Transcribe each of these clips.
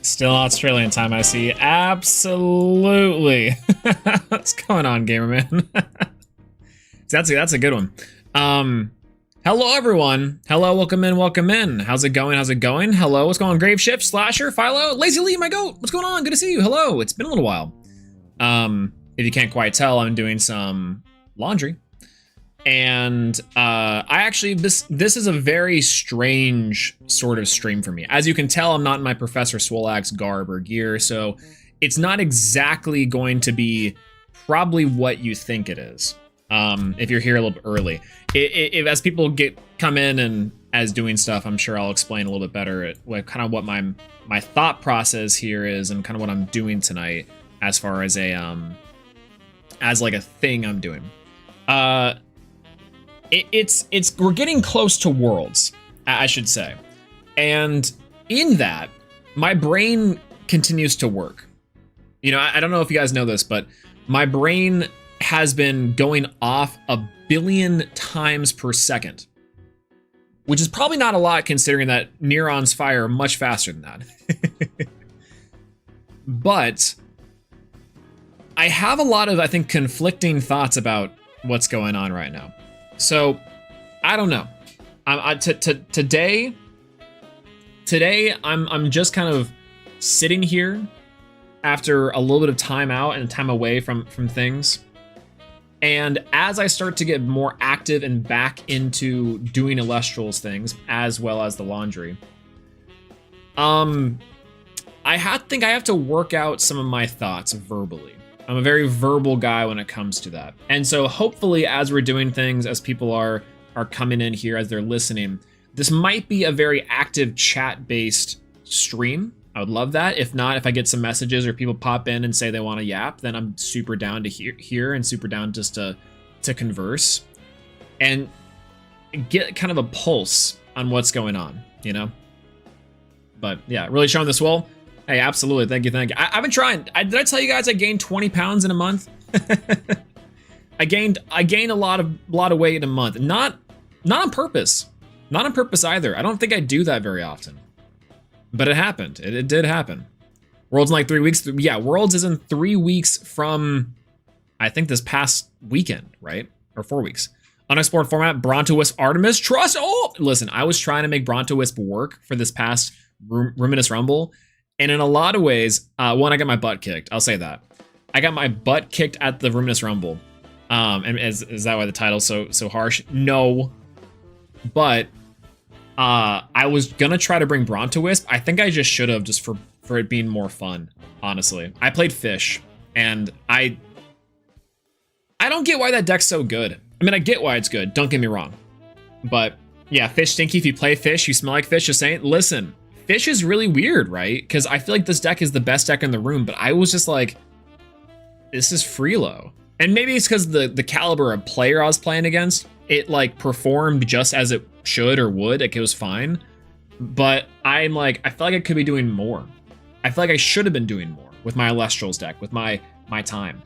Still Australian time, I see. Absolutely. What's going on, Gamerman? That's a good one. Hello, everyone. Hello, welcome in, welcome in. How's it going? How's it going? Hello, what's going on? Graveship, Slasher, Philo, Lazy Lee, my goat. What's going on? Good to see you. Hello. It's been a little while. If you can't quite tell, I'm doing some laundry. And I actually, this is a very strange sort of stream for me. As you can tell, I'm not in my Professor Swolax garb or gear, so it's not exactly going to be probably what you think it is. If you're here a little bit early, as people come in and as doing stuff, I'm sure I'll explain a little bit better kind of what my thought process here is and kind of what I'm doing tonight as far as as like a thing I'm doing. We're getting close to Worlds, I should say. And in that, my brain continues to work. You know, I don't know if you guys know this, but my brain has been going off 1 billion times per second, which is probably not a lot considering that neurons fire much faster than that. But I have a lot of, I think, conflicting thoughts about what's going on right now. So, I don't know. Today, I'm just kind of sitting here after a little bit of time out and time away from things. And as I start to get more active and back into doing Elestrals things, as well as the laundry, I think I have to work out some of my thoughts verbally. I'm a very verbal guy when it comes to that. And so hopefully as we're doing things, as people are coming in here, as they're listening, this might be a very active chat-based stream. I would love that. If not, if I get some messages or people pop in and say they want to yap, then I'm super down to hear and super down just to converse and get kind of a pulse on what's going on, you know? But yeah, really showing the swole. Hey, absolutely. Thank you. I've been trying. Did I tell you guys I gained 20 pounds in a month? gained a lot of weight in a month. Not on purpose. Not on purpose either. I don't think I do that very often. But it happened. It did happen. Worlds in like 3 weeks. Yeah, Worlds is in 3 weeks from, I think, this past weekend, right? Or 4 weeks. Unexplored format, Brontowisp Artemis. Trust. Oh, listen, I was trying to make Brontowisp work for this past Ruminous Rumble. And in a lot of ways, one, I got my butt kicked. I'll say that. I got my butt kicked at the Ruminous Rumble. And is that why the title's so harsh? No. But I was gonna try to bring Brontowisp. I think I just should have, just for it being more fun, honestly. I played Fish, and I don't get why that deck's so good. I mean, I get why it's good, don't get me wrong. But yeah, Fish stinky. If you play Fish, you smell like Fish. Just saying, listen, Fish is really weird, right? Because I feel like this deck is the best deck in the room, but I was just like, this is Freelo. And maybe it's because the caliber of player I was playing against, it like performed just as it should or would, like it was fine. But I'm like, I feel like I could be doing more. I feel like I should have been doing more with my Elestrals deck, with my time.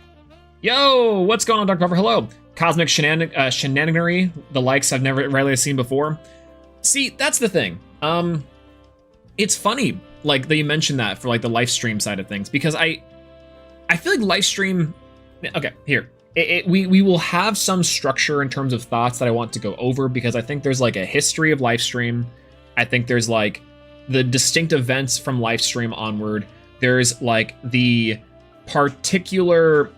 Yo, what's going on, Dark Cover? Hello. Cosmic shenaniganery, the likes I've rarely seen before. See, that's the thing. It's funny, like, that you mentioned that for like the Lifestream side of things, because I feel like Lifestream. Okay, here. We will have some structure in terms of thoughts that I want to go over, because I think there's like a history of Lifestream. I think there's like the distinct events from Lifestream onward. There's like the particular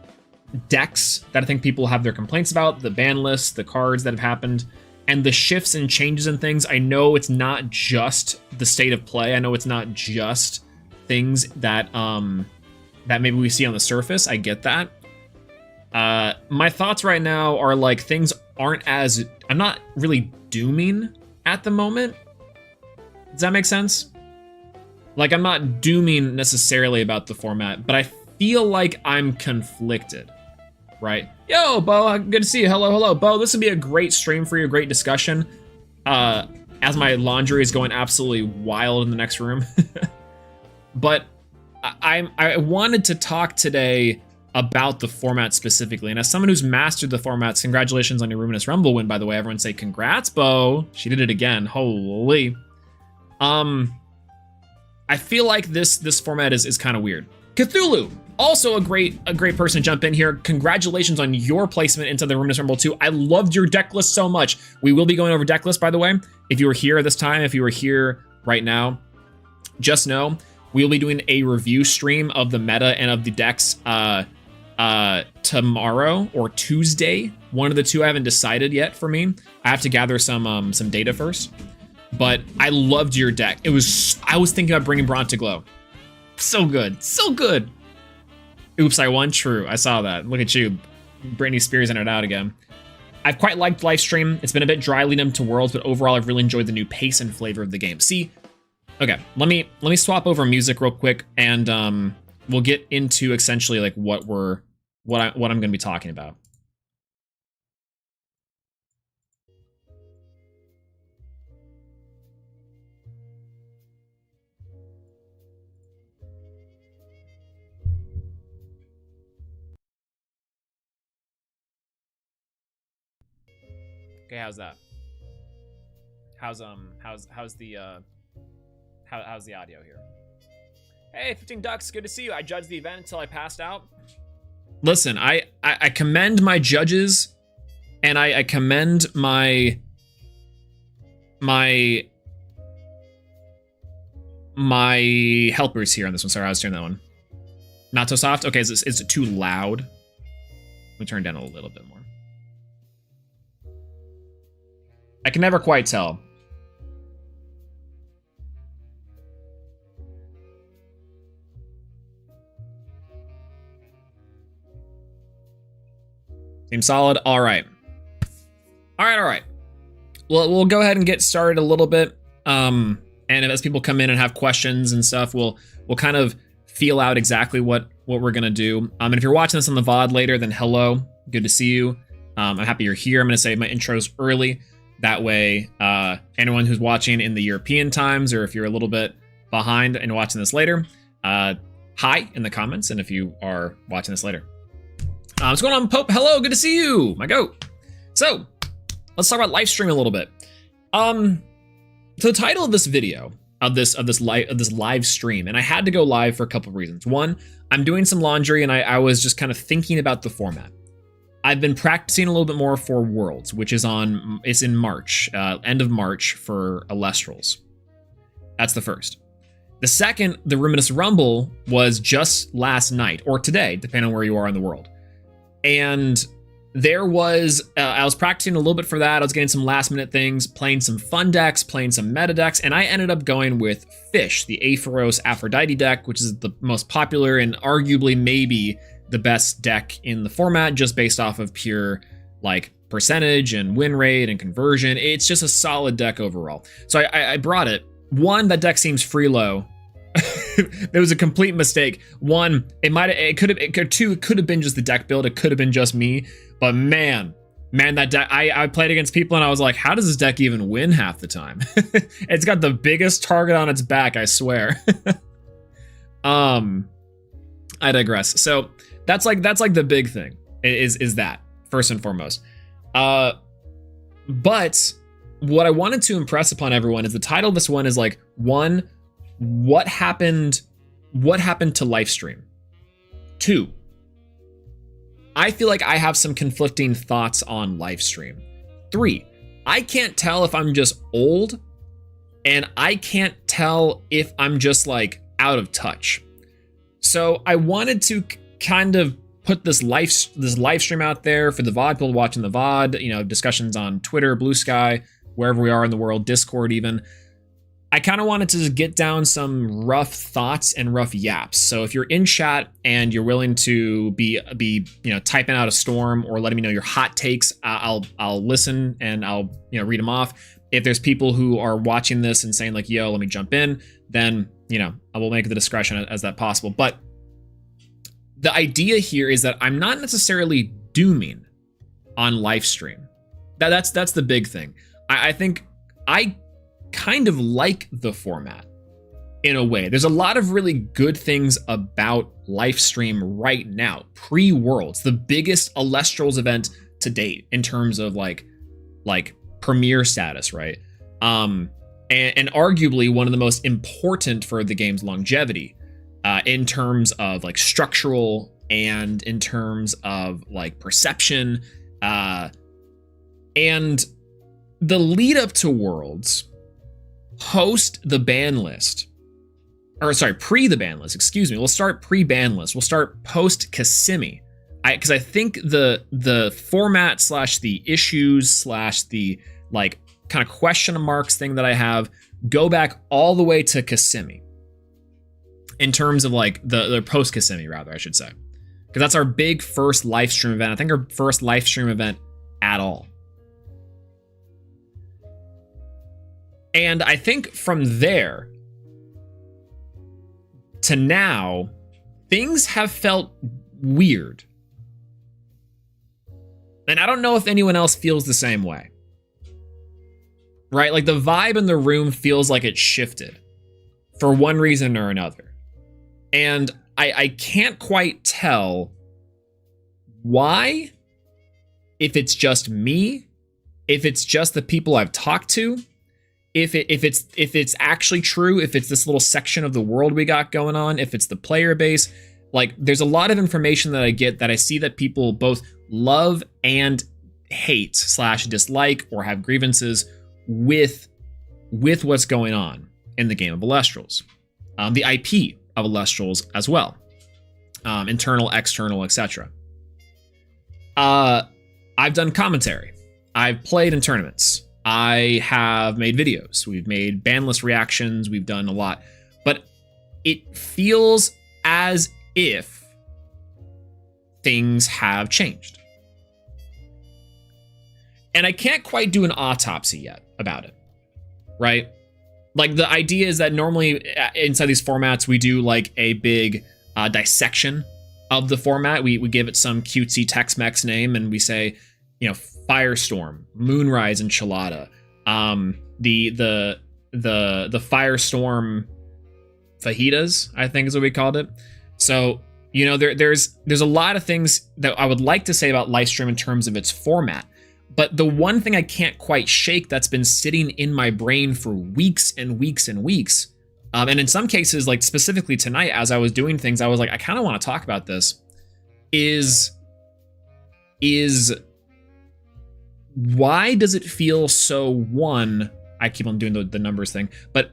decks that I think people have their complaints about, the ban lists, the cards that have happened, and the shifts and changes and things. I know it's not just the state of play. I know it's not just things that that maybe we see on the surface. I get that. My thoughts right now are like, things aren't as, I'm not really dooming at the moment. Does that make sense? Like, I'm not dooming necessarily about the format, but I feel like I'm conflicted, right? Yo, Bo, good to see you. Hello, Bo. This would be a great stream for you, a great discussion. As my laundry is going absolutely wild in the next room. But I wanted to talk today about the format specifically. And as someone who's mastered the formats, congratulations on your Ruminous Rumble win, by the way. Everyone say congrats, Bo. She did it again. Holy. I feel like this format is kind of weird. Cthulhu, also a great person to jump in here. Congratulations on your placement into the Ruminous Rumble 2. I loved your deck list so much. We will be going over deck list, by the way. If you were here this time, if you were here right now, just know we'll be doing a review stream of the meta and of the decks tomorrow or Tuesday. One of the two. I haven't decided yet for me. I have to gather some data first. But I loved your deck. I was thinking about bringing Brontiglow. So good, so good. Oops, I won. True, I saw that. Look at you, Britney Spears entered out again. I've quite liked Lifestream. It's been a bit dry leading up to Worlds, but overall I've really enjoyed the new pace and flavor of the game. See, okay, let me swap over music real quick, and we'll get into essentially like what I'm going to be talking about. Okay, how's that? How's the audio here? Hey, 15 Ducks, good to see you. I judged the event until I passed out. Listen, I commend my judges, and I commend my helpers here on this one. Sorry, I was turning that one. Not so soft? Okay, is it too loud? Let me turn it down a little bit more. I can never quite tell. Seems solid. All right. All right. Well, we'll go ahead and get started a little bit. And as people come in and have questions and stuff, we'll kind of feel out exactly what we're gonna do. And if you're watching this on the VOD later, then hello, good to see you. I'm happy you're here. I'm gonna say my intros early. That way, anyone who's watching in the European times, or if you're a little bit behind and watching this later, hi in the comments, and if you are watching this later. What's going on, Pope? Hello, good to see you, my goat. So, let's talk about Lifestream a little bit. So the title of this video, of this live stream, and I had to go live for a couple of reasons. One, I'm doing some laundry, and I was just kind of thinking about the format. I've been practicing a little bit more for Worlds, which is it's in March, end of March for Elestrals. That's the first. The second, the Ruminous Rumble was just last night, or today, depending on where you are in the world. And there was, I was practicing a little bit for that. I was getting some last minute things, playing some fun decks, playing some meta decks, and I ended up going with Fish, the Aphoros Aphrodite deck, which is the most popular and arguably maybe the best deck in the format, just based off of pure like percentage and win rate and conversion. It's just a solid deck overall. So I brought it. One, that deck seems free low. There was a complete mistake. One, it could have been just the deck build. It could have been just me. But man, that deck, I played against people and I was like, how does this deck even win half the time? It's got the biggest target on its back, I swear. I digress. So that's like the big thing is that first and foremost. But what I wanted to impress upon everyone is the title of this one is like, one, what happened to Lifestream? Two, I feel like I have some conflicting thoughts on Lifestream. Three, I can't tell if I'm just old, and I can't tell if I'm just like out of touch. So I wanted to kind of put this live stream out there for the VOD people watching the VOD, discussions on Twitter, Blue Sky, wherever we are in the world, Discord even. I kind of wanted to get down some rough thoughts and rough yaps. So if you're in chat and you're willing to be typing out a storm or letting me know your hot takes, I'll listen and I'll read them off. If there's people who are watching this and saying like, yo, let me jump in, then I will make the discretion as that possible. But the idea here is that I'm not necessarily dooming on Lifestream. That's the big thing. I think I kind of like the format in a way. There's a lot of really good things about Lifestream right now, pre-Worlds, the biggest Elestrals event to date in terms of like premier status, right? And arguably one of the most important for the game's longevity, in terms of like structural and in terms of like perception, and the lead up to Worlds, post the ban list, or sorry, pre the ban list, excuse me. We'll start pre-ban list. We'll start post Kissimmee. Because I think the format / the issues / the like kind of question marks thing that I have go back all the way to Kissimmee. In terms of like the post Kissimmee, rather, I should say. Because that's our big first live stream event. I think our first live stream event at all. And I think from there to now, things have felt weird. And I don't know if anyone else feels the same way. Right? Like the vibe in the room feels like it shifted for one reason or another. And I can't quite tell why, if it's just me, if it's just the people I've talked to, if it's actually true, if it's this little section of the world we got going on, if it's the player base. Like there's a lot of information that I get that I see that people both love and hate / dislike or have grievances with what's going on in the game of Elestrals. The IP of Elestrals as well. Internal, external, etc. I've done commentary. I've played in tournaments. I have made videos. We've made ban list reactions. We've done a lot. But it feels as if things have changed. And I can't quite do an autopsy yet about it, right? Like the idea is that normally inside these formats, we do like a big dissection of the format. We give it some cutesy Tex-Mex name and we say, Firestorm, Moonrise Enchilada, the Firestorm fajitas, I think is what we called it. So You know, there's a lot of things that I would like to say about Lifestream in terms of its format. But the one thing I can't quite shake that's been sitting in my brain for weeks and weeks and weeks, and in some cases, like specifically tonight, as I was doing things, I was like, I kind of want to talk about this, is why does it feel so, I keep on doing the numbers thing, but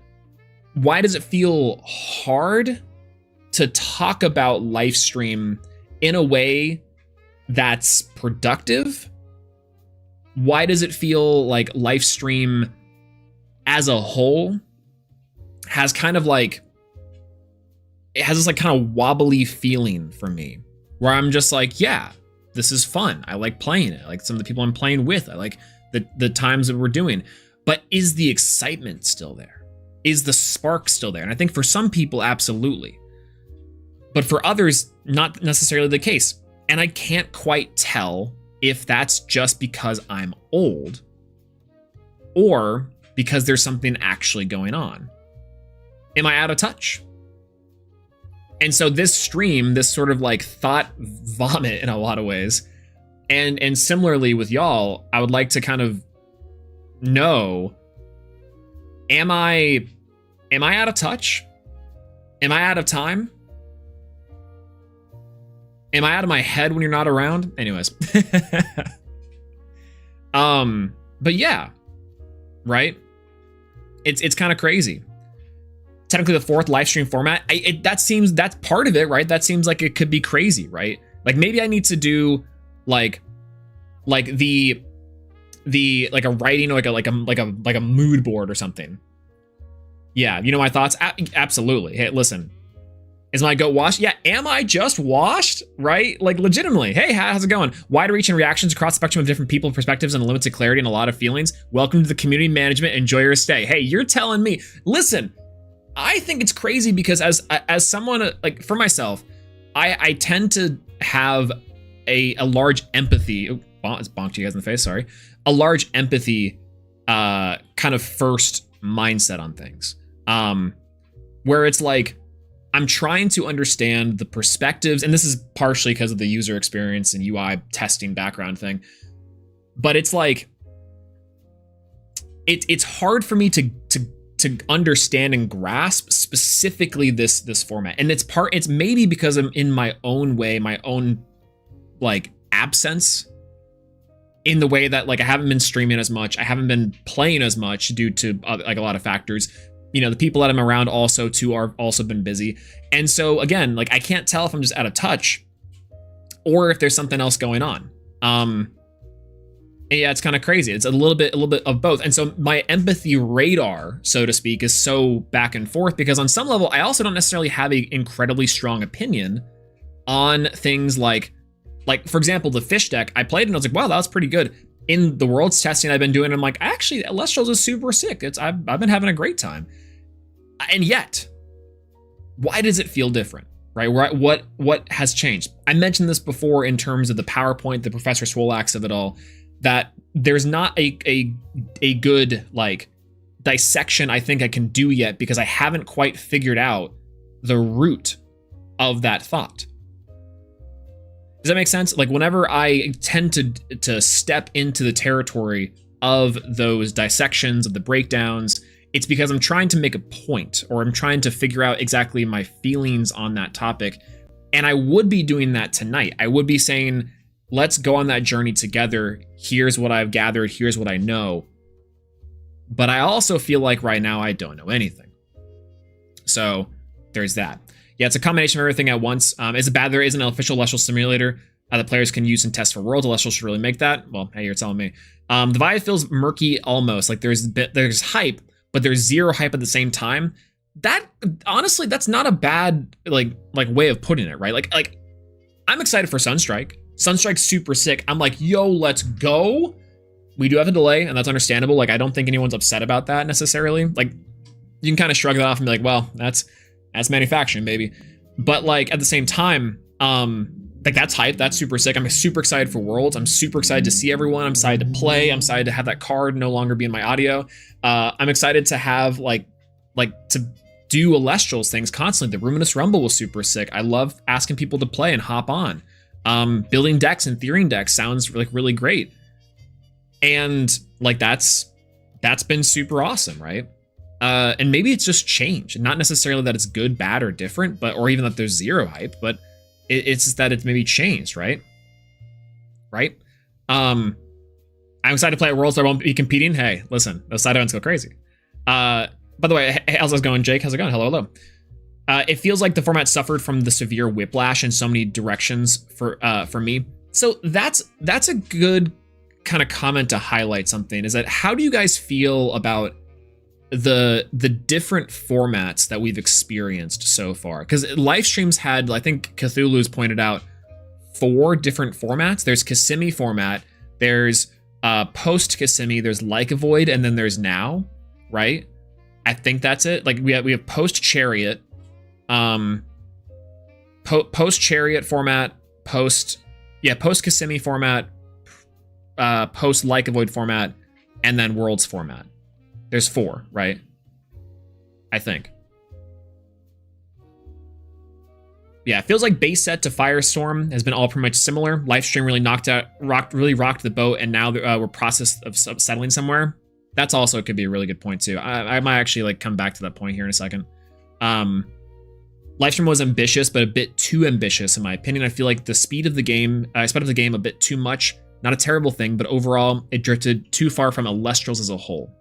why does it feel hard to talk about Lifestream in a way that's productive? Why does it feel like Lifestream as a whole has kind of like, it has this like kind of wobbly feeling for me, where I'm just like, yeah, this is fun. I like playing it. I like some of the people I'm playing with. I like the times that we're doing. But is the excitement still there? Is the spark still there? And I think for some people, absolutely. But for others, not necessarily the case. And I can't quite tell if that's just because I'm old or because there's something actually going on. Am I out of touch? And so this stream, this sort of like thought vomit in a lot of ways, and similarly with y'all, I would like to kind of know, am I out of touch? Am I out of time? Am I out of my head when you're not around? Anyways. But yeah, right? It's kind of crazy. Technically the fourth live stream format, that's part of it, right? That seems like it could be crazy, right? Like maybe I need to do like the like a writing, or like a mood board or something. Yeah, you know my thoughts? Absolutely. Hey, listen. Is my goat washed? Yeah, am I just washed? Right? Like legitimately. Hey, how's it going? Wide reach and reactions across the spectrum of different people, perspectives, and limited clarity and a lot of feelings. Welcome to the community management. Enjoy your stay. Hey, you're telling me. Listen, I think it's crazy because as someone, like for myself, I tend to have a large empathy. Oh, it's bonked you guys in the face, sorry. A large empathy kind of first mindset on things. Where it's like, I'm trying to understand the perspectives, and this is partially because of the user experience and UI testing background thing, but it's like, it's hard for me to understand and grasp specifically this format. And it's maybe because I'm in my own way, my own like absence, in the way that like I haven't been streaming as much, I haven't been playing as much due to like a lot of factors. You know, the people that I'm around also too are also been busy. And so again, like I can't tell if I'm just out of touch or if there's something else going on. Yeah, it's kind of crazy. It's a little bit of both. And so my empathy radar, so to speak, is so back and forth because on some level, I also don't necessarily have an incredibly strong opinion on things like for example, the fish deck. I played and I was like, wow, that was pretty good. In the world's testing I've been doing, I'm like, actually, Elestrals is super sick. I've been having a great time. And yet, why does it feel different, right? What has changed? I mentioned this before in terms of the PowerPoint, the Professor Swolax of it all, that there's not a good like dissection I think I can do yet because I haven't quite figured out the root of that thought. Does that make sense? Like whenever I tend to step into the territory of those dissections, of the breakdowns, it's because I'm trying to make a point or I'm trying to figure out exactly my feelings on that topic. And I would be doing that tonight. I would be saying, let's go on that journey together. Here's what I've gathered. Here's what I know. But I also feel like right now I don't know anything. So there's that. Yeah, it's a combination of everything at once. Is it bad there isn't an official Celestial simulator that players can use and test for Worlds? Celestial should really make that. Well, hey, you're telling me. The vibe feels murky almost. Like there's hype, but there's zero hype at the same time. That honestly, that's not a bad like way of putting it, right? Like I'm excited for Sunstrike. Sunstrike's super sick. I'm like, yo, let's go. We do have a delay, and that's understandable. Like I don't think anyone's upset about that necessarily. Like you can kind of shrug that off and be like, well, that's manufacturing, baby. But like at the same time, like that's hype. That's super sick. I'm super excited for Worlds. I'm super excited to see everyone. I'm excited to play. I'm excited to have that card no longer be in my audio. I'm excited to have like to do Elestrals things constantly. The Ruminous Rumble was super sick. I love asking people to play and hop on. Building decks and theorying decks sounds like really great. And like that's been super awesome, right? And maybe it's just change, not necessarily that it's good, bad, or different, but or even that there's zero hype, but it's just that it's maybe changed, right? Right? I'm excited to play at Worlds, so I won't be competing. Hey, listen, those side events go crazy. By the way, hey, how's it going, Jake? How's it going? Hello, hello. It feels like the format suffered from the severe whiplash in so many directions for me. So that's a good kind of comment to highlight something, is that how do you guys feel about the different formats that we've experienced so far? Because Lifestream's had, I think Cthulhu's pointed out, 4 different formats. There's Kissimmee format, there's post Kissimmee, there's Like a Void, and then there's now, right? I think that's it. Like we have post Chariot, post Chariot format, post Kissimmee format, post Like a Void format, and then Worlds format. There's 4, right? I think. Yeah, it feels like base set to Firestorm has been all pretty much similar. Lifestream really rocked the boat, and now we're process of settling somewhere. That's also could be a really good point too. I might actually like come back to that point here in a second. Lifestream was ambitious, but a bit too ambitious in my opinion. I feel like the speed of the game, sped up the game a bit too much. Not a terrible thing, but overall it drifted too far from Elestrals as a whole.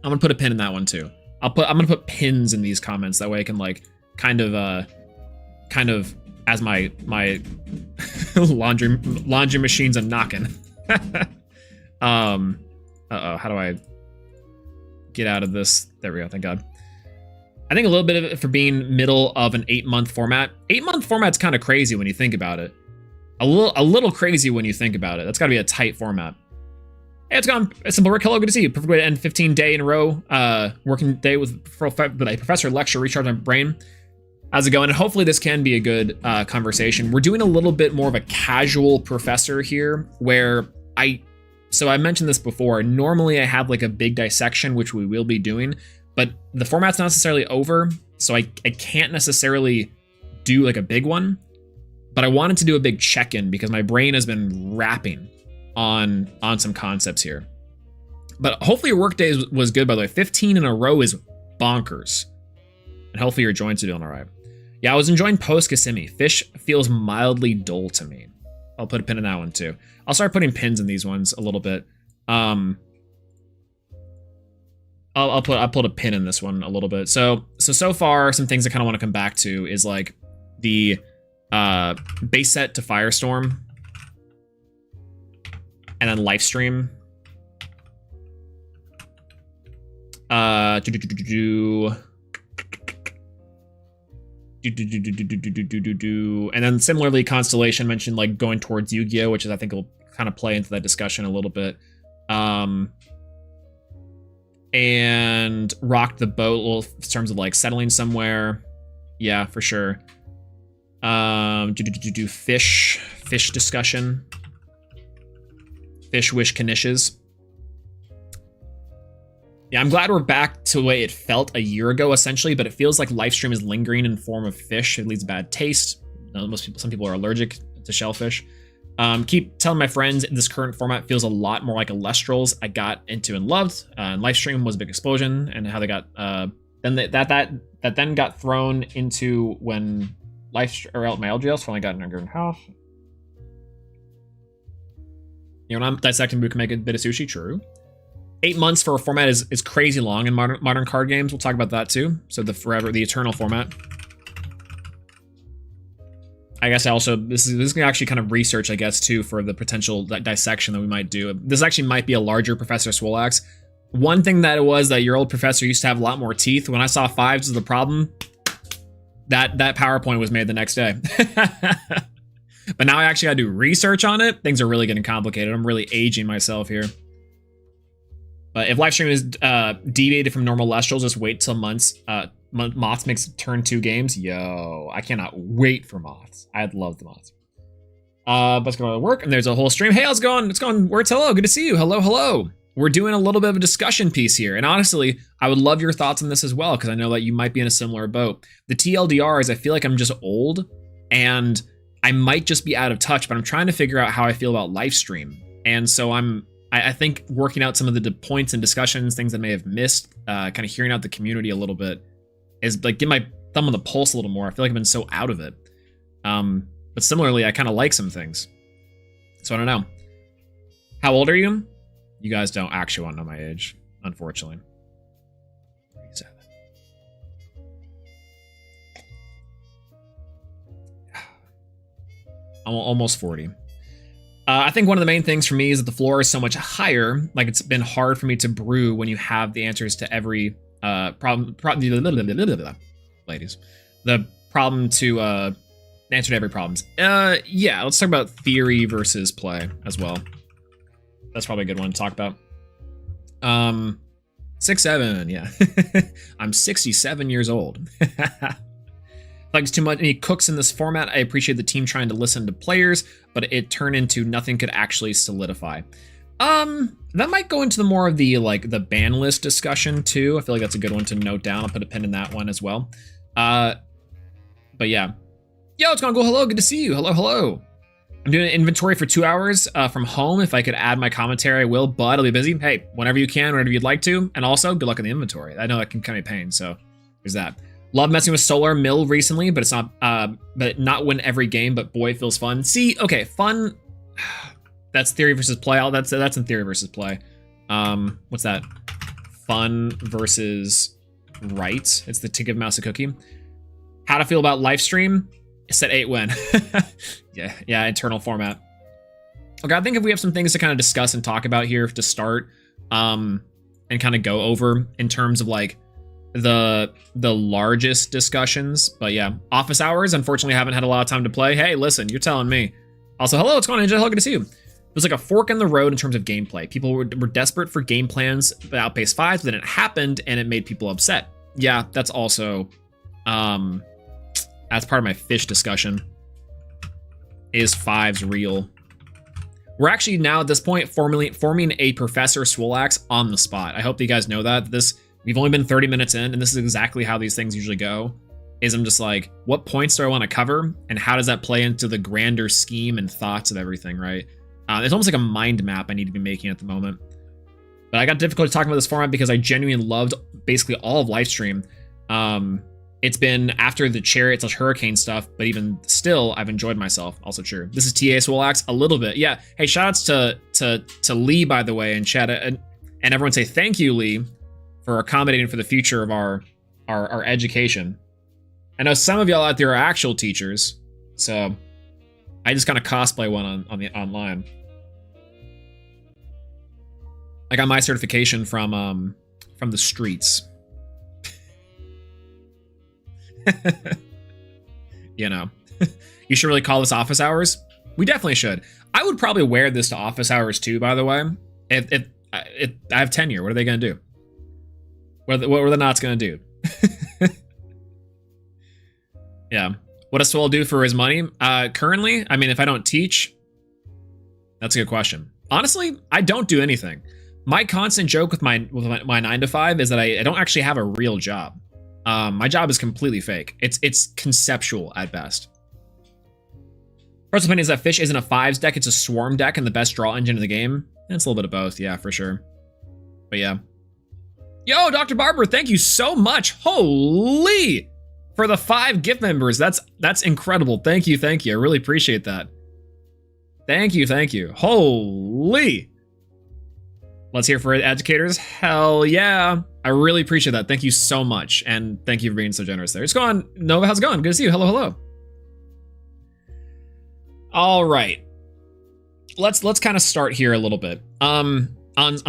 I'm gonna put a pin in that one too. I'm gonna put pins in these comments, that way I can like kind of as my laundry machines are knocking. How do I get out of this? There we go, thank God. I think a little bit of it for being middle of an 8-month format. 8-month format's kind of crazy when you think about it. A little crazy when you think about it. That's gotta be a tight format. Hey, it's gone. Simple Rick, hello, good to see you. Perfect way to end 15 day in a row working day with a professor lecture, recharge my brain. How's it going? And hopefully this can be a good conversation. We're doing a little bit more of a casual professor here, where so I mentioned this before. Normally I have like a big dissection, which we will be doing, but the format's not necessarily over, so I can't necessarily do like a big one. But I wanted to do a big check-in because my brain has been rapping on some concepts here. But hopefully your workday was good, by the way. 15 in a row is bonkers. And hopefully your joints are doing all right. Yeah, I was enjoying post Kissimmee. Fish feels mildly dull to me. I'll put a pin in that one too. I'll start putting pins in these ones a little bit. I'll put a pin in this one a little bit. So far, some things I kind of want to come back to is like the base set to Firestorm, and then Lifestream. And then similarly, Constellation mentioned like going towards Yu-Gi-Oh, which is I think will kind of play into that discussion a little bit. And rocked the boat a little in terms of like settling somewhere. Yeah, for sure. Fish discussion. Fish wish knishes. Yeah, I'm glad we're back to the way it felt a year ago, essentially, but it feels like Lifestream is lingering in the form of fish. It leaves bad taste. Some people are allergic to shellfish. Keep telling my friends this current format feels a lot more like Elestrals I got into and loved. And Lifestream was a big explosion, and how they got that then got thrown into when my LGLs finally got in a good house. You know, when I'm dissecting, we can make a bit of sushi. True. 8 months for a format is crazy long in modern card games. We'll talk about that too. So the eternal format. I guess this is actually kind of research, I guess, too, for the potential dissection that we might do. This actually might be a larger Professor Swolax. One thing that it was that your old professor used to have a lot more teeth. When I saw 5s as the problem, that PowerPoint was made the next day. But now I actually got to do research on it. Things are really getting complicated. I'm really aging myself here. But if Lifestream is deviated from normal Lestrals, just wait till Moths makes turn 2 games. Yo, I cannot wait for Moths. I'd love the Moths. Let's go to work, and there's a whole stream. Hey, how's it going? It's going. Words, hello. Good to see you. Hello, hello. we're doing a little bit of a discussion piece here. And honestly, I would love your thoughts on this as well, because I know that you might be in a similar boat. The TLDR is I feel like I'm just old and I might just be out of touch, but I'm trying to figure out how I feel about Lifestream. And so I think working out some of the points and discussions, things I may have missed, kind of hearing out the community a little bit is like get my thumb on the pulse a little more. I feel like I've been so out of it. But similarly, I kind of like some things. So I don't know. How old are you? You guys don't actually want to know my age, unfortunately. 37. I'm almost 40. I think one of the main things for me is that the floor is so much higher. Like it's been hard for me to brew when you have the answers to every problem. Ladies, the problem to answer to every problems. Yeah, let's talk about theory versus play as well. That's probably a good one to talk about. 6'7", yeah. I'm 67 years old. Like it's too much. He cooks in this format. I appreciate the team trying to listen to players, but it turned into nothing could actually solidify. That might go into the more of the like the ban list discussion too. I feel like that's a good one to note down. I'll put a pin in that one as well. But yeah. Yo, it's gonna go. Hello, good to see you. Hello, hello. I'm doing an inventory for 2 hours from home. If I could add my commentary, I will, but I'll be busy. Hey, whenever you can, whenever you'd like to. And also, good luck in the inventory. I know that can kind of be a pain, so there's that. Love messing with Solar Mill recently, but it's not, but not win every game, but boy, it feels fun. See, okay, fun. That's theory versus play. That's in theory versus play. What's that? Fun versus right. It's the to give mouse a cookie. How to feel about Lifestream? Set 8 win. yeah, internal format. Okay, I think if we have some things to kind of discuss and talk about here to start, and kind of go over in terms of like the largest discussions. But yeah, office hours, unfortunately, haven't had a lot of time to play. Hey, listen, you're telling me. Also, hello, what's going on, Ninja? Hello, good to see you. It was like a fork in the road in terms of gameplay. People were desperate for game plans that outpaced fives, but then it happened and it made people upset. Yeah, that's also, that's part of my fish discussion. Is fives real? We're actually now at this point forming a Professor Swolax on the spot. I hope that you guys know that. We've only been 30 minutes in, and this is exactly how these things usually go. Is I'm just like, what points do I want to cover, and how does that play into the grander scheme and thoughts of everything, right? It's almost like a mind map I need to be making at the moment. But I got difficulty talking about this format because I genuinely loved basically all of Lifestream. It's been after the Chariot/Hurricane stuff, but even still, I've enjoyed myself. Also true. This is TA Swolax a little bit. Yeah. Hey, shoutouts to Lee, by the way, and chat, and everyone say thank you, Lee, for accommodating for the future of our education. I know some of y'all out there are actual teachers, so I just kind of cosplay one on the online. I got my certification from the streets. You know, you should really call this office hours. We definitely should. I would probably wear this to office hours too, by the way. If I have tenure, what are they gonna do? What are the knots gonna do? Yeah. What does Swell do for his money? Currently, I mean, if I don't teach, that's a good question. Honestly, I don't do anything. My constant joke with my 9 to 5 is that I don't actually have a real job. My job is completely fake. It's conceptual at best. First opinion is that Fish isn't a 5s deck, it's a Swarm deck and the best draw engine in the game. It's a little bit of both, yeah, for sure. But yeah. Yo, Dr. Barber, thank you so much. Holy! For the 5 gift members, that's incredible. Thank you. I really appreciate that. Thank you. Holy! Let's hear for educators. Hell yeah. I really appreciate that. Thank you so much. And thank you for being so generous there. It's going, Nova, how's it going? Good to see you. Hello. All right. Let's kind of start here a little bit. On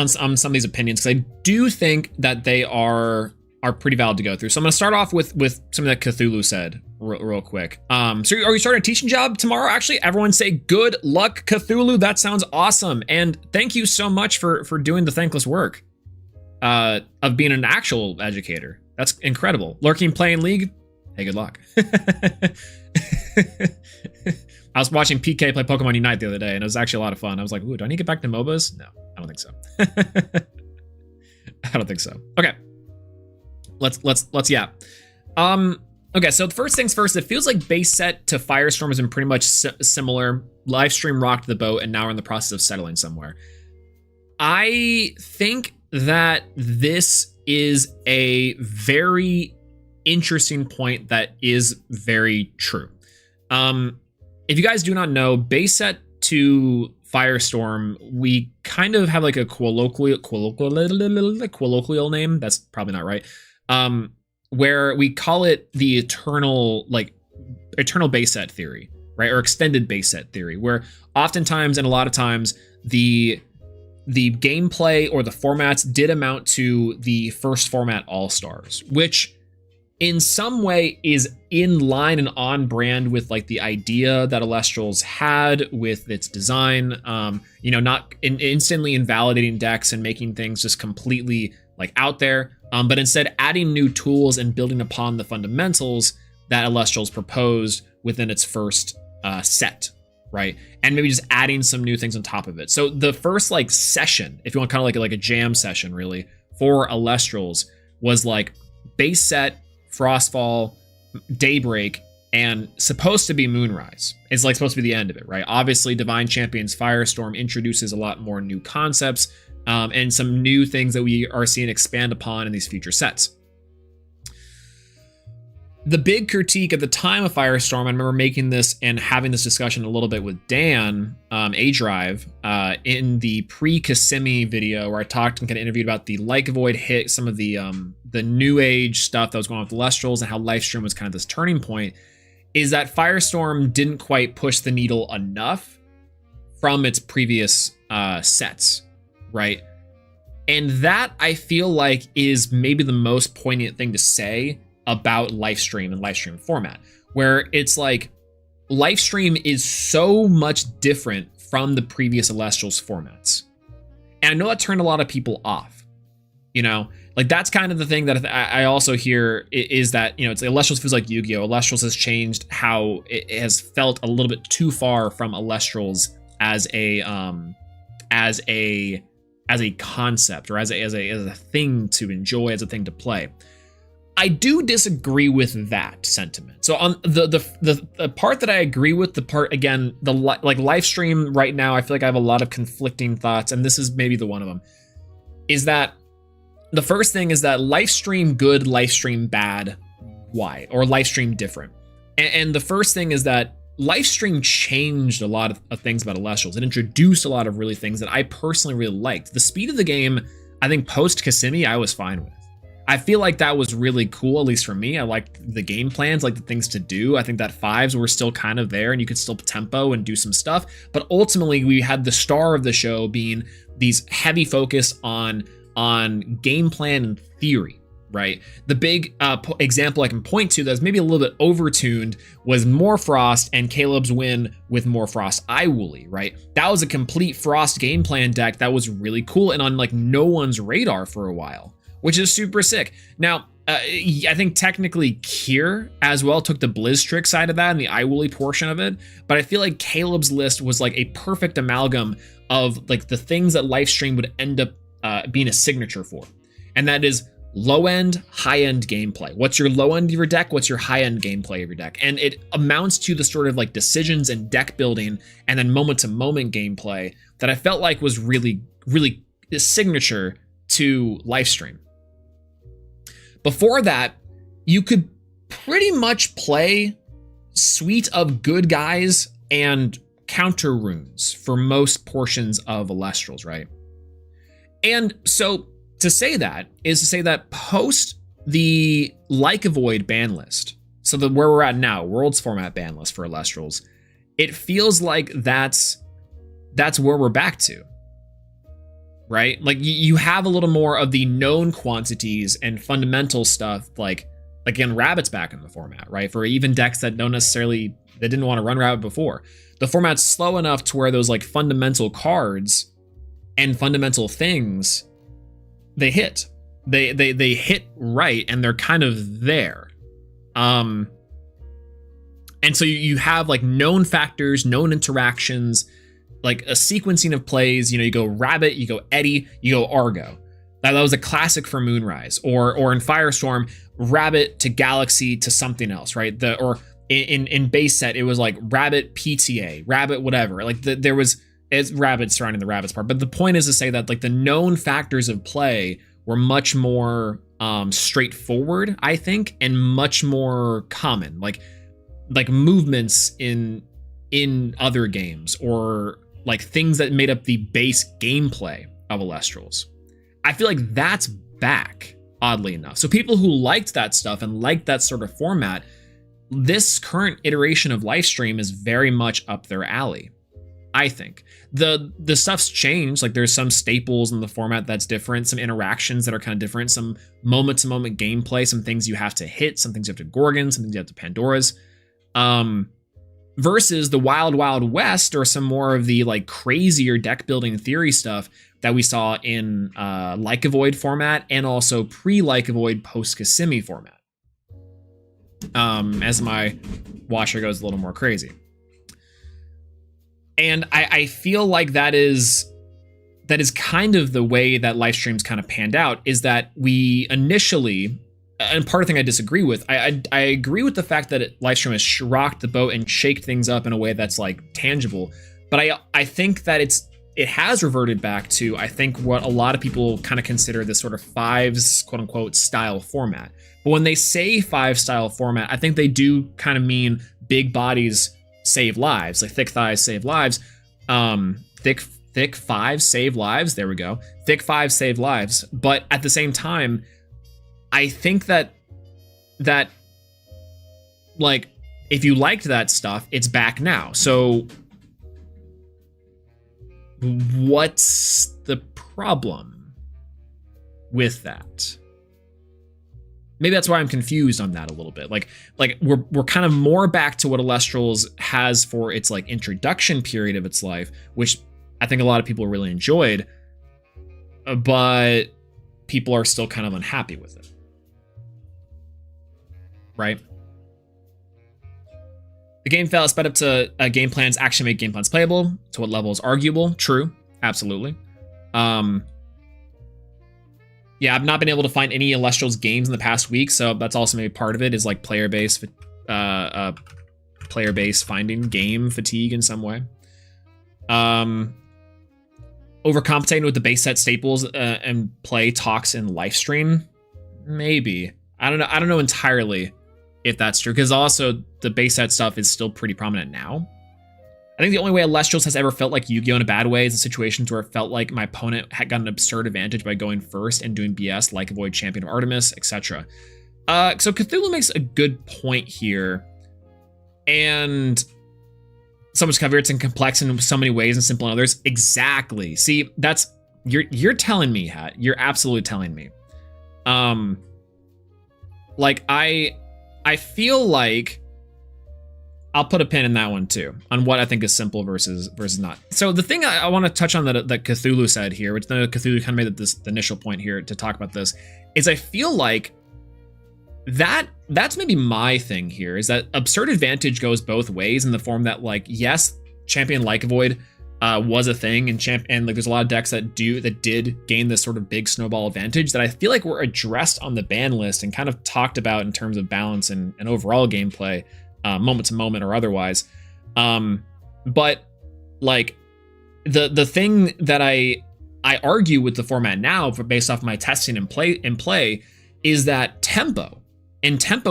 some of these opinions, because I do think that they are pretty valid to go through. So I'm going to start off with something that Cthulhu said real quick. So are you starting a teaching job tomorrow? Actually, everyone say good luck, Cthulhu. That sounds awesome. And thank you so much for doing the thankless work of being an actual educator. That's incredible. Lurking, playing League. Hey, good luck. I was watching PK play Pokemon Unite the other day, and it was actually a lot of fun. I was like, ooh, do I need to get back to MOBAs? No, I don't think so. I don't think so. Okay. Let's yeah. Okay, so first things first, it feels like base set to Firestorm has been pretty much similar. Lifestream rocked the boat, and now we're in the process of settling somewhere. I think that this is a very interesting point that is very true. If you guys do not know, base set to Firestorm, we kind of have like a colloquial name. That's probably not right. Where we call it the eternal base set theory, right? Or extended base set theory, where oftentimes and a lot of times the gameplay or the formats did amount to the first format All-Stars, which in some way is in line and on brand with like the idea that Elestrals had with its design, not instantly invalidating decks and making things just completely like out there, but instead adding new tools and building upon the fundamentals that Elestrals proposed within its first set, right? And maybe just adding some new things on top of it. So the first like session, if you want kind of like a jam session really for Elestrals, was like base set, Frostfall, Daybreak, and supposed to be Moonrise. It's like supposed to be the end of it, right? Obviously, Divine Champions Firestorm introduces a lot more new concepts and some new things that we are seeing expand upon in these future sets. The big critique at the time of Firestorm, I remember making this and having this discussion a little bit with Dan, A-Drive, in the pre-Kissimmee video where I talked and kind of interviewed about the Like Void hit, some of the new age stuff that was going on with Elestrals and how Lifestream was kind of this turning point, is that Firestorm didn't quite push the needle enough from its previous sets, right? And that, I feel like, is maybe the most poignant thing to say about Lifestream and Lifestream format, where it's like Lifestream is so much different from the previous Elestrals formats. And I know that turned a lot of people off, like that's kind of the thing that I also hear is that, it's Elestrals feels like Yu-Gi-Oh! Elestrals has changed how it has felt a little bit too far from Elestrals as a concept or as a thing to enjoy, as a thing to play. I do disagree with that sentiment. So on the part that I agree with, the part again, like Lifestream right now, I feel like I have a lot of conflicting thoughts, and this is maybe the one of them, is that the first thing is that Lifestream good, Lifestream bad, why? Or Lifestream different. And the first thing is that Lifestream changed a lot of things about Elestrals. It introduced a lot of really things that I personally really liked. The speed of the game, I think post Kissimmee, I was fine with. I feel like that was really cool, at least for me. I liked the game plans, like the things to do. I think that fives were still kind of there and you could still tempo and do some stuff. But ultimately, we had the star of the show being these heavy focus on game plan and theory, right? The big example I can point to that's maybe a little bit overtuned was More Frost and Caleb's win with More Frost Iwooly, right? That was a complete Frost game plan deck that was really cool and on like no one's radar for a while, which is super sick. Now, I think technically Kier as well took the Blizz Trick side of that and the Iwooly portion of it, but I feel like Caleb's list was like a perfect amalgam of like the things that Lifestream would end up being a signature for. And that is low end, high end gameplay. What's your low end of your deck? What's your high end gameplay of your deck? And it amounts to the sort of like decisions and deck building and then moment to moment gameplay that I felt like was really, really a signature to Lifestream. Before that, you could pretty much play Suite of Good Guys and counter runes for most portions of Elestrals, right? And so to say that is to say that post the Like a Void ban list, so where we're at now, Worlds format ban list for Elestrals, it feels like that's where we're back to, right? Like you have a little more of the known quantities and fundamental stuff, like again, Rabbit's back in the format, right? For even decks that they didn't want to run Rabbit before. The format's slow enough to where those like fundamental cards and fundamental things, they hit. They hit right and they're kind of there. And so you have like known factors, known interactions, like a sequencing of plays. You go Rabbit, you go Eddie, you go Argo. That was a classic for Moonrise, or in Firestorm, Rabbit to Galaxy to something else, right? Or in base set, it was like Rabbit PTA, Rabbit whatever. Like there was Rabbit surrounding the Rabbits part. But the point is to say that like the known factors of play were much more straightforward, I think, and much more common. Like movements in other games, or like things that made up the base gameplay of Elestrals. I feel like that's back, oddly enough. So people who liked that stuff and liked that sort of format, this current iteration of Lifestream is very much up their alley. I think the stuff's changed. Like there's some staples in the format that's different, some interactions that are kind of different, some moment to moment gameplay, some things you have to hit, some things you have to Gorgon, some things you have to Pandora's. Versus the Wild West, or some more of the like crazier deck building theory stuff that we saw in Like a Void format, and also pre-Like a Void, post-Kissimmee format. As my washer goes a little more crazy. And I feel like that is kind of the way that Lifestream's kind of panned out, is that we initially, and part of the thing I disagree with, I agree with the fact that Lifestream has rocked the boat and shaked things up in a way that's like tangible. But I think that it has reverted back to, I think, what a lot of people kind of consider this sort of fives, quote unquote, style format. But when they say five style format, I think they do kind of mean big bodies save lives, like thick thighs save lives, thick fives save lives. There we go. Thick fives save lives. But at the same time, I think that like, if you liked that stuff, it's back now. So what's the problem with that? Maybe that's why I'm confused on that a little bit. Like we're kind of more back to what Elestrals has for its like introduction period of its life, which I think a lot of people really enjoyed, but people are still kind of unhappy with it. Right? The game fell sped up to game plans actually make game plans playable. To what level is arguable? True. Absolutely. Yeah, I've not been able to find any Elestrals games in the past week, so that's also maybe part of it, is like player-based finding game fatigue in some way. Overcompensating with the base set staples and play talks in Lifestream? Maybe. I don't know entirely if that's true, because also the base set stuff is still pretty prominent now. I think the only way Elestrals has ever felt like Yu-Gi-Oh! In a bad way is in situations where it felt like my opponent had got an absurd advantage by going first and doing BS, like Avoid Champion of Artemis, etc. So Cthulhu makes a good point here. And so much cover, it's in complex in so many ways and simple in others. Exactly. See, that's you're telling me, Hat. You're absolutely telling me. Like I feel like I'll put a pin in that one too, on what I think is simple versus not. So the thing I want to touch on that Cthulhu said here, which the Cthulhu kind of made the initial point here to talk about this, is I feel like that's maybe my thing here, is that absurd advantage goes both ways, in the form that, like, yes, champion like Void was a thing, and like there's a lot of decks that did gain this sort of big snowball advantage that I feel like were addressed on the ban list and kind of talked about in terms of balance and overall gameplay. Moment to moment or otherwise. But like the thing that I argue with the format now, based off my testing and play is that tempo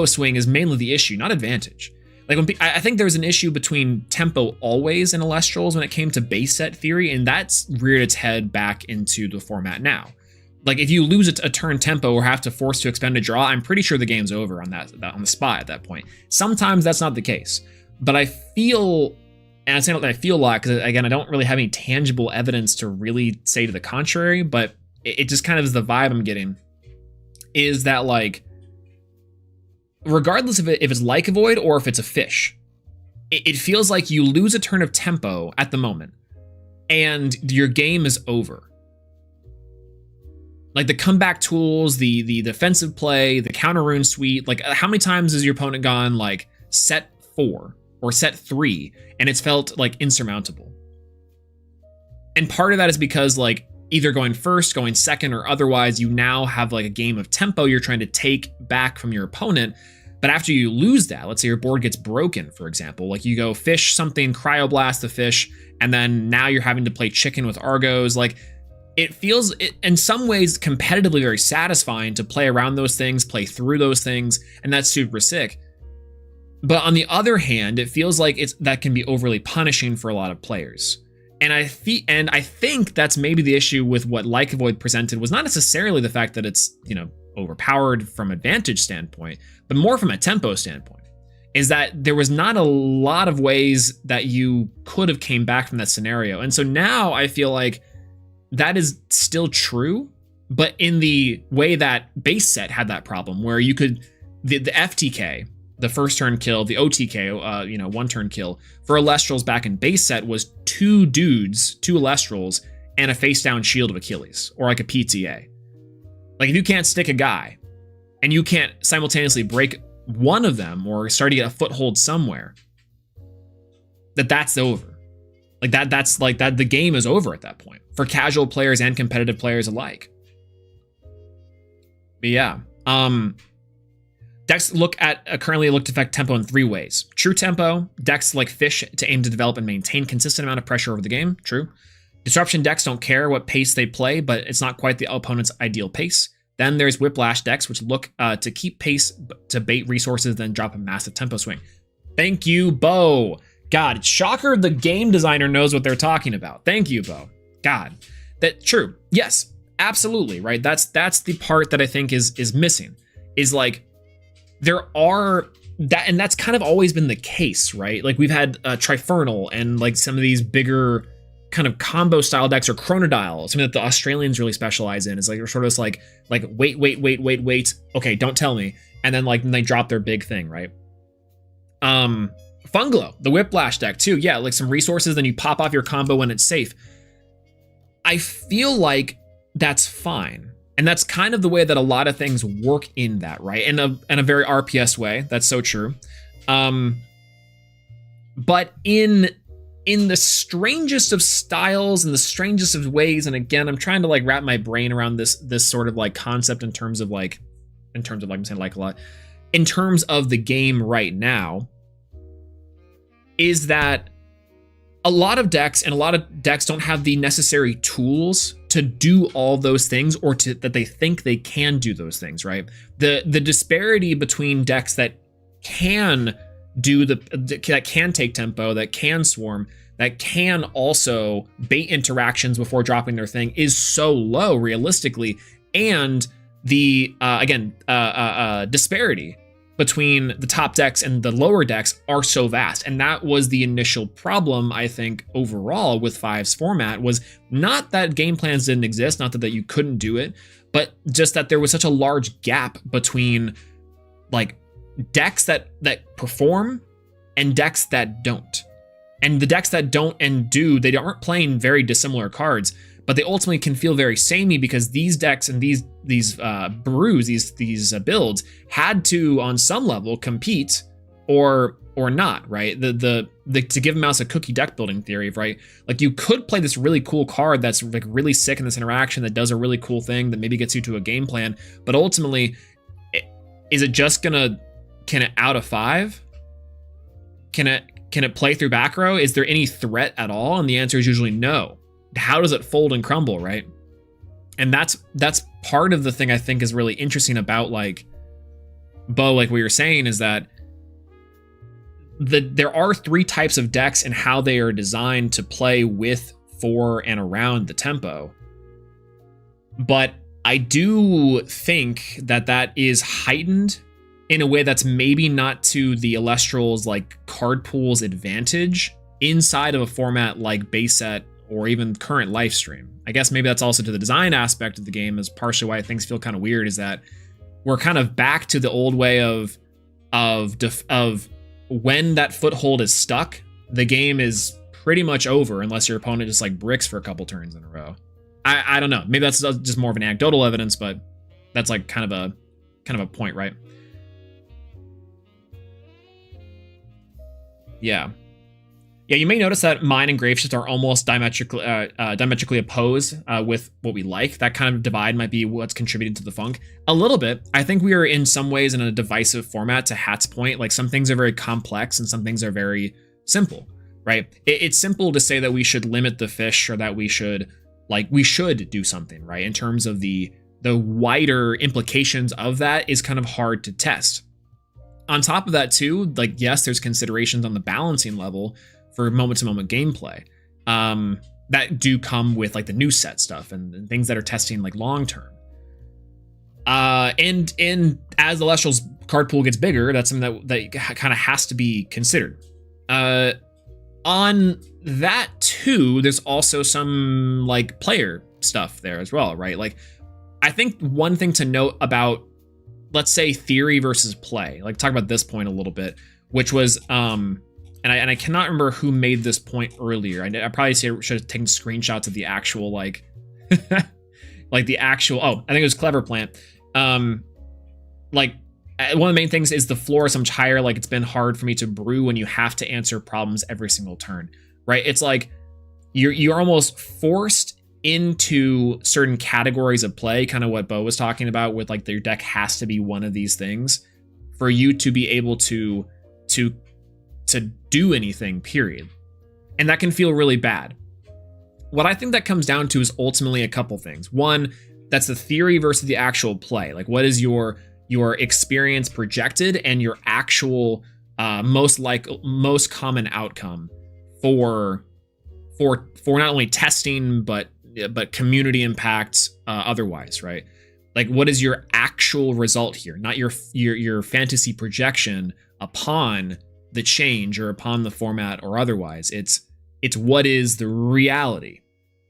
swing is mainly the issue, not advantage. Like I think there's an issue between tempo always in Elestrals when it came to base set theory, and that's reared its head back into the format now. Like if you lose a turn tempo or have to force to expend a draw, I'm pretty sure the game's over on the spot at that point. Sometimes that's not the case, but I feel, and I'm saying that I feel a lot because, again, I don't really have any tangible evidence to really say to the contrary, but it just kind of is the vibe I'm getting, is that, like, regardless of if it's like a Void or if it's a fish, it feels like you lose a turn of tempo at the moment and your game is over. Like the comeback tools, the defensive play, the counter rune suite, like how many times has your opponent gone like set 4 or set 3 and it's felt like insurmountable? And part of that is because like either going first, going second, or otherwise you now have like a game of tempo you're trying to take back from your opponent. But after you lose that, let's say your board gets broken, for example, like you go fish something, cryoblast the fish, and then now you're having to play chicken with Argos. Like it feels in some ways competitively very satisfying to play around those things, play through those things, and that's super sick. But on the other hand, it feels like that can be overly punishing for a lot of players. And I think that's maybe the issue with what Like a Void presented was not necessarily the fact that it's, you know, overpowered from advantage standpoint, but more from a tempo standpoint, is that there was not a lot of ways that you could have came back from that scenario. And so now I feel like that is still true, but in the way that base set had that problem where you could, the FTK, the first turn kill, the OTK, one turn kill for Elestrals back in base set was 2 dudes, 2 Elestrals, and a face down Shield of Achilles, or like a PTA. Like if you can't stick a guy and you can't simultaneously break one of them or start to get a foothold somewhere, that's over. Like that's like that the game is over at that point for casual players and competitive players alike. But yeah, decks currently look to affect tempo in 3 ways. True tempo, decks like Fish to aim to develop and maintain consistent amount of pressure over the game. True. Disruption decks don't care what pace they play, but it's not quite the opponent's ideal pace. Then there's Whiplash decks, which look to keep pace to bait resources, then drop a massive tempo swing. Thank you, Bo. God, shocker, the game designer knows what they're talking about. Thank you, Bo. God, that true. Yes, absolutely, right? That's the part that I think is missing. Is like there are that, and that's kind of always been the case, right? Like we've had Trifernal and like some of these bigger kind of combo style decks, or Chronodile, something that the Australians really specialize in. Is like sort of like wait, okay, don't tell me, and then they drop their big thing, right? Funglo, the Whiplash deck too, yeah, like some resources, then you pop off your combo when it's safe. I feel like that's fine, and that's kind of the way that a lot of things work in that, right? In a very RPS way, that's so true. But in the strangest of styles and the strangest of ways, and again, I'm trying to like wrap my brain around this sort of like concept in terms of I'm saying like a lot, in terms of the game right now, is that a lot of decks don't have the necessary tools to do all those things, or that they think they can do those things, right? The disparity between decks that can that can take tempo, that can swarm, that can also bait interactions before dropping their thing is so low realistically, and the disparity between the top decks and the lower decks are so vast. And that was the initial problem, I think, overall with Five's format, was not that game plans didn't exist, not that you couldn't do it, but just that there was such a large gap between like decks that perform and decks that don't. And the decks that don't and do, they aren't playing very dissimilar cards, but they ultimately can feel very samey because these decks and these brews, these builds had to, on some level, compete or not, right? The to give Mouse a cookie deck building theory, right? Like you could play this really cool card that's like really sick in this interaction that does a really cool thing that maybe gets you to a game plan, but ultimately, is it just can it out of 5? Can it play through back row? Is there any threat at all? And the answer is usually no. How does it fold and crumble, right? And that's part of the thing I think is really interesting about like Bo, like what you're saying, is that there are 3 types of decks and how they are designed to play with, for, and around the tempo. But I do think that is heightened in a way that's maybe not to the Elestrals like card pool's advantage inside of a format like base set or even current Lifestream. I guess maybe that's also to the design aspect of the game, is partially why things feel kind of weird, is that we're kind of back to the old way of when that foothold is stuck, the game is pretty much over unless your opponent just like bricks for a couple turns in a row. I don't know. Maybe that's just more of an anecdotal evidence, but that's like kind of a point, right? Yeah. Yeah, you may notice that mine and Graveshift are almost diametrically opposed with what we like. That kind of divide might be what's contributed to the funk a little bit. I think we are in some ways in a divisive format to Hat's point. Like some things are very complex and some things are very simple, right? It's simple to say that we should limit the fish or that we should do something, right? In terms of the wider implications of that is kind of hard to test. On top of that too, like, yes, there's considerations on the balancing level for moment-to-moment gameplay that do come with like the new set stuff and things that are testing like long-term. And as the Elestrals card pool gets bigger, that's something that kind of has to be considered. On that too, there's also some like player stuff there as well, right? Like, I think one thing to note about, let's say, theory versus play, like talk about this point a little bit, which was, and I cannot remember who made this point earlier. I probably should have taken screenshots of the actual, like, like the actual, I think it was Clever Plant. Like, one of the main things is the floor is so much higher. Like, it's been hard for me to brew when you have to answer problems every single turn, right? It's like you're almost forced into certain categories of play, kind of what Bo was talking about with like your deck has to be one of these things for you to be able to do anything, period. And that can feel really bad. What I think that comes down to is ultimately a couple things. One, that's the theory versus the actual play. Like, what is your experience projected and your actual most common outcome for not only testing but community impact otherwise, right? Like, what is your actual result here, not your fantasy projection upon the change or upon the format or otherwise. It's what is the reality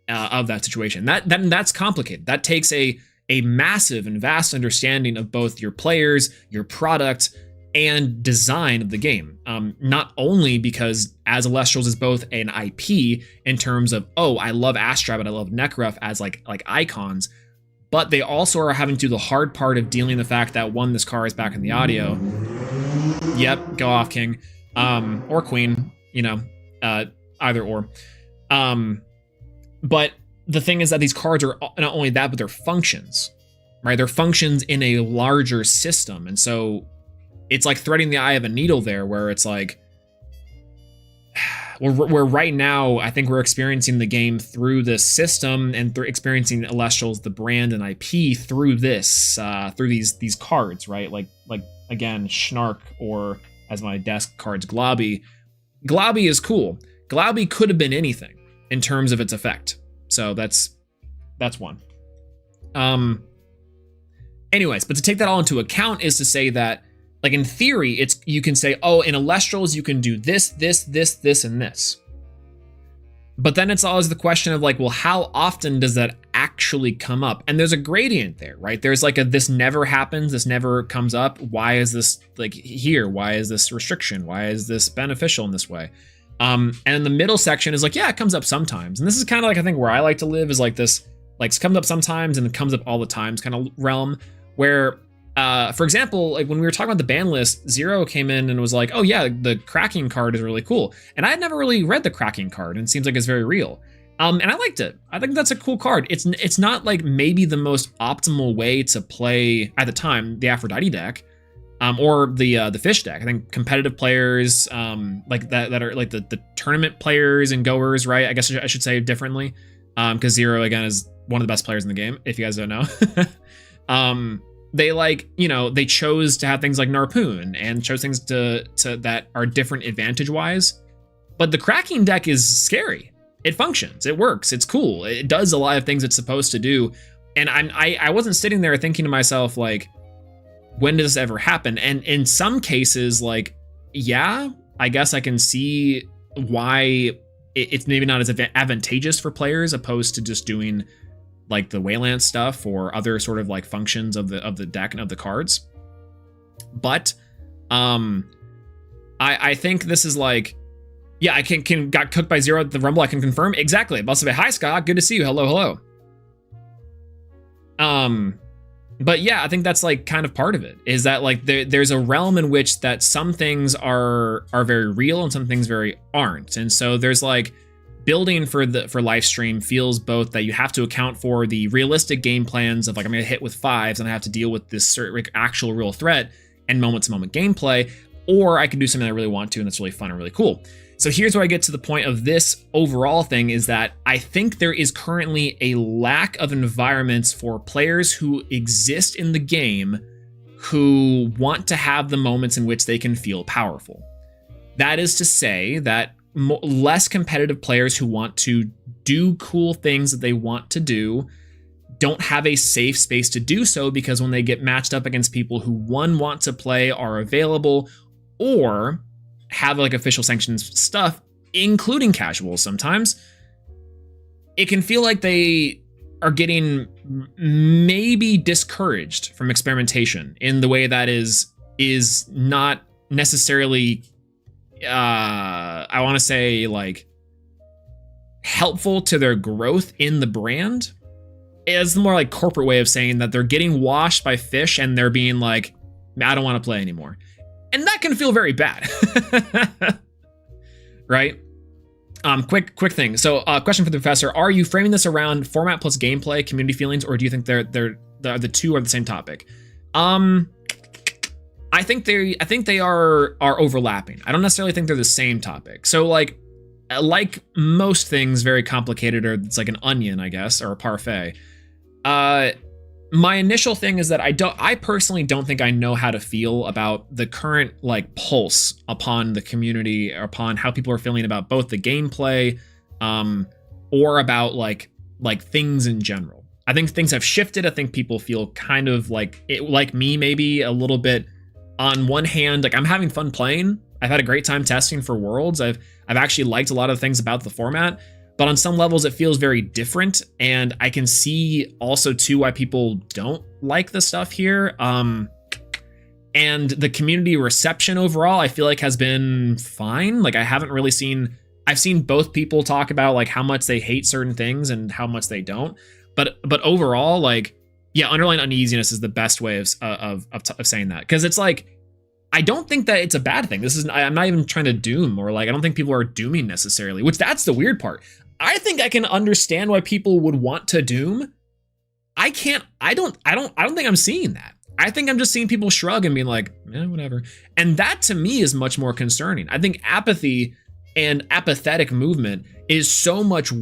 of that situation. That's complicated. That takes a massive and vast understanding of both your players, your product, and design of the game. Not only because as Elestrals is both an IP in terms of, I love Astra, but I love Necruf as like icons, but they also are having to do the hard part of dealing with the fact that one, this car is back in the audio. Yep, go off, King. Or Queen, either or. But the thing is that these cards are not only that, but they're functions, right? They're functions in a larger system. And so it's like threading the eye of a needle there, where it's like, where right now, I think we're experiencing the game through this system and through experiencing Elestrals, the brand and IP through this, through these cards, right? Like again, Schnark, or as my desk cards, Globby. Globby is cool. Globby could have been anything in terms of its effect. So that's one. Anyways, but to take that all into account is to say that, like, in theory, you can say, in Elestrals, you can do this, and this. But then it's always the question of like, well, how often does that actually come up? And there's a gradient there, right? There's like this never happens, this never comes up. Why is this like here? Why is this restriction? Why is this beneficial in this way? And in the middle section is like, yeah, it comes up sometimes. And this is kind of like, I think where I like to live is like this, like, it comes up sometimes and it comes up all the times kind of realm, where for example, like when we were talking about the ban list, Zero came in and was like, oh yeah, the cracking card is really cool. And I had never really read the cracking card, and it seems like it's very real. And I liked it. I think that's a cool card. It's not like maybe the most optimal way to play at the time the Aphrodite deck, or the fish deck. I think competitive players, like that are like the tournament players and goers, right? I guess I should say differently, because Zero again is one of the best players in the game, if you guys don't know. They they chose to have things like Narpoon and chose things to that are different advantage wise. But the cracking deck is scary. It functions, it works, it's cool. It does a lot of things it's supposed to do. And I wasn't sitting there thinking to myself, like, when does this ever happen? And in some cases, like, yeah, I guess I can see why it's maybe not as advantageous for players opposed to just doing like the Wayland stuff or other sort of like functions of the deck and of the cards. But I think this is like, yeah, I can got cooked by Zero at the Rumble. I can confirm. Exactly. Hi, Scott. Good to see you. Hello. But yeah, I think that's like kind of part of it, is that like there's a realm in which that some things are very real and some things very aren't. And so there's like building for Lifestream feels both that you have to account for the realistic game plans of like, I'm gonna hit with 5s and I have to deal with this certain actual real threat and moment to moment gameplay, or I can do something I really want to and that's really fun and really cool. So here's where I get to the point of this overall thing, is that I think there is currently a lack of environments for players who exist in the game who want to have the moments in which they can feel powerful. That is to say that less competitive players who want to do cool things that they want to do don't have a safe space to do so, because when they get matched up against people who want to play, are available, or have like official sanctions stuff, including casuals sometimes, it can feel like they are getting maybe discouraged from experimentation in the way that is not necessarily I want to say like helpful to their growth in the brand. It's more like corporate way of saying that they're getting washed by fish and they're being like, I don't want to play anymore. And that can feel very bad. Right? Quick thing. So question for the professor: are you framing this around format plus gameplay, community feelings, or do you think the two are the same topic? I think they are overlapping. I don't necessarily think they're the same topic. So like most things very complicated, or it's like an onion, I guess, or a parfait. My initial thing is that I personally don't think I know how to feel about the current like pulse upon the community, or upon how people are feeling about both the gameplay, or about like things in general. I think things have shifted. I think people feel kind of like me, maybe a little bit. On one hand, like I'm having fun playing. I've had a great time testing for Worlds. I've actually liked a lot of things about the format. But on some levels, it feels very different. And I can see also, too, why people don't like the stuff here. And the community reception overall, I feel like has been fine. Like I haven't really I've seen both people talk about like how much they hate certain things and how much they don't. But overall, like, yeah, underlying uneasiness is the best way of saying that. Because it's like, I don't think that it's a bad thing. I'm not even trying to doom, or like, I don't think people are dooming necessarily, which that's the weird part. I think I can understand why people would want to doom. I don't think I'm seeing that. I think I'm just seeing people shrug and being like, whatever. And that to me is much more concerning. I think apathy and apathetic movement is so much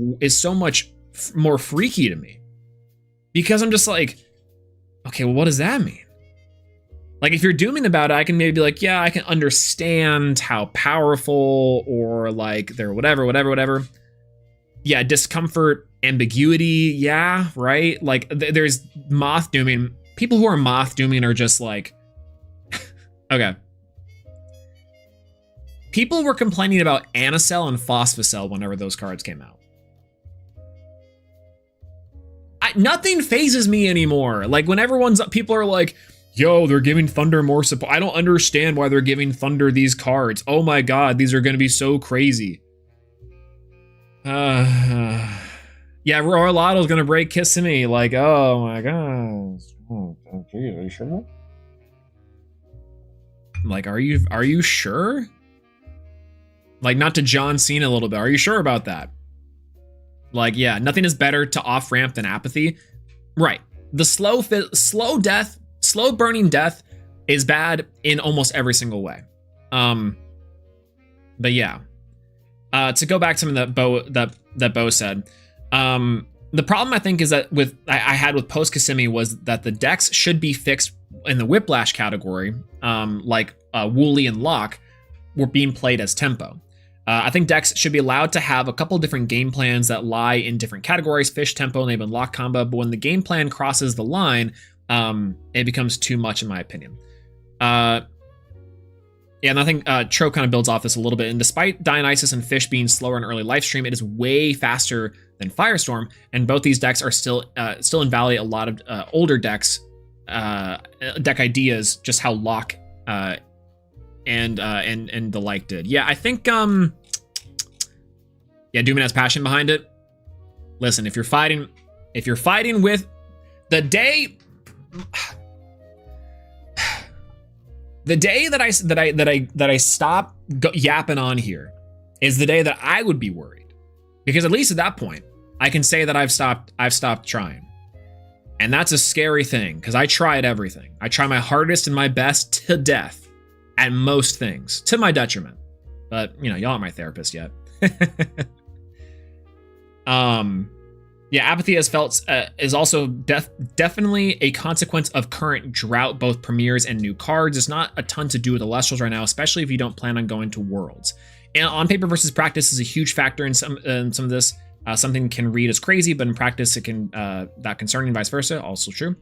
more freaky to me, because I'm just like, okay, well, what does that mean? Like, if you're dooming about it, I can maybe be like, yeah, I can understand how powerful, or like they're whatever. Yeah, discomfort, ambiguity, yeah, right? Like there's moth dooming. People who are moth dooming are just like, okay. People were complaining about Anacell and Phosphocell whenever those cards came out. Nothing phases me anymore. Like when people are like, yo, they're giving Thunder more support. I don't understand why they're giving Thunder these cards. Oh my God, these are going to be so crazy. Yeah, Royal Lotto's gonna break Kissimmee. Like, oh my gosh. Oh, geez, are you sure? Like, are you sure? Like, not to John Cena a little bit. Are you sure about that? Like, yeah, nothing is better to off ramp than apathy. Right. The slow burning death is bad in almost every single way. But yeah. To go back to something that Bo said, the problem I think is that I had with post Kissimmee was that the decks should be fixed in the Whiplash category, like Wooly and Lock were being played as tempo. I think decks should be allowed to have a couple of different game plans that lie in different categories: fish, tempo, and even lock combo. But when the game plan crosses the line, it becomes too much, in my opinion. Yeah, and I think Tro kind of builds off this a little bit. And despite Dionysus and Fish being slower in early Lifestream, it is way faster than Firestorm. And both these decks are still invalidate a lot of older decks, deck ideas, just how Lock and the like did. Yeah, I think Doomin has passion behind it. Listen, if you're fighting with the day the day that I stop yapping on here is the day that I would be worried, because at least at that point I can say that I've stopped trying. And that's a scary thing, because I tried everything. I try my hardest and my best to death at most things, to my detriment. But, you know, y'all aren't my therapist yet. Yeah, apathy has felt is also definitely a consequence of current drought, both premieres and new cards. There's not a ton to do with Elestrals right now, especially if you don't plan on going to Worlds. And on paper versus practice is a huge factor in some of this. Something can read as crazy, but in practice it can not concerning, and vice versa. Also true.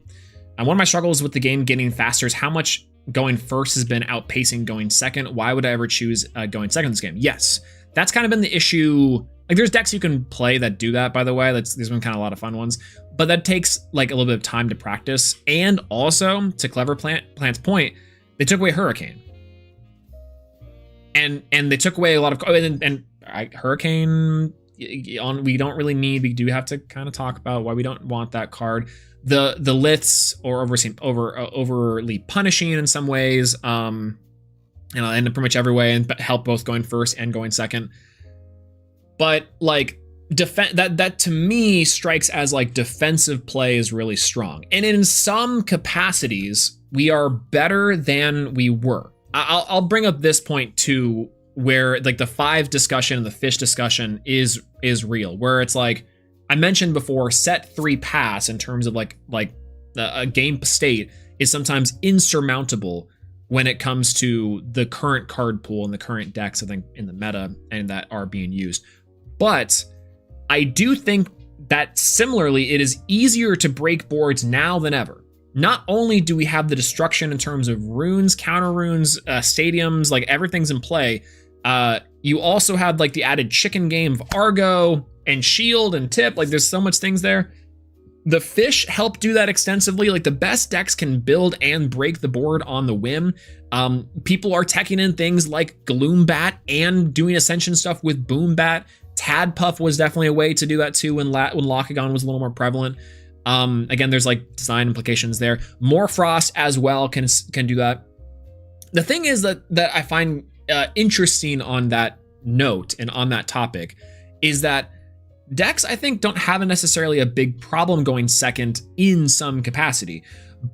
And one of my struggles with the game getting faster is how much going first has been outpacing going second. Why would I ever choose going second in this game? Yes, that's kind of been the issue. Like, there's decks you can play that do that, by the way. There's been kind of a lot of fun ones, but that takes like a little bit of time to practice. And also, to Clever Plant's point, they took away Hurricane, and they took away a lot of Hurricane. We don't really need. We do have to kind of talk about why we don't want that card. The liths or overly punishing in some ways, you know, in pretty much every way, and help both going first and going second. But like that to me strikes as like defensive play is really strong, and in some capacities we are better than we were. I'll bring up this point too, where like the 5 discussion and the fish discussion is real, where it's like I mentioned before, set 3 pass in terms of like a game state is sometimes insurmountable when it comes to the current card pool and the current decks, I think, in the meta and that are being used. But I do think that similarly, it is easier to break boards now than ever. Not only do we have the destruction in terms of runes, counter runes, stadiums, like everything's in play. You also have like the added chicken game of Argo and Shield and Tip. Like there's so much things there. The fish help do that extensively. Like the best decks can build and break the board on the whim. People are teching in things like Gloombat and doing Ascension stuff with Boombat. Tadpuff was definitely a way to do that too when Lockagon was a little more prevalent. Again, there's like design implications there. Morfrost as well can do that. The thing is that I find interesting on that note and on that topic is that decks, I think, don't have necessarily a big problem going second in some capacity,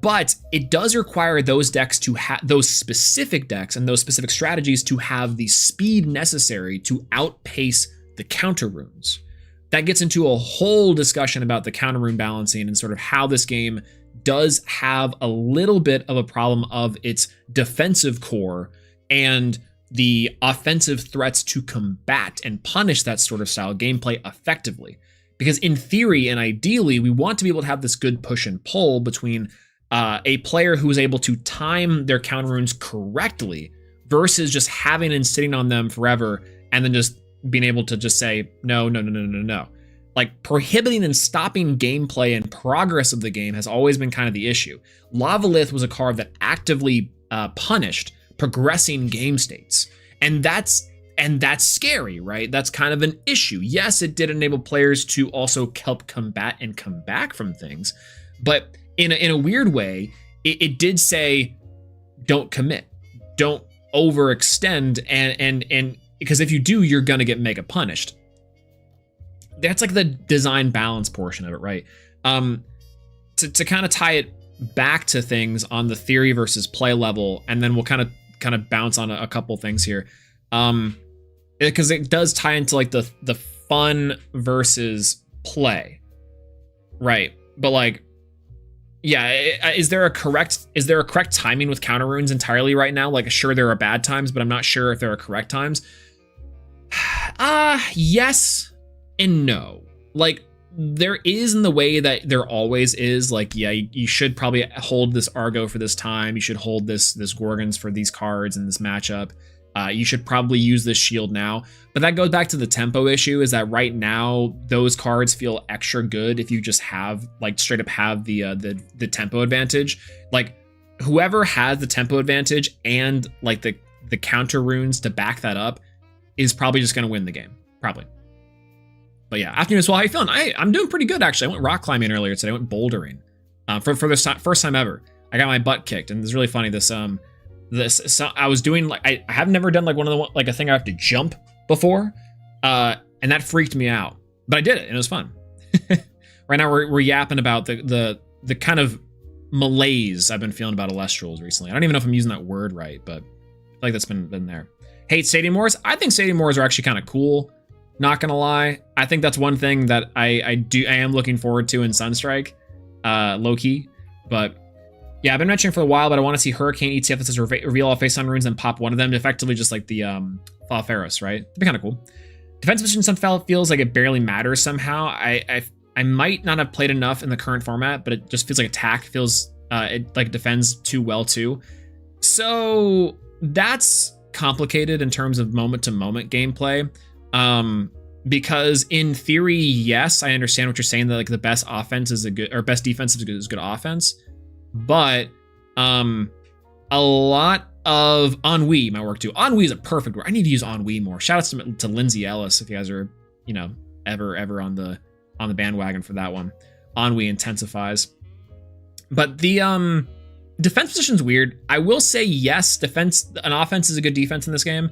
but it does require those decks to have those specific decks and those specific strategies to have the speed necessary to outpace the counter runes. That gets into a whole discussion about the counter rune balancing and sort of how this game does have a little bit of a problem of its defensive core and the offensive threats to combat and punish that sort of style gameplay effectively. Because in theory and ideally, we want to be able to have this good push and pull between a player who is able to time their counter runes correctly versus just having and sitting on them forever and then just being able to just say, no. Like prohibiting and stopping gameplay and progress of the game has always been kind of the issue. Lavalith was a card that actively punished progressing game states. And that's scary, right? That's kind of an issue. Yes, it did enable players to also help combat and come back from things. But in a weird way, it did say, don't commit, don't overextend, and because if you do, you're gonna get mega punished. That's like the design balance portion of it, right? To kind of tie it back to things on the theory versus play level, and then we'll kind of bounce on a couple things here, because it does tie into like the fun versus play, right? But like, yeah, is there a correct timing with counter runes entirely right now? Like, sure, there are bad times, but I'm not sure if there are correct times. Yes and no. Like, there is in the way that there always is. Like, yeah, you should probably hold this Argo for this time. You should hold this Gorgons for these cards in this matchup. You should probably use this shield now. But that goes back to the tempo issue, is that right now those cards feel extra good if you just have, like, straight up have the tempo advantage. Like, whoever has the tempo advantage and like the counter runes to back that up is probably just gonna win the game. Probably. But yeah, afternoon as well. How you feeling? I'm doing pretty good actually. I went rock climbing earlier today. I went bouldering. for the first time ever. I got my butt kicked, and it's really funny. I was doing like I have never done like a thing I have to jump before, and that freaked me out. But I did it, and it was fun. Right now we're yapping about the kind of malaise I've been feeling about Elestrals recently. I don't even know if I'm using that word right, but I feel like that's been there. Hate Stadium Wars? I think Stadium Wars are actually kind of cool. Not gonna lie, I think that's one thing that I am looking forward to in Sunstrike, low key. But yeah, I've been mentioning for a while, but I want to see Hurricane ETF that says reveal all face-on runes and pop one of them, effectively just like the Falferos, right? It'd be kind of cool. Defense position somehow feels like it barely matters somehow. I might not have played enough in the current format, but it just feels like attack feels it like defends too well too. So that's complicated in terms of moment-to-moment gameplay. Because in theory, yes, I understand what you're saying, that like the best offense is best defense is good offense. But a lot of ennui might work too. Ennui is a perfect word. I need to use ennui more. Shout out to Lindsay Ellis if you guys are, ever on the bandwagon for that one. Ennui intensifies. But the defense position's weird. I will say yes, an offense is a good defense in this game,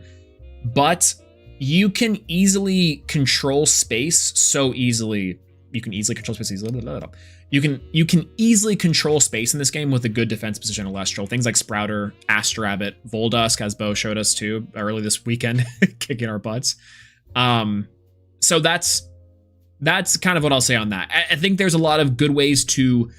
but you can easily control space so easily. You can easily control space easily. You can easily control space in this game with a good defense position Elestral. Things like Sprouter, Astrabbit, Voldusk, as Bo showed us too early this weekend, kicking our butts. So that's kind of what I'll say on that. I think there's a lot of good ways to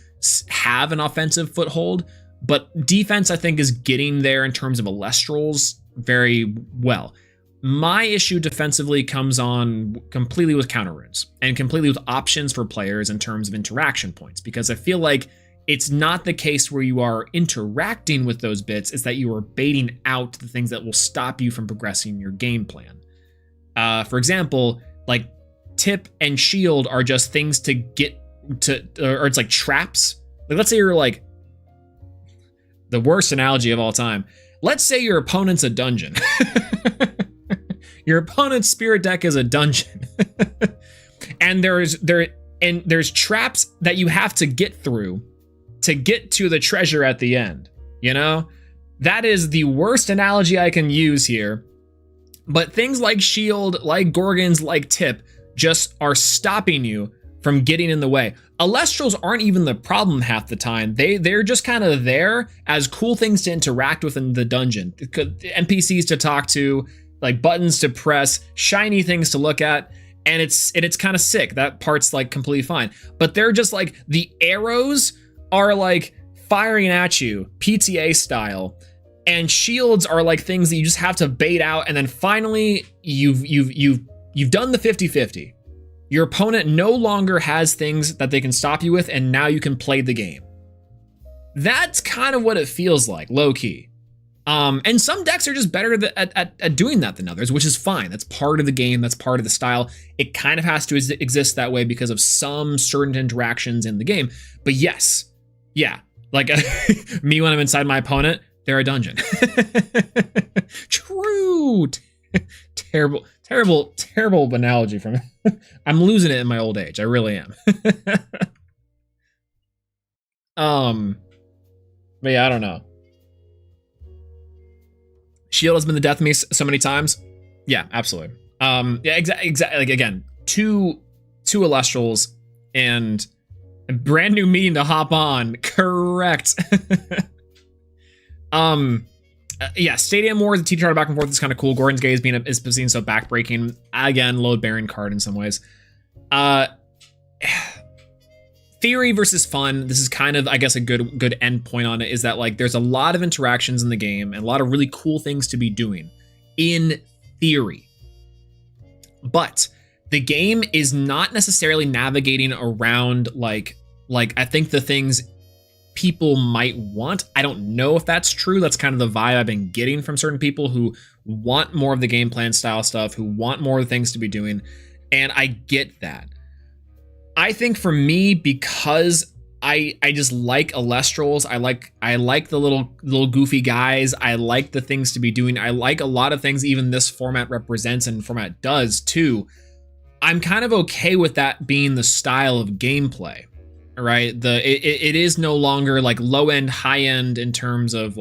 have an offensive foothold, but defense I think is getting there in terms of Elestrals very well. My issue defensively comes on completely with counter runes and completely with options for players in terms of interaction points, because I feel like it's not the case where you are interacting with those bits, it's that you are baiting out the things that will stop you from progressing your game plan. For example, like tip and shield are just things to get to, or it's like traps. Like let's say you're like, the worst analogy of all time. Let's say your opponent's a dungeon. Your opponent's spirit deck is a dungeon. And there's traps that you have to get through to get to the treasure at the end. That is the worst analogy I can use here. But things like shield, like Gorgons, like tip just are stopping you from getting in the way. Elestrals aren't even the problem half the time. They're just kind of there as cool things to interact with in the dungeon. NPCs to talk to, like buttons to press, shiny things to look at, and it's kind of sick. That part's like completely fine. But they're just like, the arrows are like firing at you, PTA style, and shields are like things that you just have to bait out, and then finally you've done the 50-50. Your opponent no longer has things that they can stop you with, and now you can play the game. That's kind of what it feels like, low key. And some decks are just better at doing that than others, which is fine. That's part of the game. That's part of the style. It kind of has to exist that way because of some certain interactions in the game. But yes, yeah, like me when I'm inside my opponent, they're a dungeon. True. Terrible analogy from it. I'm losing it in my old age. I really am. But yeah, I don't know. Shield has been the death of me so many times. Yeah, absolutely. Yeah, exactly. Like again, two Elestrals and a brand new meeting to hop on. Correct. Yeah, Stadium Wars, the teacher back and forth is kind of cool. Gordon's Gate is being so backbreaking. Again, load bearing card in some ways. Theory versus fun. This is kind of, I guess, a good end point on it, is that like there's a lot of interactions in the game and a lot of really cool things to be doing in theory. But the game is not necessarily navigating around like I think the things people might want. I don't know if that's true. That's kind of the vibe I've been getting from certain people who want more of the game plan style stuff, who want more of the things to be doing. And I get that. I think for me, because I just like Elestrals, I like the little goofy guys. I like the things to be doing. I like a lot of things even this format represents and format does too. I'm kind of okay with that being the style of gameplay. right? It is no longer like low end, high end in terms of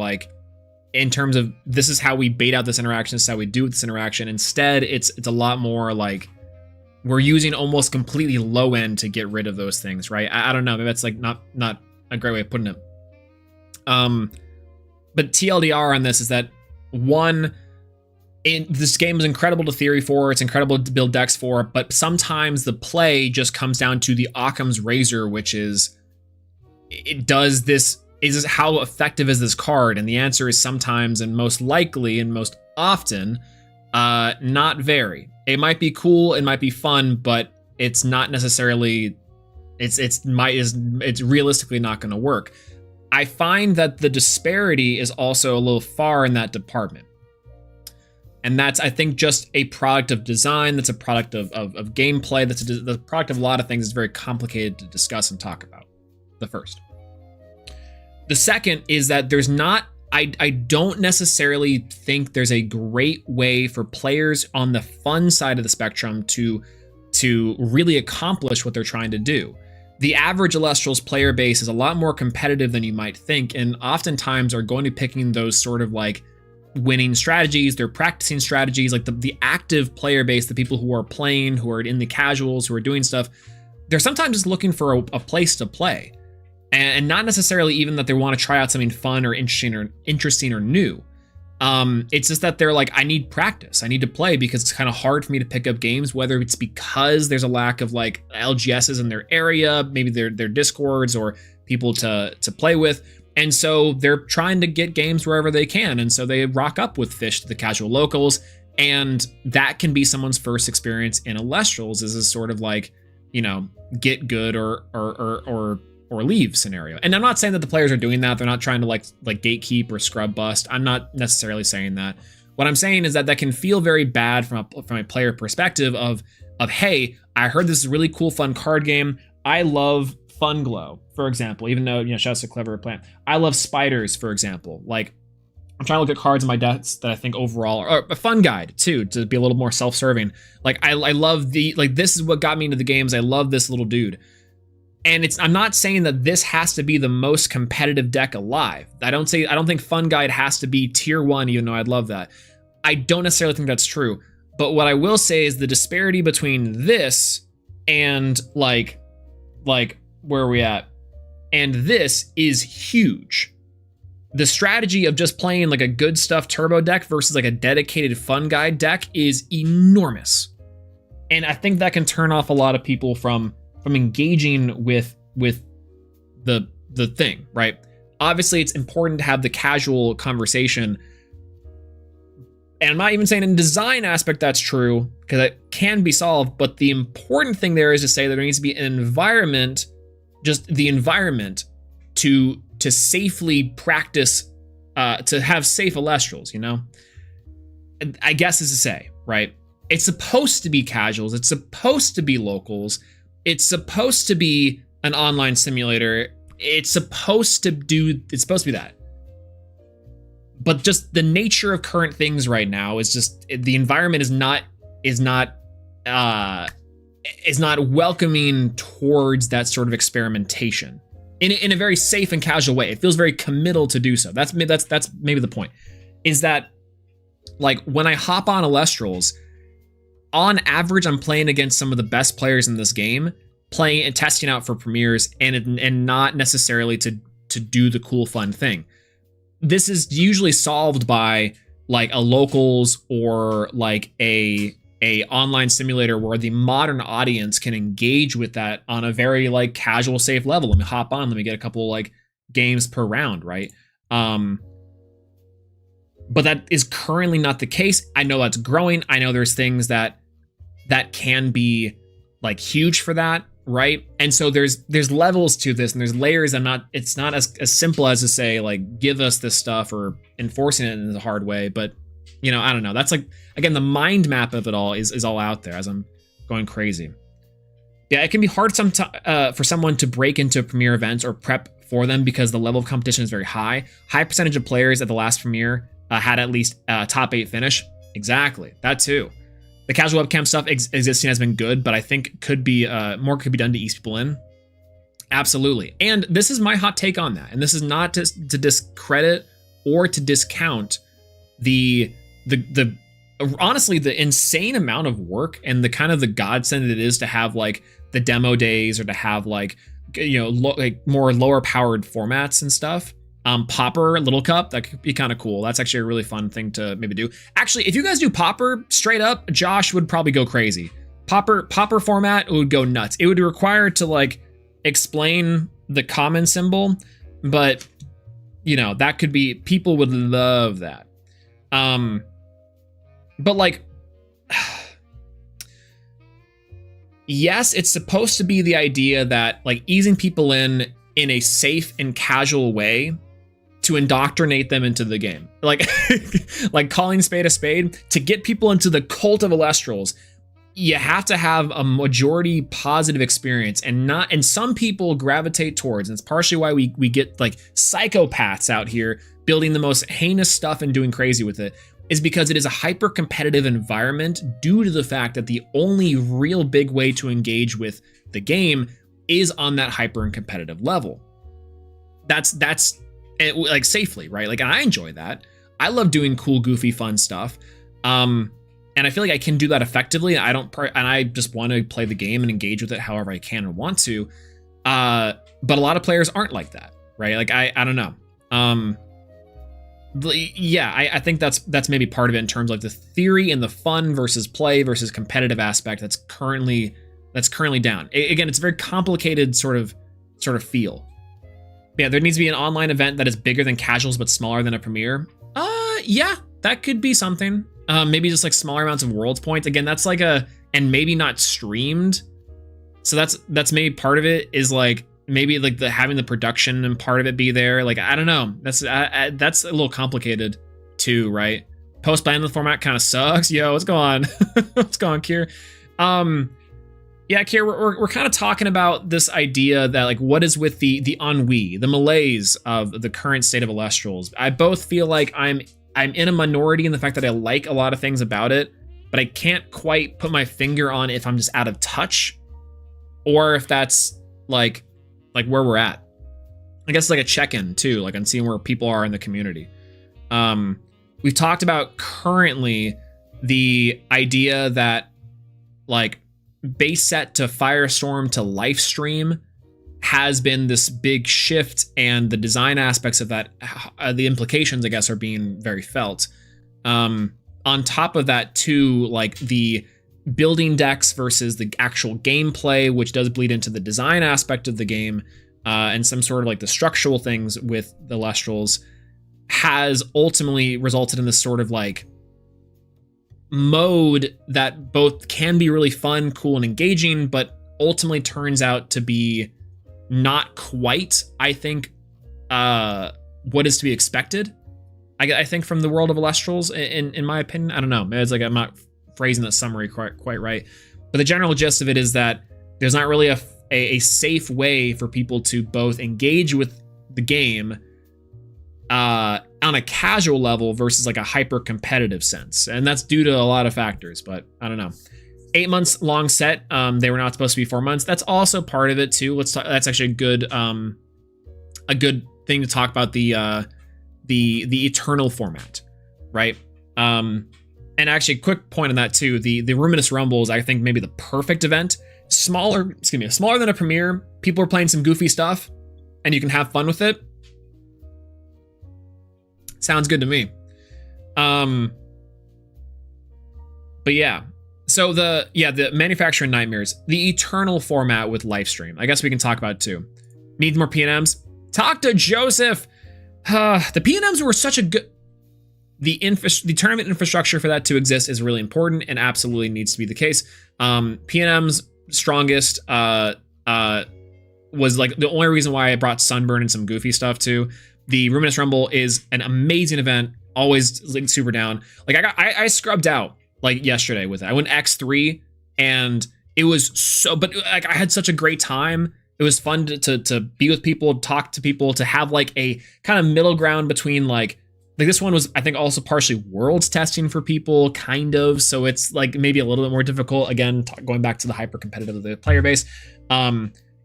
this is how we bait out this interaction, this is how we do this interaction. Instead, it's a lot more like we're using almost completely low end to get rid of those things, right? I don't know, maybe that's like not a great way of putting it. But TLDR on this is that this game is incredible to theory for, it's incredible to build decks for, but sometimes the play just comes down to the Occam's razor, which is, is this how effective is this card? And the answer is sometimes, and most likely, and most often, not very. It might be cool, it might be fun, but it's not necessarily, it's realistically not going to work. I find that the disparity is also a little far in that department. And that's, I think, just a product of design. That's a product of gameplay. That's the product of a lot of things. It's very complicated to discuss and talk about. The first. The second is that there's not, I don't necessarily think there's a great way for players on the fun side of the spectrum to really accomplish what they're trying to do. The average Elestrals player base is a lot more competitive than you might think, and oftentimes are going to be picking those sort of like winning strategies. They're practicing strategies, like the active player base, the people who are playing, who are in the casuals, who are doing stuff. They're sometimes just looking for a place to play, and not necessarily even that they want to try out something fun or interesting or new. It's just that they're like, I need practice. I need to play because it's kind of hard for me to pick up games, whether it's because there's a lack of like LGSs in their area, maybe their discords or people to play with. And so they're trying to get games wherever they can. And so they rock up with Fish to the casual locals. And that can be someone's first experience in Elestrals, is a sort of like, you know, get good or leave scenario. And I'm not saying that the players are doing that. They're not trying to like gatekeep or scrub bust. I'm not necessarily saying that. What I'm saying is that that can feel very bad from a player perspective of, hey, I heard this is a really cool, fun card game. I love Fun Glow, for example, even though, you know, shouts to Clever Plant. I love Spiders, for example. Like, I'm trying to look at cards in my decks that I think overall are a fun guide too, to be a little more self-serving. Like, I love this is what got me into the games. I love this little dude. And I'm not saying that this has to be the most competitive deck alive. I don't think Fun Guide has to be tier 1, even though I'd love that. I don't necessarily think that's true. But what I will say is the disparity between this and like where are we at? And this is huge. The strategy of just playing like a good stuff turbo deck versus like a dedicated Fun Guide deck is enormous. And I think that can turn off a lot of people from engaging with the thing, right? Obviously, it's important to have the casual conversation. And I'm not even saying in design aspect that's true, because it can be solved. But the important thing there is to say that there needs to be an environment, just the environment to safely practice, to have safe Elestrals, you know? I guess is to say, right? It's supposed to be casuals. It's supposed to be locals. It's supposed to be an online simulator. It's supposed to be that. But just the nature of current things right now is just, the environment is not welcoming towards that sort of experimentation in a very safe and casual way. It feels very committal to do so. That's maybe the point, is that like when I hop on Elestrals, on average, I'm playing against some of the best players in this game, playing and testing out for premieres, and not necessarily to do the cool, fun thing. This is usually solved by like a locals or like a online simulator where the modern audience can engage with that on a very like casual, safe level. Let me hop on, let me get a couple like games per round, right? But that is currently not the case. I know that's growing. I know there's things that can be like huge for that, right? And so there's levels to this, and there's layers. It's not as simple as to say like, give us this stuff or enforcing it in the hard way. But you know, I don't know. That's like, again, the mind map of it all is all out there as I'm going crazy. Yeah, it can be hard for someone to break into premiere events or prep for them because the level of competition is very high. High percentage of players at the last premiere had at least top 8 finish. Exactly, that too. The casual webcam stuff existing has been good, but I think could be more could be done to ease people in. Absolutely. And this is my hot take on that. And this is not to discredit or to discount the honestly, the insane amount of work and the kind of the godsend it is to have like the demo days, or to have like, you know, like more lower powered formats and stuff. Popper, Little Cup, that could be kind of cool. That's actually a really fun thing to maybe do. Actually, if you guys do Popper straight up, Josh would probably go crazy. Popper format would go nuts. It would require to like explain the common symbol, but you know, that could be, people would love that. But like, yes, it's supposed to be the idea that like easing people in a safe and casual way to indoctrinate them into the game. Like, like calling spade a spade, to get people into the cult of Elestrals, you have to have a majority positive experience, and some people gravitate towards, and it's partially why we get like psychopaths out here building the most heinous stuff and doing crazy with it, is because it is a hyper competitive environment due to the fact that the only real big way to engage with the game is on that hyper and competitive level. That's like safely, right? Like, I enjoy that. I love doing cool, goofy, fun stuff. And I feel like I can do that effectively. And I just want to play the game and engage with it however I can and want to. But a lot of players aren't like that, right? Like, I don't know. Yeah, I think that's maybe part of it in terms of like the theory and the fun versus play versus competitive aspect that's currently down. Again, it's a very complicated sort of feel. Yeah, there needs to be an online event that is bigger than casuals but smaller than a premiere. Yeah, that could be something. Maybe just like smaller amounts of worlds points. Again, that's like and maybe not streamed. So that's maybe part of it, is like maybe like having the production and part of it be there. Like, I don't know. That's a little complicated too, right? Post-playing the format kind of sucks. Yo, what's going on? What's going on, Kier? Yeah, Kier, we're kind of talking about this idea that like, what is with the ennui, the malaise of the current state of Elestrals. I both feel like I'm in a minority in the fact that I like a lot of things about it, but I can't quite put my finger on if I'm just out of touch, or if that's like where we're at. I guess it's like a check-in too, like on seeing where people are in the community. We've talked about currently the idea that like base set to Firestorm to Lifestream has been this big shift, and the design aspects of that, the implications, I guess, are being very felt. On top of that too, like the building decks versus the actual gameplay, which does bleed into the design aspect of the game, and some sort of like the structural things with the Lestrals, has ultimately resulted in this sort of like mode that both can be really fun, cool, and engaging, but ultimately turns out to be not quite, I think, what is to be expected. I think from the world of Elestrals, in my opinion. I don't know. It's like I'm not phrasing the summary quite right, but the general gist of it is that there's not really a safe way for people to both engage with the game on a casual level versus like a hyper competitive sense, and that's due to a lot of factors. But I don't know. 8 months long set. They were not supposed to be 4 months. That's also part of it too. Let's talk. That's actually a good thing to talk about, the Eternal format, right? And actually, quick point on that too. The Ruminous Rumble is, I think, maybe the perfect event. Smaller than a premiere. People are playing some goofy stuff, and you can have fun with it. Sounds good to me. But yeah. So the Manufacturing Nightmares, the Eternal format with Lifestream, I guess we can talk about it too. Needs more PNMs? Talk to Joseph. The PNMs were such a good. The tournament infrastructure for that to exist is really important and absolutely needs to be the case. PNM's strongest was like the only reason why I brought Sunburn and some goofy stuff too. The Ruminous Rumble is an amazing event. Always like super down. Like I scrubbed out like yesterday with it. I went X3 and it was so, but like I had such a great time. It was fun to be with people, talk to people, to have like a kind of middle ground between like this one was, I think, also partially worlds testing for people, kind of. So it's like maybe a little bit more difficult. Again, going back to the hyper competitive of the player base.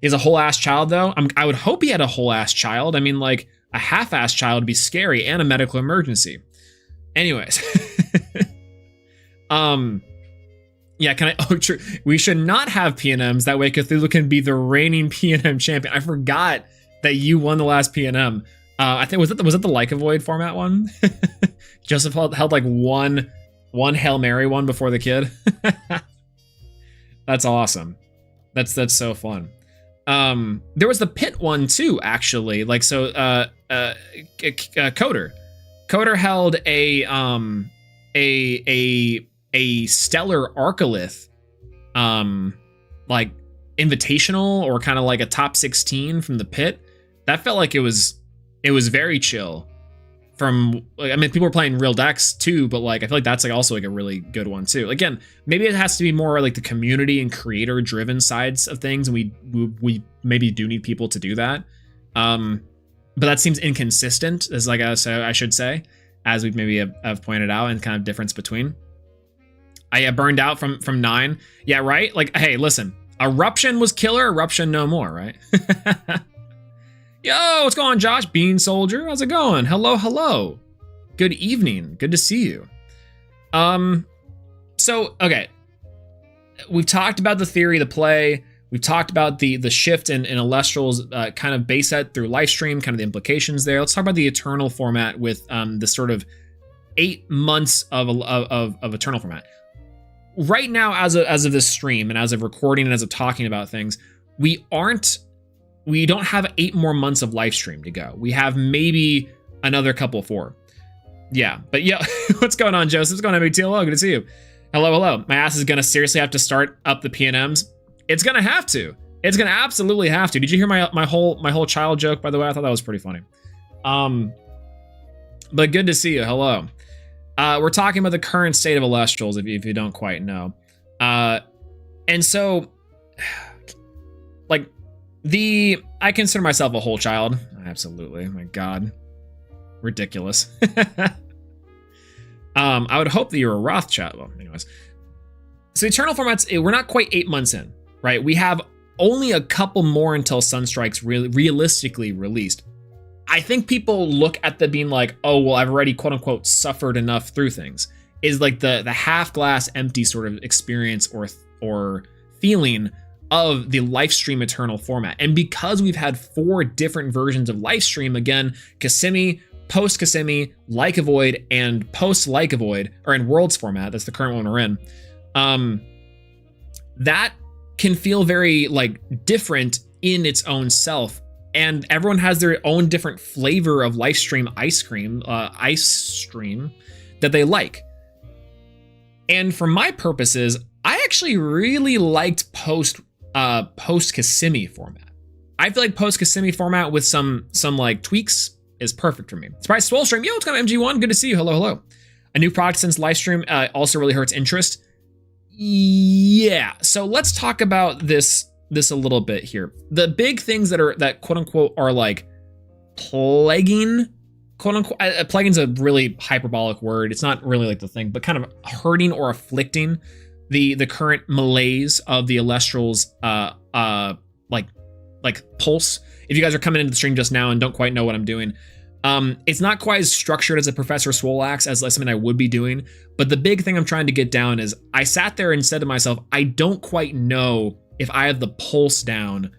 He has a whole ass child though. I would hope he had a whole ass child. I mean, like a half ass child would be scary and a medical emergency. Anyways, yeah, can I? Oh, true. We should not have PNMs that way. Cthulhu can be the reigning PNM champion. I forgot that you won the last PNM. I think was it the Like a Void format one? Joseph held like one Hail Mary one before the kid. That's awesome. That's so fun. There was the pit one too, actually. Like so, Coder held a stellar Arcalith, like invitational or kind of like a top 16 from the pit. That felt like it was very chill. From like, I mean, people were playing real decks too, but like I feel like that's like also like a really good one too. Again, maybe it has to be more like the community and creator driven sides of things, and we maybe do need people to do that. But that seems inconsistent, as like I should say, as we maybe have pointed out, and kind of difference between. I burned out from 9. Yeah, right. Like, hey, listen, Eruption was killer. Eruption no more, right? Yo, what's going on, Josh? Bean Soldier, how's it going? Hello. Good evening. Good to see you. So, okay. We've talked about the theory, the play. We've talked about the shift in Elestrals kind of base set through Lifestream, kind of the implications there. Let's talk about the Eternal format with the sort of 8 months of Eternal format. Right now, as of this stream and as of recording and as of talking about things, we don't have 8 more months of Lifestream to go. We have maybe another couple 4. Yeah, but yeah, what's going on, Joseph? What's going on, BTLO? Good to see you. Hello. My ass is gonna seriously have to start up the PNMs. It's gonna have to. It's gonna absolutely have to. Did you hear my whole child joke, by the way? I thought that was pretty funny. But good to see you. Hello. We're talking about the current state of Elestrals, if you don't quite know. And so, like, I consider myself a whole child. Absolutely. My God. Ridiculous. I would hope that you're a Rothschild. Well, anyways. So Eternal formats, we're not quite 8 months in, right? We have only a couple more until Sunstrike's realistically released. I think people look at the being like, oh, well, I've already quote unquote suffered enough through things, is like the half glass empty sort of experience or feeling of the Lifestream Eternal format. And because we've had 4 different versions of Lifestream, again, Kissimmee, post Kissimmee, Like a Void, and post Like a Void, or in Worlds format, that's the current one we're in, that can feel very like different in its own self. And everyone has their own different flavor of Lifestream ice cream that they like. And for my purposes, I actually really liked post Kissimmee format. I feel like post Kissimmee format with some like tweaks is perfect for me. Surprise Swole Stream. Yo, it's kind of MG1. Good to see you. Hello. A new product since Lifestream also really hurts interest. Yeah. So let's talk about this a little bit here. The big things that quote unquote are like plaguing, quote unquote, plaguing's a really hyperbolic word. It's not really like the thing, but kind of hurting or afflicting the current malaise of the Elestrals like pulse. If you guys are coming into the stream just now and don't quite know what I'm doing, it's not quite as structured as a Professor Swolax as something I would be doing. But the big thing I'm trying to get down is I sat there and said to myself, I don't quite know if I have the pulse down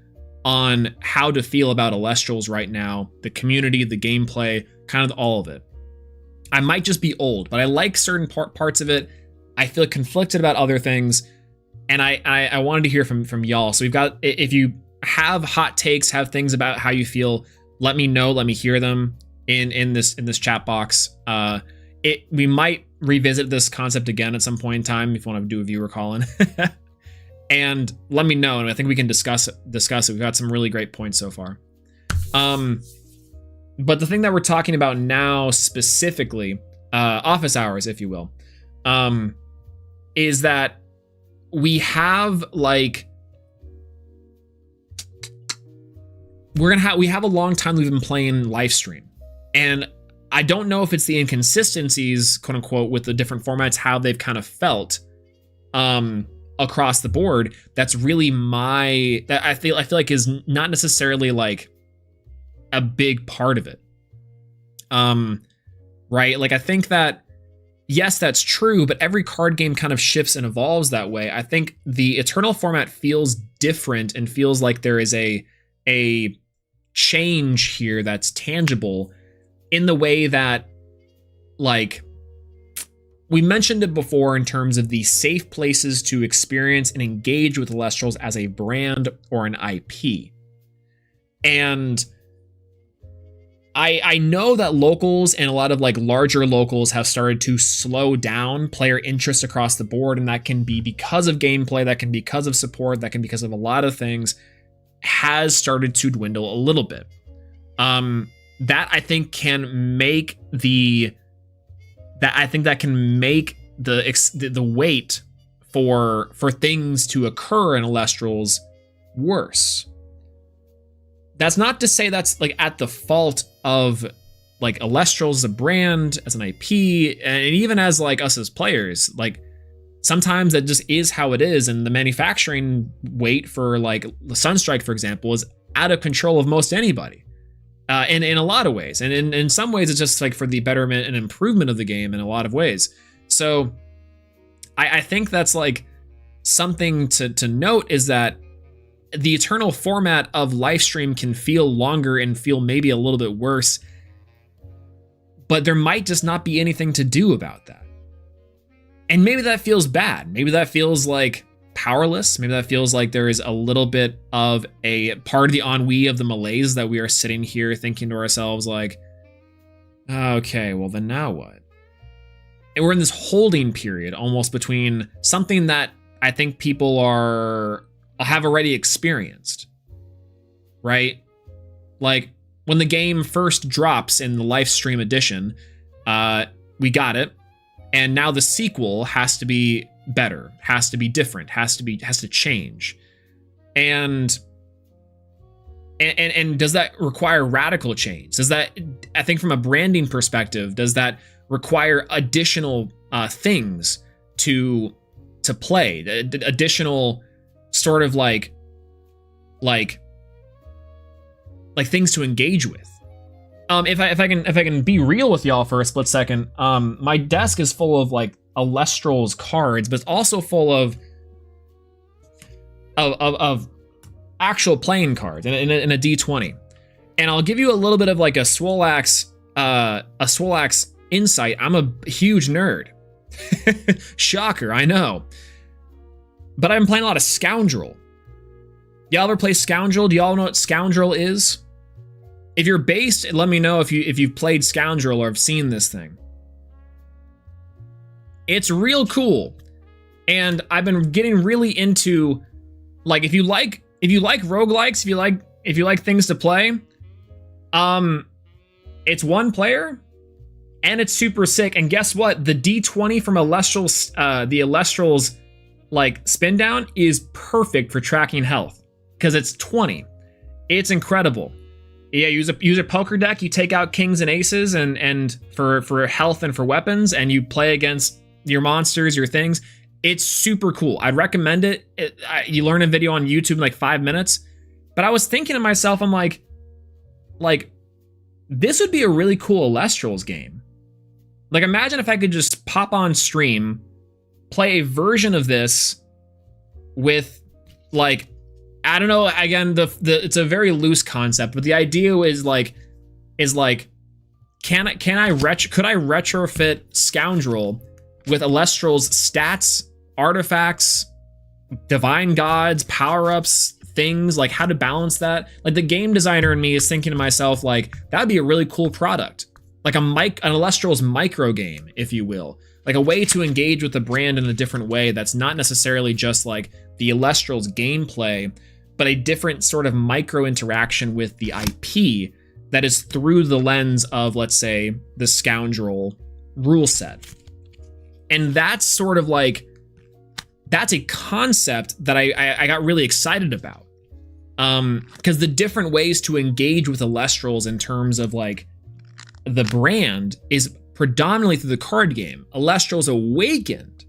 on how to feel about Elestrals right now, the community, the gameplay, kind of all of it. I might just be old, but I like certain parts of it. I feel conflicted about other things, and I wanted to hear from y'all. So we've got, if you have hot takes, have things about how you feel, let me know, let me hear them in this chat box. We might revisit this concept again at some point in time if you want to do a viewer call-in. And let me know, and I think we can discuss it. We've got some really great points so far. But the thing that we're talking about now specifically, office hours, if you will, is that we have like we have a long time we've been playing Lifestream, and I don't know if it's the inconsistencies, quote unquote, with the different formats, how they've kind of felt. across the board that's really that I feel like is not necessarily like a big part of it. Right? Like I think that yes, that's true, but every card game kind of shifts and evolves that way. I think the Eternal format feels different and feels like there is a change here that's tangible in the way that, like, we mentioned it before in terms of the safe places to experience and engage with Elestrals as a brand or an IP. And I know that locals and a lot of like larger locals have started to slow down player interest across the board, and that can be because of gameplay, that can be because of support, that can be because of a lot of things, has started to dwindle a little bit. That I think can make the wait for things to occur in Elestrals worse. That's not to say that's like at the fault of like Elestrals as a brand, as an IP, and even as like us as players. Like sometimes that just is how it is, and the manufacturing weight for like the Sunstrike, for example, is out of control of most anybody. In a lot of ways, and in some ways, it's just like for the betterment and improvement of the game in a lot of ways. So, I think that's like something to note is that the Eternal format of Lifestream can feel longer and feel maybe a little bit worse, but there might just not be anything to do about that. And maybe that feels bad. Maybe that feels like powerless. Maybe that feels like there is a little bit of a part of the ennui of the malaise that we are sitting here thinking to ourselves like, okay, well then now what? And we're in this holding period almost between something that I think people have already experienced, right? Like when the game first drops in the Lifestream edition, we got it, and now the sequel has to be better, has to be different, has to change. And does that require radical change? Does that, I think from a branding perspective, does that require additional things to play, additional sort of like things to engage with? If I can be real with y'all for a split second, my desk is full of like Elestrals cards, but it's also full of actual playing cards in a D20. And I'll give you a little bit of like a Swolax insight. I'm a huge nerd. Shocker, I know. But I've been playing a lot of Scoundrel. Y'all ever play Scoundrel? Do y'all know what Scoundrel is? If you're based, let me know if you've played Scoundrel or have seen this thing. It's real cool. And I've been getting really into, like, if you like roguelikes, if you like things to play, it's one player and it's super sick. And guess what? The D20 from Elestrals, the Elestrals like spin down is perfect for tracking health because it's 20. It's incredible. Yeah, use a poker deck. You take out kings and aces and for health and for weapons, and you play against your monsters, your things. It's super cool. I'd recommend it. You learn a video on YouTube in like 5 minutes. But I was thinking to myself, I'm like, this would be a really cool Elestrals game. Like, imagine if I could just pop on stream, play a version of this with, like, I don't know. Again, it's a very loose concept, but the idea is like, could I retrofit Scoundrel with Elestrals stats, artifacts, divine gods, power-ups, things, like how to balance that? Like the game designer in me is thinking to myself, like, that'd be a really cool product. Like an Elestrals micro game, if you will. Like a way to engage with the brand in a different way that's not necessarily just like the Elestrals gameplay, but a different sort of micro interaction with the IP that is through the lens of, let's say, the Scoundrel rule set. And that's sort of like, that's a concept that I got really excited about. Because the different ways to engage with Elestrals in terms of like the brand is predominantly through the card game. Elestrals Awakened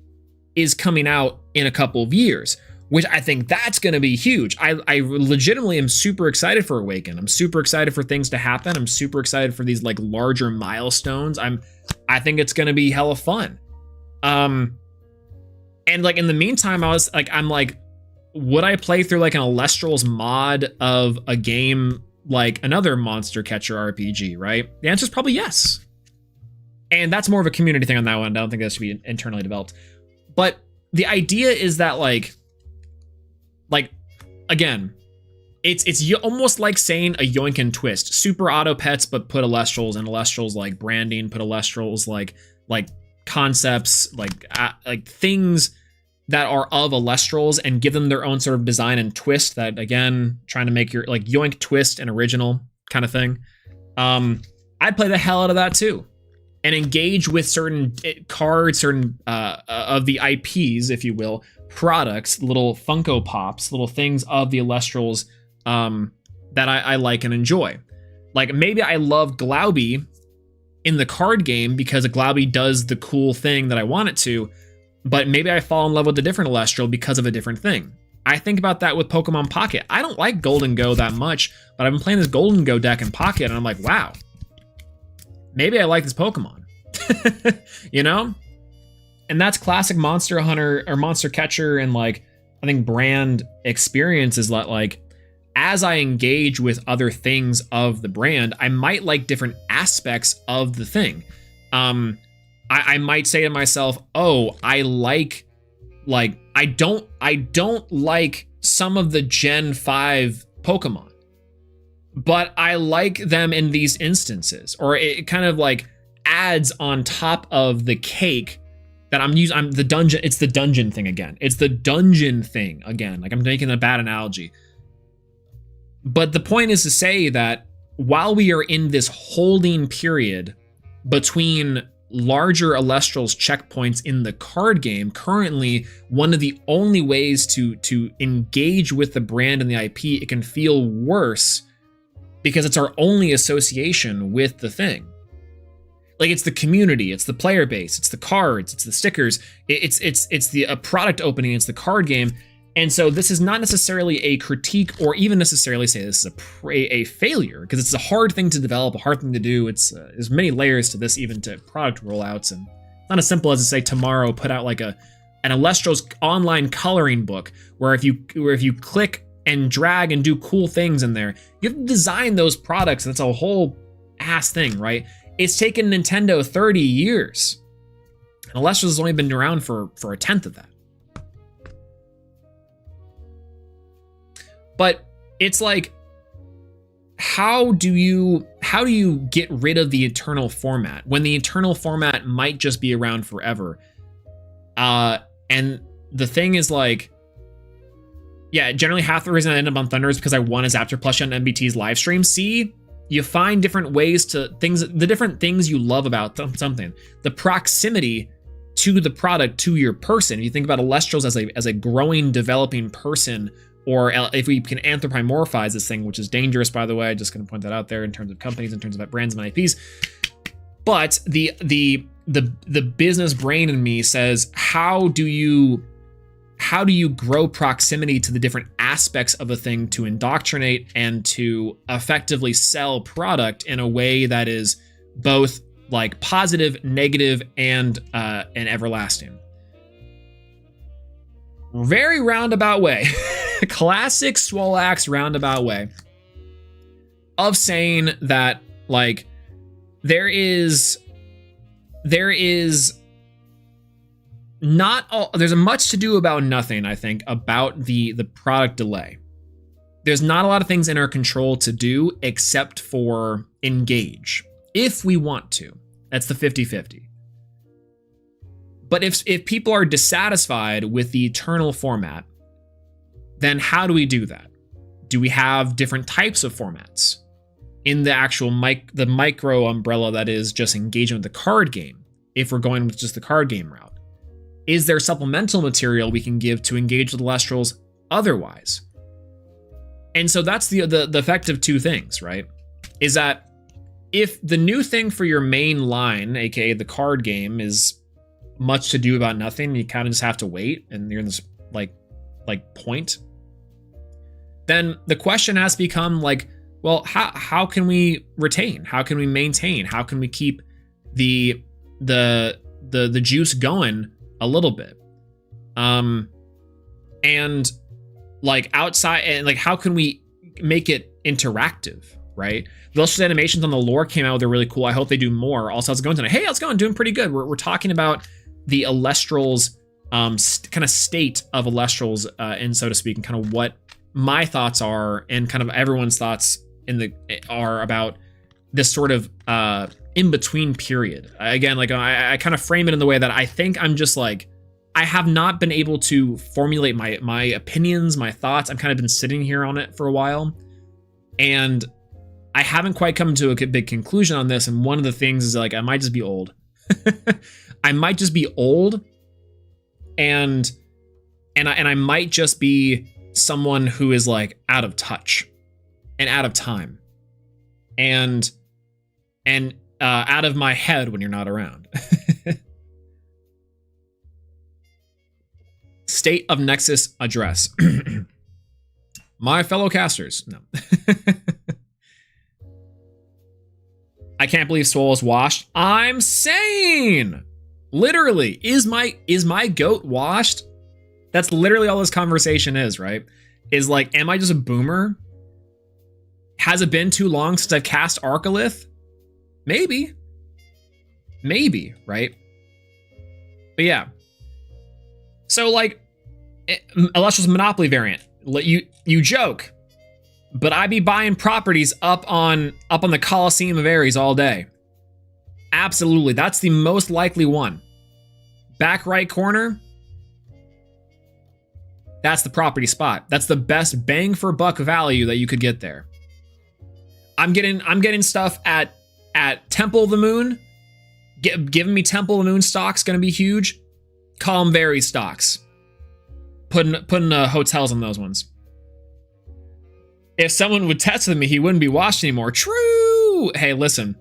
is coming out in a couple of years, which I think that's going to be huge. I legitimately am super excited for Awaken. I'm super excited for things to happen. I'm super excited for these like larger milestones. I think it's going to be hella fun. And like in the meantime, I'm like, would I play through like an Elestrals mod of a game like another monster catcher RPG, right? The answer is probably yes. And that's more of a community thing on that one. I don't think that should be internally developed. But the idea is that like again, it's almost like saying a yoink and twist. Super auto pets, but put Elestrals, and Elestrals like branding, put Elestrals like concepts, like things that are of Elestrals, and give them their own sort of design and twist that, again, trying to make your like yoink, twist, and original kind of thing. I'd play the hell out of that too, and engage with certain cards, certain of the IPs, if you will, products, little Funko Pops, little things of the Elestrals that I like and enjoy. Like maybe I love Glaubby in the card game because Glaubby does the cool thing that I want it to, but maybe I fall in love with a different Elestral because of a different thing. I think about that with Pokemon Pocket. I don't like Golden Go that much, but I've been playing this Golden Go deck in Pocket, and I'm like, wow, maybe I like this Pokemon. You know? And that's classic Monster Hunter or Monster Catcher, and like I think brand experience is like as I engage with other things of the brand, I might like different aspects of the thing. I might say to myself, oh, I don't like some of the Gen 5 Pokemon, but I like them in these instances, or it kind of like adds on top of the cake that I'm the dungeon. It's the dungeon thing again. It's the dungeon thing again. Like I'm making a bad analogy. But the point is to say that while we are in this holding period between larger Elestrals checkpoints in the card game, currently one of the only ways to engage with the brand and the IP, it can feel worse because it's our only association with the thing. Like it's the community, it's the player base, it's the cards, it's the stickers, it's the product opening, it's the card game. And so this is not necessarily a critique or even necessarily say this is a failure, because it's a hard thing to develop, a hard thing to do. There's many layers to this, even to product rollouts, and it's not as simple as to say tomorrow put out like an Elestrals online coloring book where if you click and drag and do cool things in there, you have to design those products, and it's a whole ass thing, right? It's taken Nintendo 30 years, and Elestrals has only been around for a tenth of that. But it's like, how do you get rid of the eternal format when the eternal format might just be around forever? And the thing is like, yeah, generally half the reason I end up on Thunder is because I won a Zaptor plushie on MBT's live stream. See, you find different ways to the different things you love about something, the proximity to the product, to your person. If you think about Elestrals as a growing, developing person, or if we can anthropomorphize this thing, which is dangerous, by the way, just going to point that out there in terms of companies, in terms of brands and IPs. But the business brain in me says, how do you grow proximity to the different aspects of a thing to indoctrinate and to effectively sell product in a way that is both like positive, negative, and everlasting? Very roundabout way. Classic Swolax roundabout way of saying that like there's a much to do about nothing, I think, about the product delay. There's not a lot of things in our control to do except for engage if we want to. That's the 50-50. But if people are dissatisfied with the eternal format, then how do we do that? Do we have different types of formats in the actual the micro umbrella that is just engagement with the card game, if we're going with just the card game route? Is there supplemental material we can give to engage with Elestrals otherwise? And so that's the effect of two things, right? Is that if the new thing for your main line, aka the card game, is much to do about nothing, you kind of just have to wait, and you're in this like point, then the question has become like, well, how can we retain? How can we maintain? How can we keep the juice going a little bit? And like outside, and like how can we make it interactive, right? The Illustrated animations on the lore came out, they're really cool. I hope they do more. Also, how's it going tonight? Hey, how's it going? Doing pretty good. We're talking about the Elestrals, kind of state of Elestrals, and so to speak, and kind of what my thoughts are, and kind of everyone's thoughts are about this sort of in between period. Again, like I kind of frame it in the way that I think I'm just like, I have not been able to formulate my opinions, my thoughts. I've kind of been sitting here on it for a while, and I haven't quite come to a big conclusion on this. And one of the things is like, I might just be old. I might just be old, and I might just be someone who is like out of touch and out of time, and out of my head when you're not around. State of Nexus address. My fellow casters. No. I can't believe Swole is washed. I'm sane. Literally, is my goat washed? That's literally all this conversation is, right? Is like, am I just a boomer? Has it been too long since I've cast Arcolith? Maybe, right? But yeah. So like, Elestrals Monopoly variant. You joke, but I be buying properties up on the Coliseum of Ares all day. Absolutely, that's the most likely one. Back right corner. That's the property spot. That's the best bang for buck value that you could get there. I'm getting stuff at Temple of the Moon. Giving me Temple of the Moon stocks gonna be huge. Column Vary stocks. Putting hotels on those ones. If someone would test with me, he wouldn't be washed anymore. True. Hey, listen.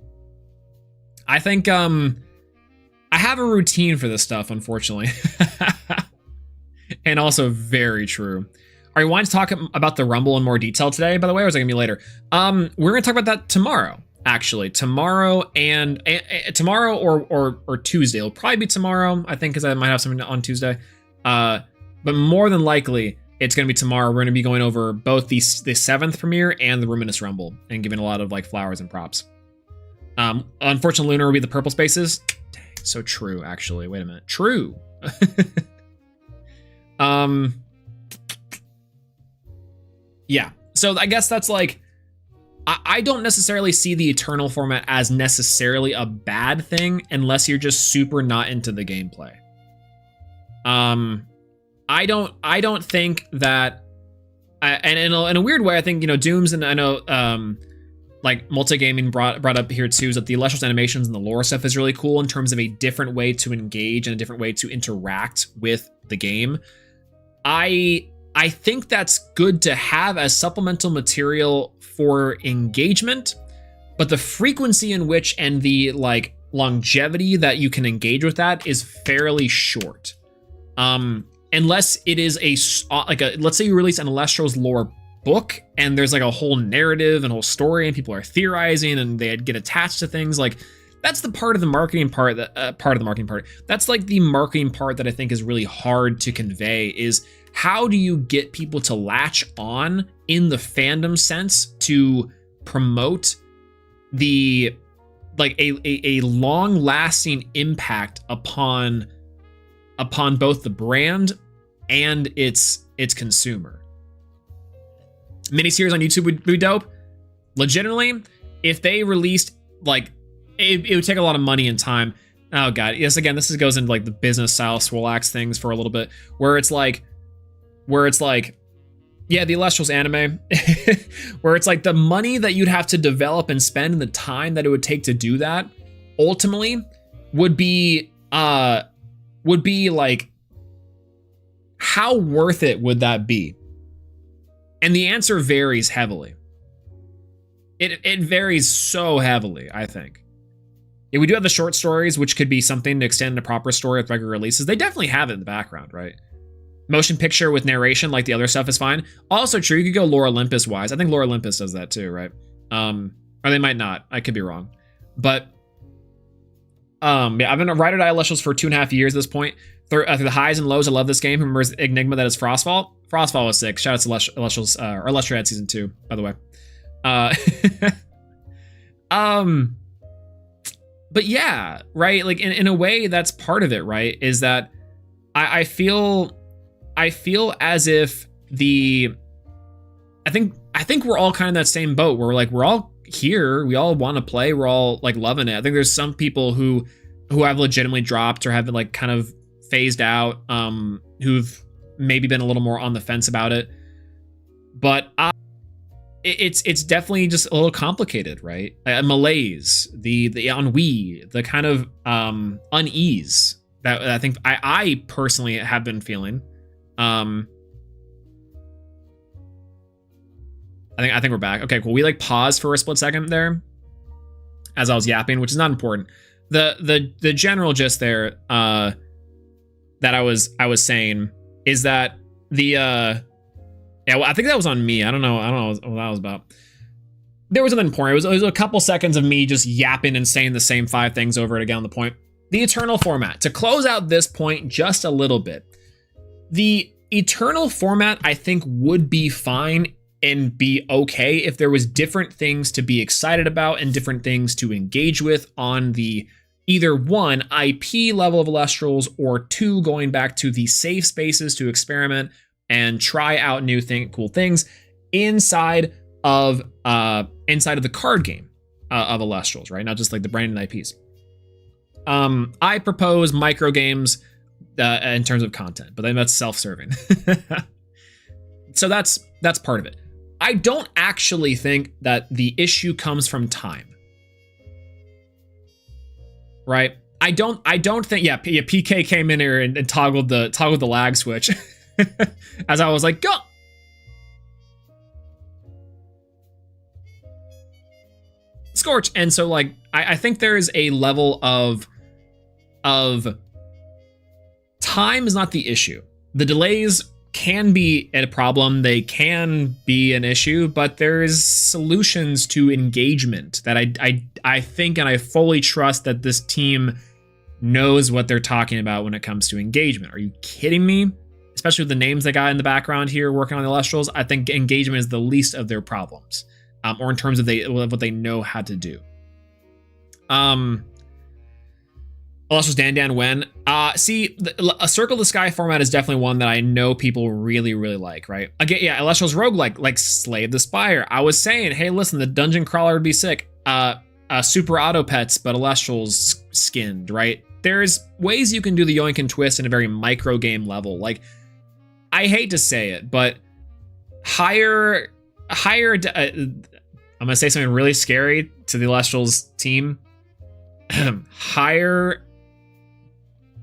I think I have a routine for this stuff, unfortunately. And also very true. Are you wanting to talk about the Rumble in more detail today, by the way, or is it gonna be later? We're gonna talk about that tomorrow, actually. Tomorrow and tomorrow or Tuesday. It'll probably be tomorrow, I think, because I might have something on Tuesday. But more than likely, it's going to be tomorrow. We're going to be going over both the 7th premiere and the Ruminous Rumble and giving a lot of like flowers and props. Unfortunately, Lunar will be the purple spaces. Dang, so true, actually. Wait a minute. True. Yeah. So I guess that's like, I don't necessarily see the Eternal format as necessarily a bad thing unless you're just super not into the gameplay. I don't think that, and in a weird way, I think, Dooms, and I know, like multigaming brought up here too, is that the Elestrals animations and the lore stuff is really cool in terms of a different way to engage and a different way to interact with the game. I think that's good to have as supplemental material for engagement, but the frequency in which and the like longevity that you can engage with that is fairly short. Unless it is let's say you release an Elestrals lore book and there's like a whole narrative and whole story and people are theorizing and they get attached to things, like that's the part of the marketing part that's like the marketing part that I think is really hard to convey, is how do you get people to latch on in the fandom sense to promote the like a long lasting impact upon both the brand and its consumer. Miniseries on YouTube would be dope. Legitimately, if they released like it would take a lot of money and time. Oh god, yes, again, this goes into like the business style Swolax things for a little bit, where it's like, yeah, the Elestrals anime, where it's like the money that you'd have to develop and spend and the time that it would take to do that ultimately would be like, how worth it would that be? And the answer varies heavily. It varies so heavily, I think. Yeah, we do have the short stories, which could be something to extend a proper story with regular releases. They definitely have it in the background, right? Motion picture with narration, like the other stuff, is fine. Also true, you could go Lore Olympus wise. I think Lore Olympus does that too, right? Or they might not. I could be wrong. But yeah, I've been a writer at Elestrals for 2.5 years at this point. Through the highs and lows, I love this game. Who remembers Enigma that is Frostfall? Frostfall was sick. Shout out to Elestrals, or Elestrad Season 2, by the way. But yeah, right? Like in a way, that's part of it, right? Is that I feel as if I think we're all kind of in that same boat where we're all here, we all want to play, we're all like loving it. I think there's some people who have legitimately dropped or have been like kind of phased out, who've maybe been a little more on the fence about it. But it's definitely just a little complicated, right? A malaise, the ennui, the kind of unease that I think I personally have been feeling. I think we're back. Okay, cool. We like paused for a split second there as I was yapping, which is not important. The general gist there that I was saying is that yeah, well, I think that was on me. I don't know what that was about. There was nothing important. It was a couple seconds of me just yapping and saying the same 5 things over and again on the point. The Eternal format. To close out this point just a little bit, the Eternal format I think would be fine and be okay if there was different things to be excited about and different things to engage with on the either 1, IP level of Elestrals, or 2, going back to the safe spaces to experiment and try out new cool things inside of the card game of Elestrals, right? Not just like the branded IPs. I propose micro games in terms of content, but then that's self-serving. So that's part of it. I don't actually think that the issue comes from time, right? I don't think. Yeah, PK came in here and toggled the lag switch as I was like, go. Scorch. And so like I think there is a level of time is not the issue. The delays can be a problem, they can be an issue, but there's solutions to engagement that I think and I fully trust that this team knows what they're talking about when it comes to engagement. Are you kidding me? Especially with the names they got in the background here working on the Elestrals, I think engagement is the least of their problems, or in terms of what they know how to do. Elestrals Dan when. See, a Circle the Sky format is definitely one that I know people really, really like, right? Again, yeah, Elestrals roguelike, like Slay the Spire. I was saying, hey, listen, the dungeon crawler would be sick. Super auto pets, but Elestrals skinned, right? There's ways you can do the yoink and twist in a very micro game level. Like, I hate to say it, but higher. I'm gonna say something really scary to the Elestrals team. Hire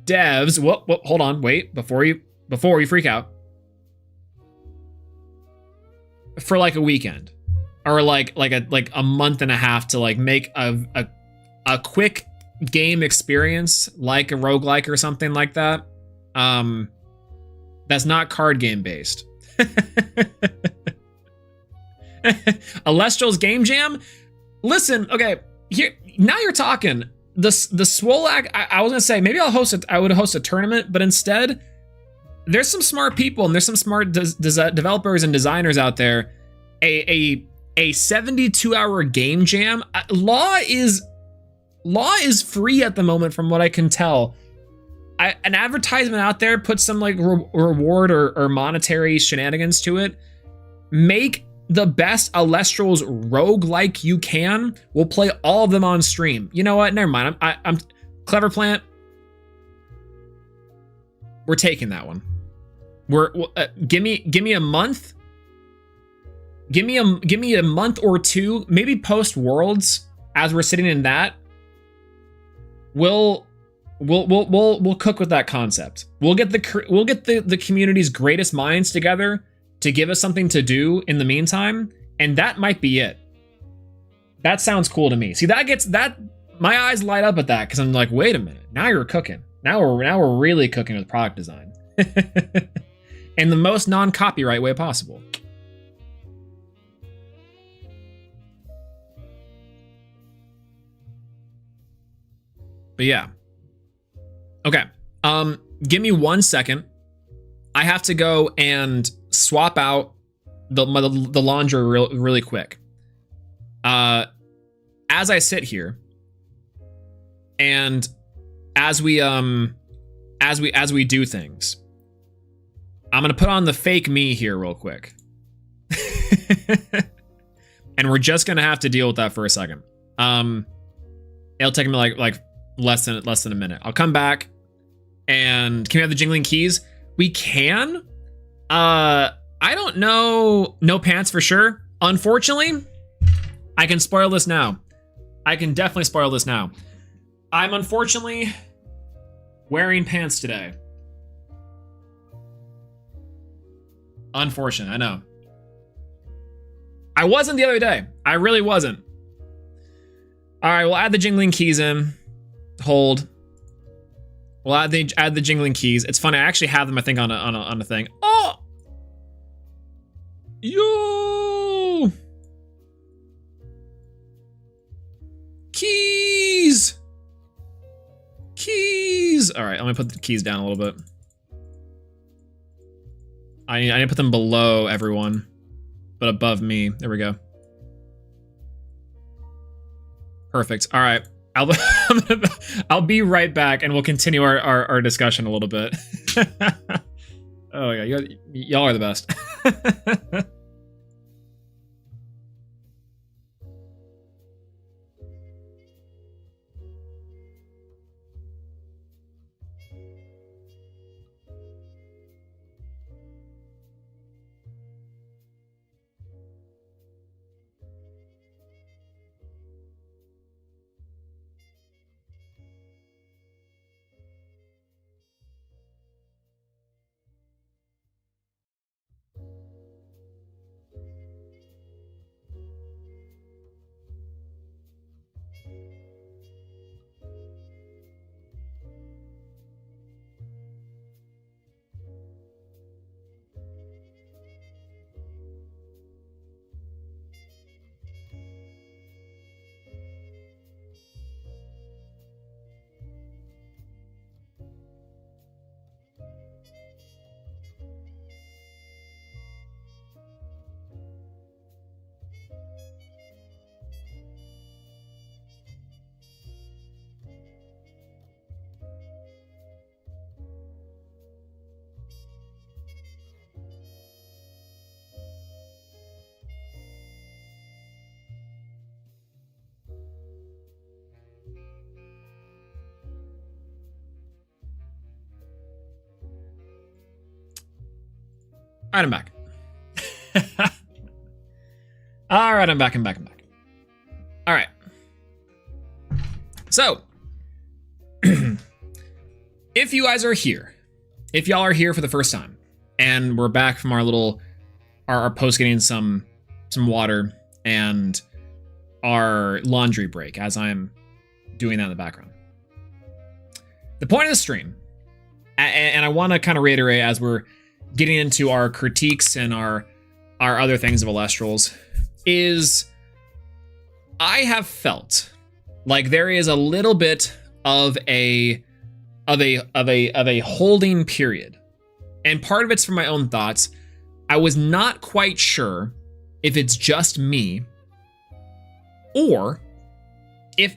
devs. Whoa, hold on, wait, before you freak out. For like a weekend, or like a month and a half to like make a quick game experience, like a roguelike or something like that. That's not card game based. Elestrals Game Jam. Listen, okay, here now you're talking. The Swolak, I was gonna say maybe I would host a tournament, but instead there's some smart people and there's some smart developers and designers out there. A 72-hour game jam. Law is free at the moment, from what I can tell. An advertisement out there, put some like reward or monetary shenanigans to it. Make the best Elestrals roguelike you can. We'll play all of them on stream. You know what? Never mind. I'm Clever Plant. We're taking that one. Give me a month. Give me a month or two, maybe post Worlds, as we're sitting in that. We'll cook with that concept. We'll get the community's greatest minds together to give us something to do in the meantime, and that might be it. That sounds cool to me. See, that my eyes light up at that because I'm like, wait a minute, now you're cooking. Now we're really cooking with product design. In the most non-copyright way possible. But yeah. Okay. Give me 1 second. I have to go and swap out the laundry really quick. As I sit here, and as we do things, I'm gonna put on the fake me here real quick. And we're just gonna have to deal with that for a second. It'll take me like less than a minute. I'll come back. And can we have the jingling keys? We can. I don't know. No pants for sure. Unfortunately, I can spoil this now. I can definitely spoil this now. I'm unfortunately wearing pants today. Unfortunate, I know. I wasn't the other day. I really wasn't. All right, we'll add the jingling keys in. Hold. We'll add the jingling keys. It's funny. I actually have them, I think, on a thing. Oh, yo, keys. All right, let me put the keys down a little bit. I need to put them below everyone, but above me. There we go. Perfect. All right. I'll be right back, and we'll continue our discussion a little bit. Oh yeah, y'all are the best. All right, I'm back. All right, I'm back. All right. So, if you guys are here, if y'all are here for the first time, and we're back from our post getting some water and our laundry break, as I'm doing that in the background. The point of the stream, and I want to kind of reiterate as we're getting into our critiques and our other things of Elestrals, is I have felt like there is a little bit of a holding period. And part of it's from my own thoughts. I was not quite sure if it's just me or if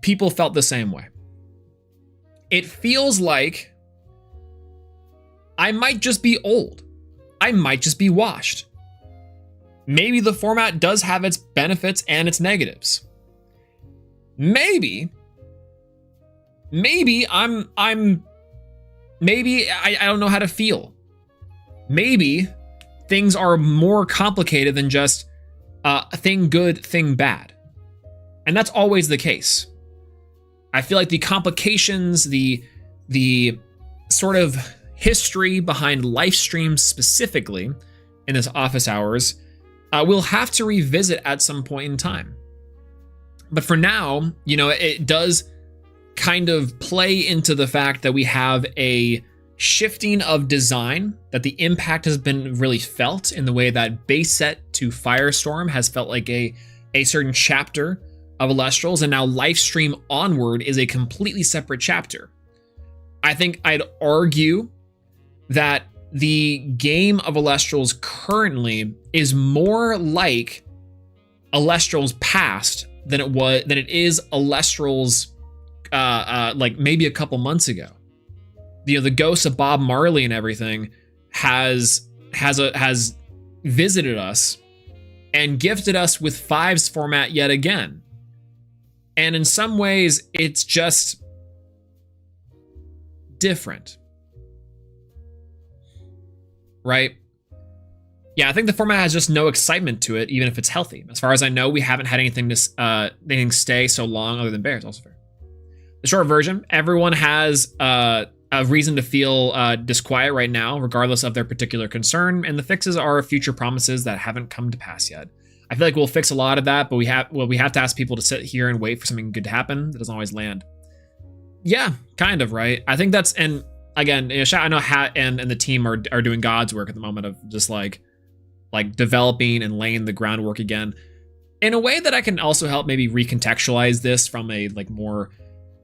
people felt the same way. It feels like I might just be old. I might just be washed. Maybe the format does have its benefits and its negatives. Maybe I don't know how to feel. Maybe things are more complicated than just thing good, thing bad. And that's always the case. I feel like the complications, the sort of history behind Lifestream specifically in this office hours, we'll have to revisit at some point in time. But for now, you know, it does kind of play into the fact that we have a shifting of design, that the impact has been really felt in the way that base set to Firestorm has felt like a certain chapter of Elestrals, and now Lifestream onward is a completely separate chapter. I think I'd argue that the game of Elestrals currently is more like Elestrals past than it is Elestrals like maybe a couple months ago. You know, the ghost of Bob Marley and everything has visited us and gifted us with Fives format yet again. And in some ways, it's just different. Right? Yeah, I think the format has just no excitement to it, even if it's healthy. As far as I know, we haven't had anything stay so long other than bears. Also fair. The short version: everyone has a reason to feel disquiet right now, regardless of their particular concern, and the fixes are future promises that haven't come to pass yet. I feel like we'll fix a lot of that, but we have to ask people to sit here and wait for something good to happen. That doesn't always land. Yeah, kind of, right? I think that's, and again, you know, I know Hat and the team are doing God's work at the moment of just like developing and laying the groundwork again in a way that I can also help maybe recontextualize this from a like more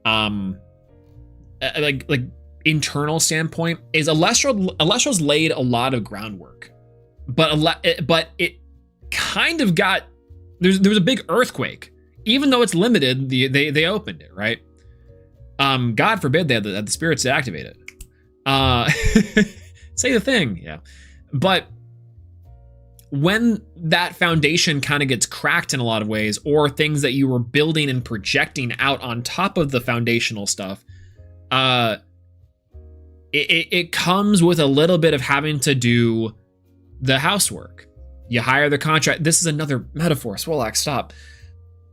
like internal standpoint. Is Elestrals laid a lot of groundwork, but it kind of got, there was a big earthquake. Even though it's limited, they opened it, right? God forbid they had the spirits to activate it. Say the thing, yeah. But when that foundation kind of gets cracked in a lot of ways, or things that you were building and projecting out on top of the foundational stuff, it comes with a little bit of having to do the housework. You hire the contract. This is another metaphor. Swolax, stop.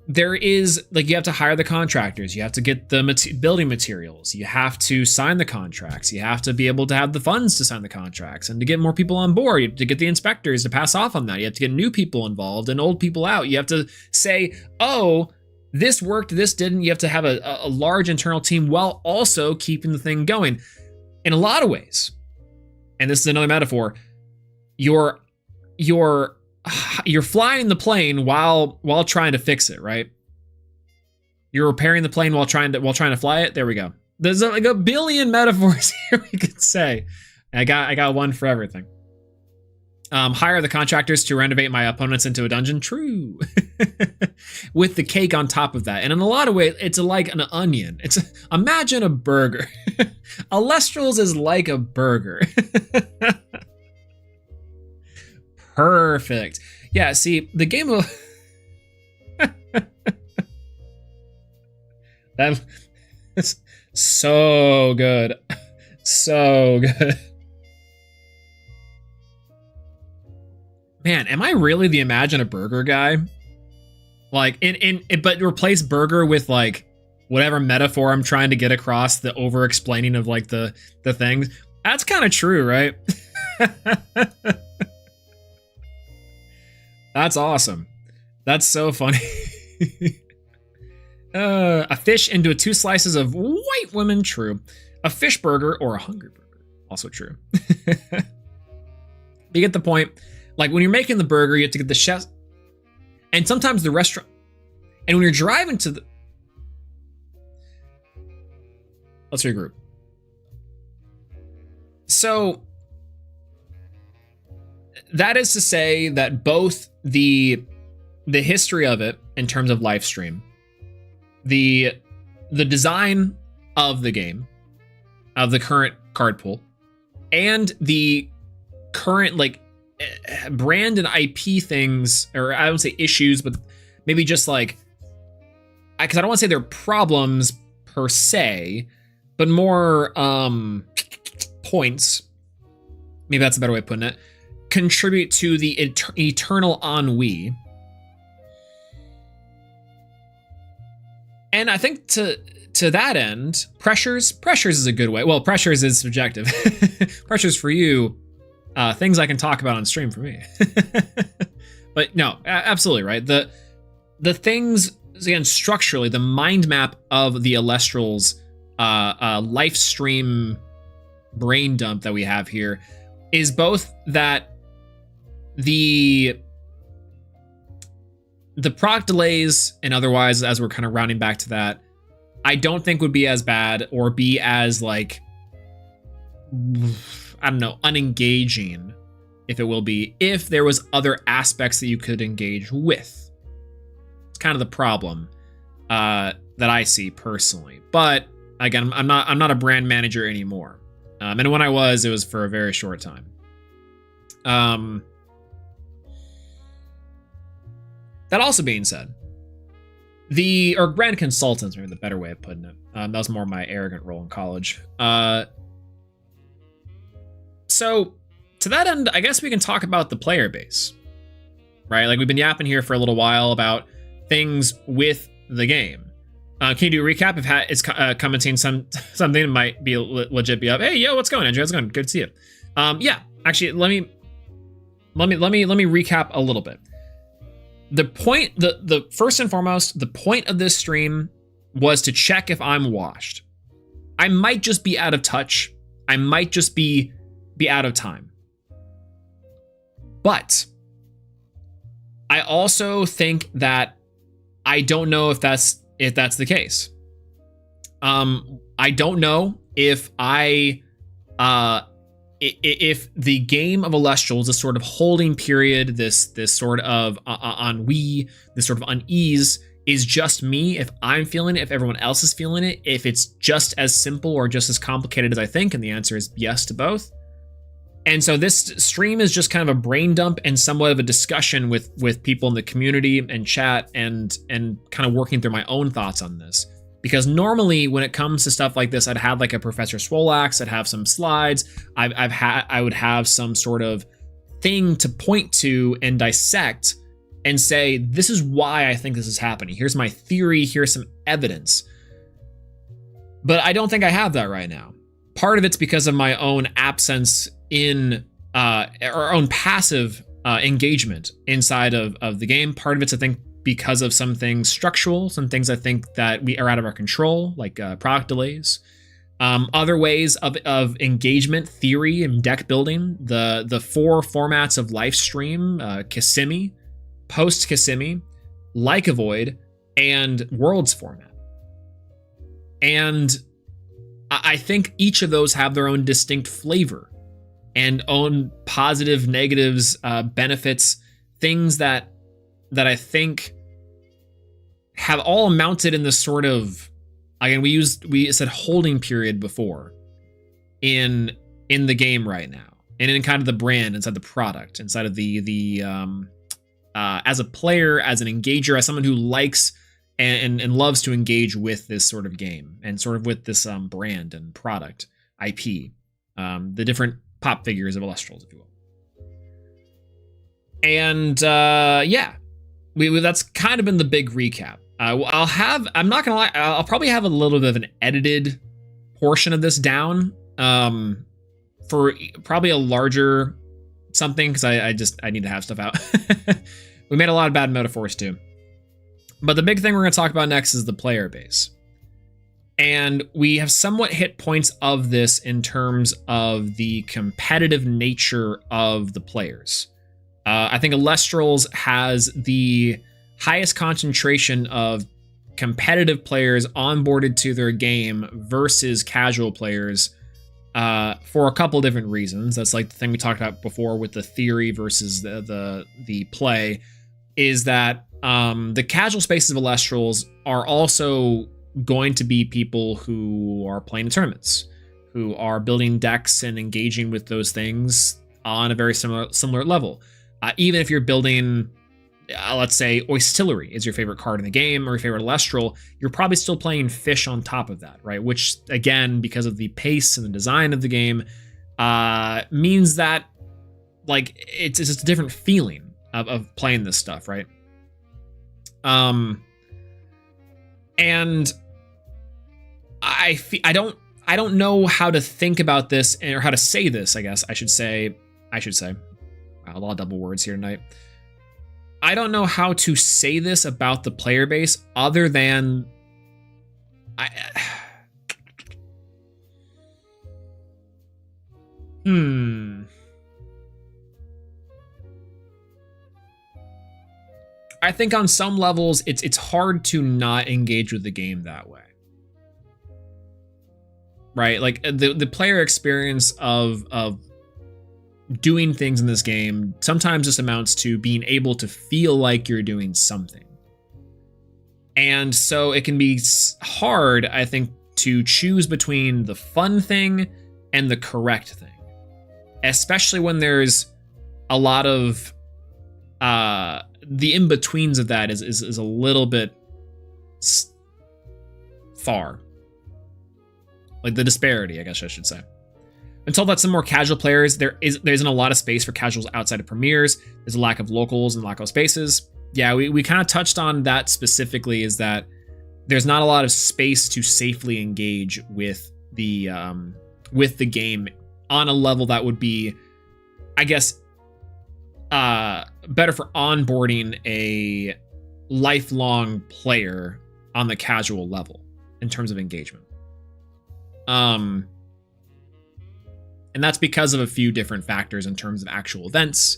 There is, like, you have to hire the contractors. You have to get the building materials. You have to sign the contracts. You have to be able to have the funds to sign the contracts and to get more people on board. You have to get the inspectors to pass off on that. You have to get new people involved and old people out. You have to say, oh, this worked, this didn't. You have to have a large internal team while also keeping the thing going. In a lot of ways, and this is another metaphor, you're flying the plane while trying to fix it, right? You're repairing the plane while trying to fly it. There we go. There's like a billion metaphors here we could say. I got one for everything. Hire the contractors to renovate my opponents into a dungeon. True. With the cake on top of that. And in a lot of ways, it's like an onion. Imagine a burger. Elestrals is like a burger. Perfect. Yeah, see, the game of that's so good. So good. Man, am I really the Imagine a Burger guy? Like, but replace burger with like whatever metaphor I'm trying to get across, the over explaining of like the things. That's kind of true, right? That's awesome. That's so funny. A fish into 2 slices of white women, true. A fish burger or a hungry burger, also true. You get the point. Like when you're making the burger, you have to get the chef, and sometimes the restaurant. And when you're driving to the, let's regroup. So that is to say that both the history of it in terms of Lifestream, the design of the game, of the current card pool, and the current like brand and IP things, or I don't say issues, but maybe just like, because I don't want to say they're problems per se, but more points, maybe that's a better way of putting it, contribute to the eternal ennui. And I think to that end, pressures is a good way. Well, pressures is subjective. Pressures for you, things I can talk about on stream for me. But no, absolutely right. The things again, structurally, the mind map of the Elestrals Lifestream brain dump that we have here is both that the proc delays and otherwise, as we're kind of rounding back to that, I don't think would be as bad or be as, like, I don't know, unengaging, if it will be, if there was other aspects that you could engage with. It's kind of the problem that I see personally. But again, I'm not a brand manager anymore. And when I was, it was for a very short time. That also being said, or brand consultants, maybe the better way of putting it. That was more my arrogant role in college. So to that end, I guess we can talk about the player base, right? Like, we've been yapping here for a little while about things with the game. Can you do a recap if it's commenting something that might be legit be up? Hey, yo, what's going on, Andrew? How's it going? Good to see you. Yeah, actually, let me recap a little bit. The point, the first and foremost, the point of this stream was to check if I'm washed. I might just be out of touch. I might just be out of time. But I also think that I don't know if that's the case. I don't know if if the game of Elestrals, this sort of holding period, this sort of ennui, this sort of unease, is just me, if I'm feeling it, if everyone else is feeling it, if it's just as simple or just as complicated as I think, and the answer is yes to both. And so this stream is just kind of a brain dump and somewhat of a discussion with people in the community and chat and kind of working through my own thoughts on this. Because normally when it comes to stuff like this, I'd have like a Professor Swolax, I'd have some slides, I would have some sort of thing to point to and dissect and say, this is why I think this is happening. Here's my theory, here's some evidence. But I don't think I have that right now. Part of it's because of my own absence in our own passive engagement inside of the game. Part of it's, I think, because of some things structural, some things I think that we are out of our control, like product delays. Other ways of engagement, theory, and deck building. The 4 formats of Lifestream, Kissimmee, Post Kissimmee, Like a Void, and Worlds format. And I think each of those have their own distinct flavor and own positive, negatives, benefits, things that I think have all amounted in this sort of, again, we said holding period before in the game right now, and in kind of the brand, inside the product, inside of the as a player, as an engager, as someone who likes and loves to engage with this sort of game and sort of with this brand and product IP, the different pop figures of Elestrals, if you will. And yeah, that's kind of been the big recap. I'm not gonna lie, I'll probably have a little bit of an edited portion of this down for probably a larger something, because I need to have stuff out. We made a lot of bad metaphors too. But the big thing we're going to talk about next is the player base. And we have somewhat hit points of this in terms of the competitive nature of the players. I think Elestrals has the highest concentration of competitive players onboarded to their game versus casual players for a couple different reasons. That's like the thing we talked about before with the theory versus the play, is that the casual spaces of Elestrals are also going to be people who are playing in tournaments, who are building decks and engaging with those things on a very similar level. Even if you're building, let's say, Oistillery is your favorite card in the game or your favorite Elestral, you're probably still playing Fish on top of that, right? Which, again, because of the pace and the design of the game, means that, like, it's just a different feeling of playing this stuff, right? And I don't know how to think about this, or how to say this, I guess I should say. Wow, a lot of double words here tonight. I don't know how to say this about the player base other than I I think on some levels it's hard to not engage with the game that way. Right? Like the player experience of doing things in this game sometimes just amounts to being able to feel like you're doing something. And so it can be hard, I think, to choose between the fun thing and the correct thing. Especially when there's a lot of the in-betweens of that is a little bit far. Like the disparity, I guess I should say. Until that some more casual players, there isn't a lot of space for casuals outside of premieres. There's a lack of locals and lack of spaces. Yeah, we kind of touched on that specifically, is that there's not a lot of space to safely engage with the game on a level that would be, I guess, better for onboarding a lifelong player on the casual level in terms of engagement. And that's because of a few different factors in terms of actual events,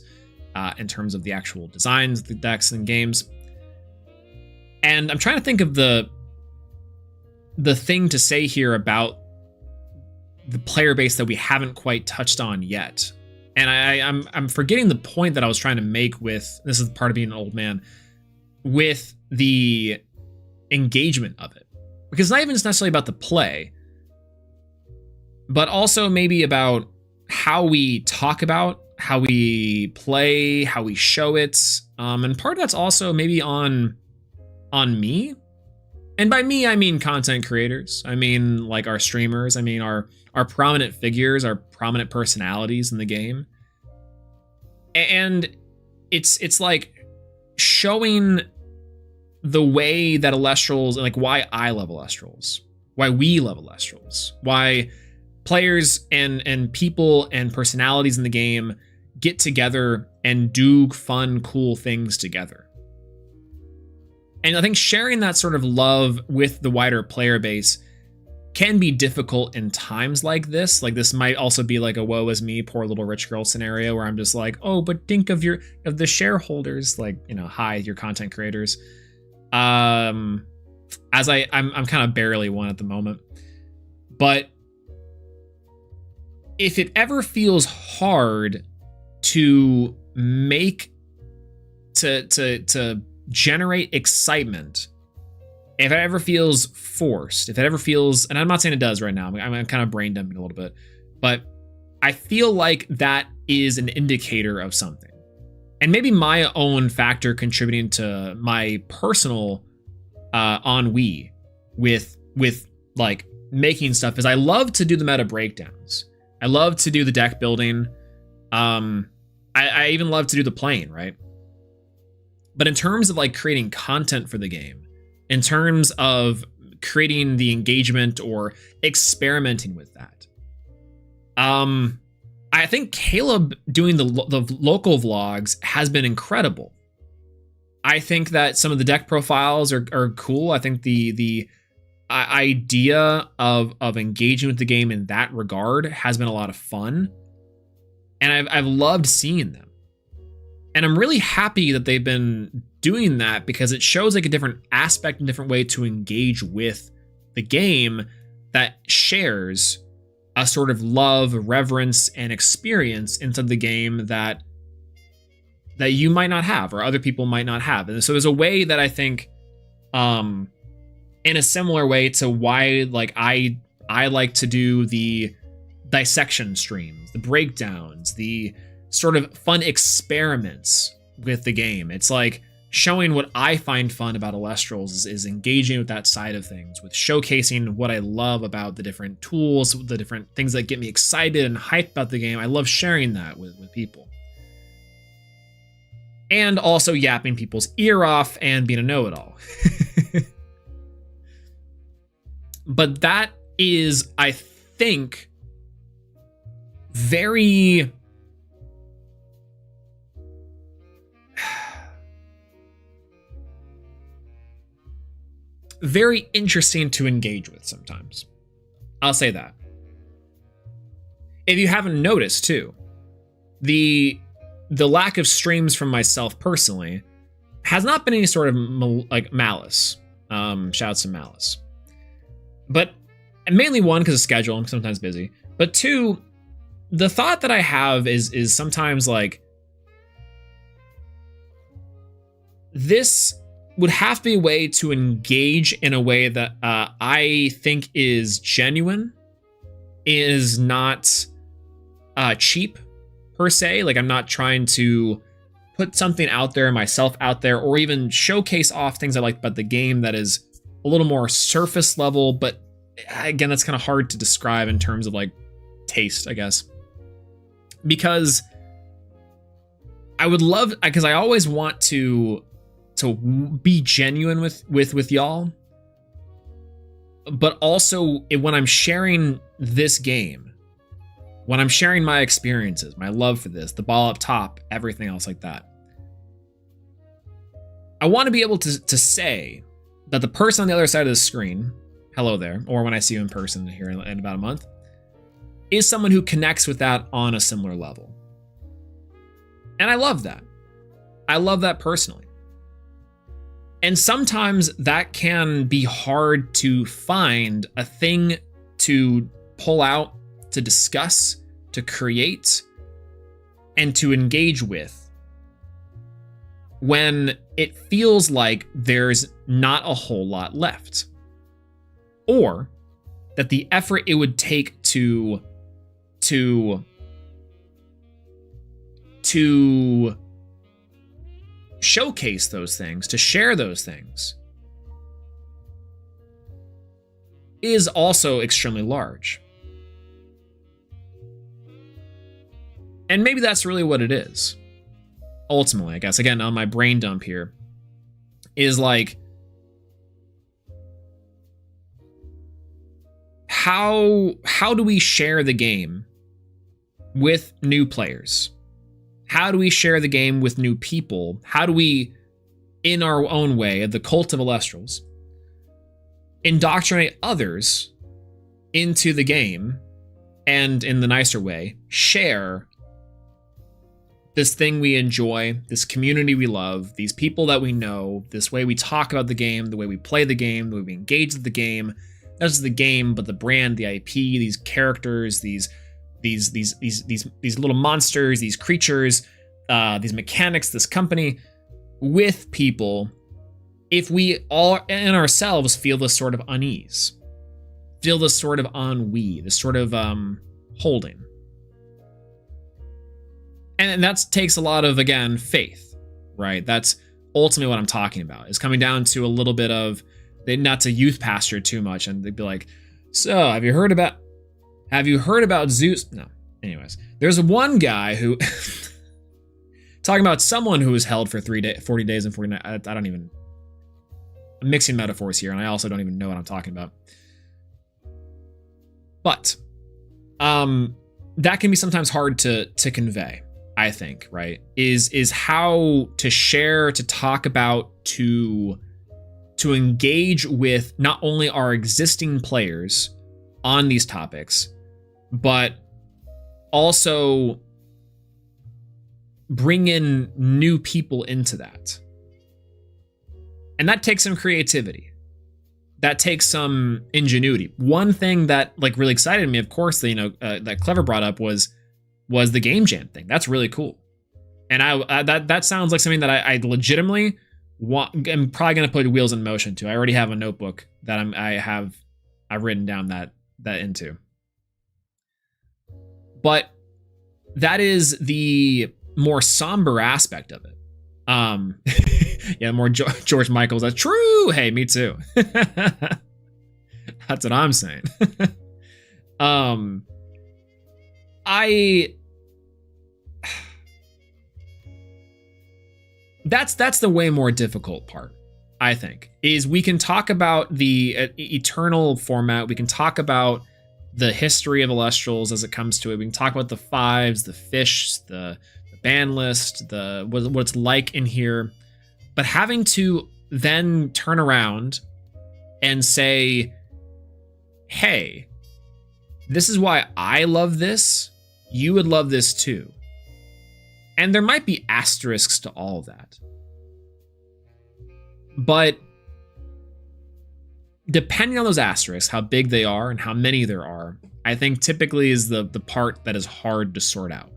in terms of the actual designs, the decks and games. And I'm trying to think of the thing to say here about the player base that we haven't quite touched on yet. And I'm forgetting the point that I was trying to make with, this is part of being an old man, with the engagement of it. Because it's not even just necessarily about the play, but also maybe about how we talk about, how we play, how we show it. And part of that's also maybe on me. And by me, I mean content creators. I mean like our streamers. I mean our prominent figures, our prominent personalities in the game. And it's like showing the way that Elestrals, and like why I love Elestrals, why we love Elestrals, why players and people and personalities in the game get together and do fun, cool things together. And I think sharing that sort of love with the wider player base can be difficult in times like this. Like this might also be like a woe is me, poor little rich girl scenario where I'm just like, oh, but think of the shareholders, like, you know, hi, your content creators. As I'm kind of barely one at the moment. But if it ever feels hard to generate excitement, if it ever feels forced, if it ever feels, and I'm not saying it does right now, I'm kind of brain dumping a little bit, but I feel like that is an indicator of something. And maybe my own factor contributing to my personal ennui with like making stuff is I love to do the meta breakdowns. I love to do the deck building. I even love to do the playing, right? But in terms of like creating content for the game, in terms of creating the engagement or experimenting with that, I think Caleb doing the local vlogs has been incredible. I think that some of the deck profiles are cool. I think the idea of engaging with the game in that regard has been a lot of fun, and I've loved seeing them. And I'm really happy that they've been doing that because it shows like a different aspect and different way to engage with the game that shares a sort of love, reverence, and experience into the game that you might not have or other people might not have. And so there's a way that I think, in a similar way to why like I like to do the dissection streams, the breakdowns, the sort of fun experiments with the game. It's like showing what I find fun about Elestrals is engaging with that side of things, with showcasing what I love about the different tools, the different things that get me excited and hyped about the game. I love sharing that with people. And also yapping people's ear off and being a know-it-all. But that is, I think, very... very interesting to engage with sometimes. I'll say that. If you haven't noticed too, the lack of streams from myself personally has not been any sort of malice. Shouts to malice. But mainly one, because of schedule, I'm sometimes busy. But two, the thought that I have is sometimes like, this would have to be a way to engage in a way that I think is genuine, is not cheap per se. Like, I'm not trying to put something out there, myself out there, or even showcase off things I like about the game that is a little more surface level. But again, that's kind of hard to describe in terms of like taste, I guess. Because I would love, because I always want to be genuine with y'all, but also when I'm sharing this game, when I'm sharing my experiences, my love for this, the ball up top, everything else like that, I want to be able to say that the person on the other side of the screen, hello there, or when I see you in person here in about a month, is someone who connects with that on a similar level. And I love that. I love that personally. And sometimes that can be hard to find a thing to pull out, to discuss, to create, and to engage with when it feels like there's not a whole lot left. Or that the effort it would take to showcase those things, to share those things, is also extremely large. And maybe that's really what it is. Ultimately, I guess, again, on my brain dump here, is like, how do we share the game with new players? How do we share the game with new people? How do we, in our own way, the cult of Elestrals, indoctrinate others into the game and, in the nicer way, share this thing we enjoy, this community we love, these people that we know, this way we talk about the game, the way we play the game, the way we engage with the game, not just the game, but the brand, the IP, these characters, these little monsters, these creatures, these mechanics, this company, with people, if we all in ourselves feel this sort of unease, feel this sort of ennui, this sort of holding. And that takes a lot of, again, faith, right? That's ultimately what I'm talking about, is coming down to a little bit of, not to youth pastor too much, and they'd be like, so have you heard about Zeus? No. Anyways, there's one guy who talking about someone who was held for 40 days and 40 nights. I don't even, I'm mixing metaphors here, and I also don't even know what I'm talking about. But that can be sometimes hard to convey, I think, right? Is how to share, to talk about, to engage with not only our existing players on these topics, but also bring in new people into that. And that takes some creativity. That takes some ingenuity. One thing that like really excited me, of course, that Clever brought up was the game jam thing. That's really cool. And that sounds like something that I legitimately I'm probably going to put wheels in motion to. I already have a notebook that I've written down that into. But that is the more somber aspect of it. Yeah, more George Michael's. That's true. Hey, me too. That's what I'm saying. That's the way more difficult part, I think, is we can talk about the eternal format. We can talk about the history of Elestrals as it comes to it. We can talk about the fives, the fish, the ban list, what it's like in here. But having to then turn around and say, hey, this is why I love this. You would love this too. And there might be asterisks to all of that. But depending on those asterisks, how big they are and how many there are, I think typically is the part that is hard to sort out.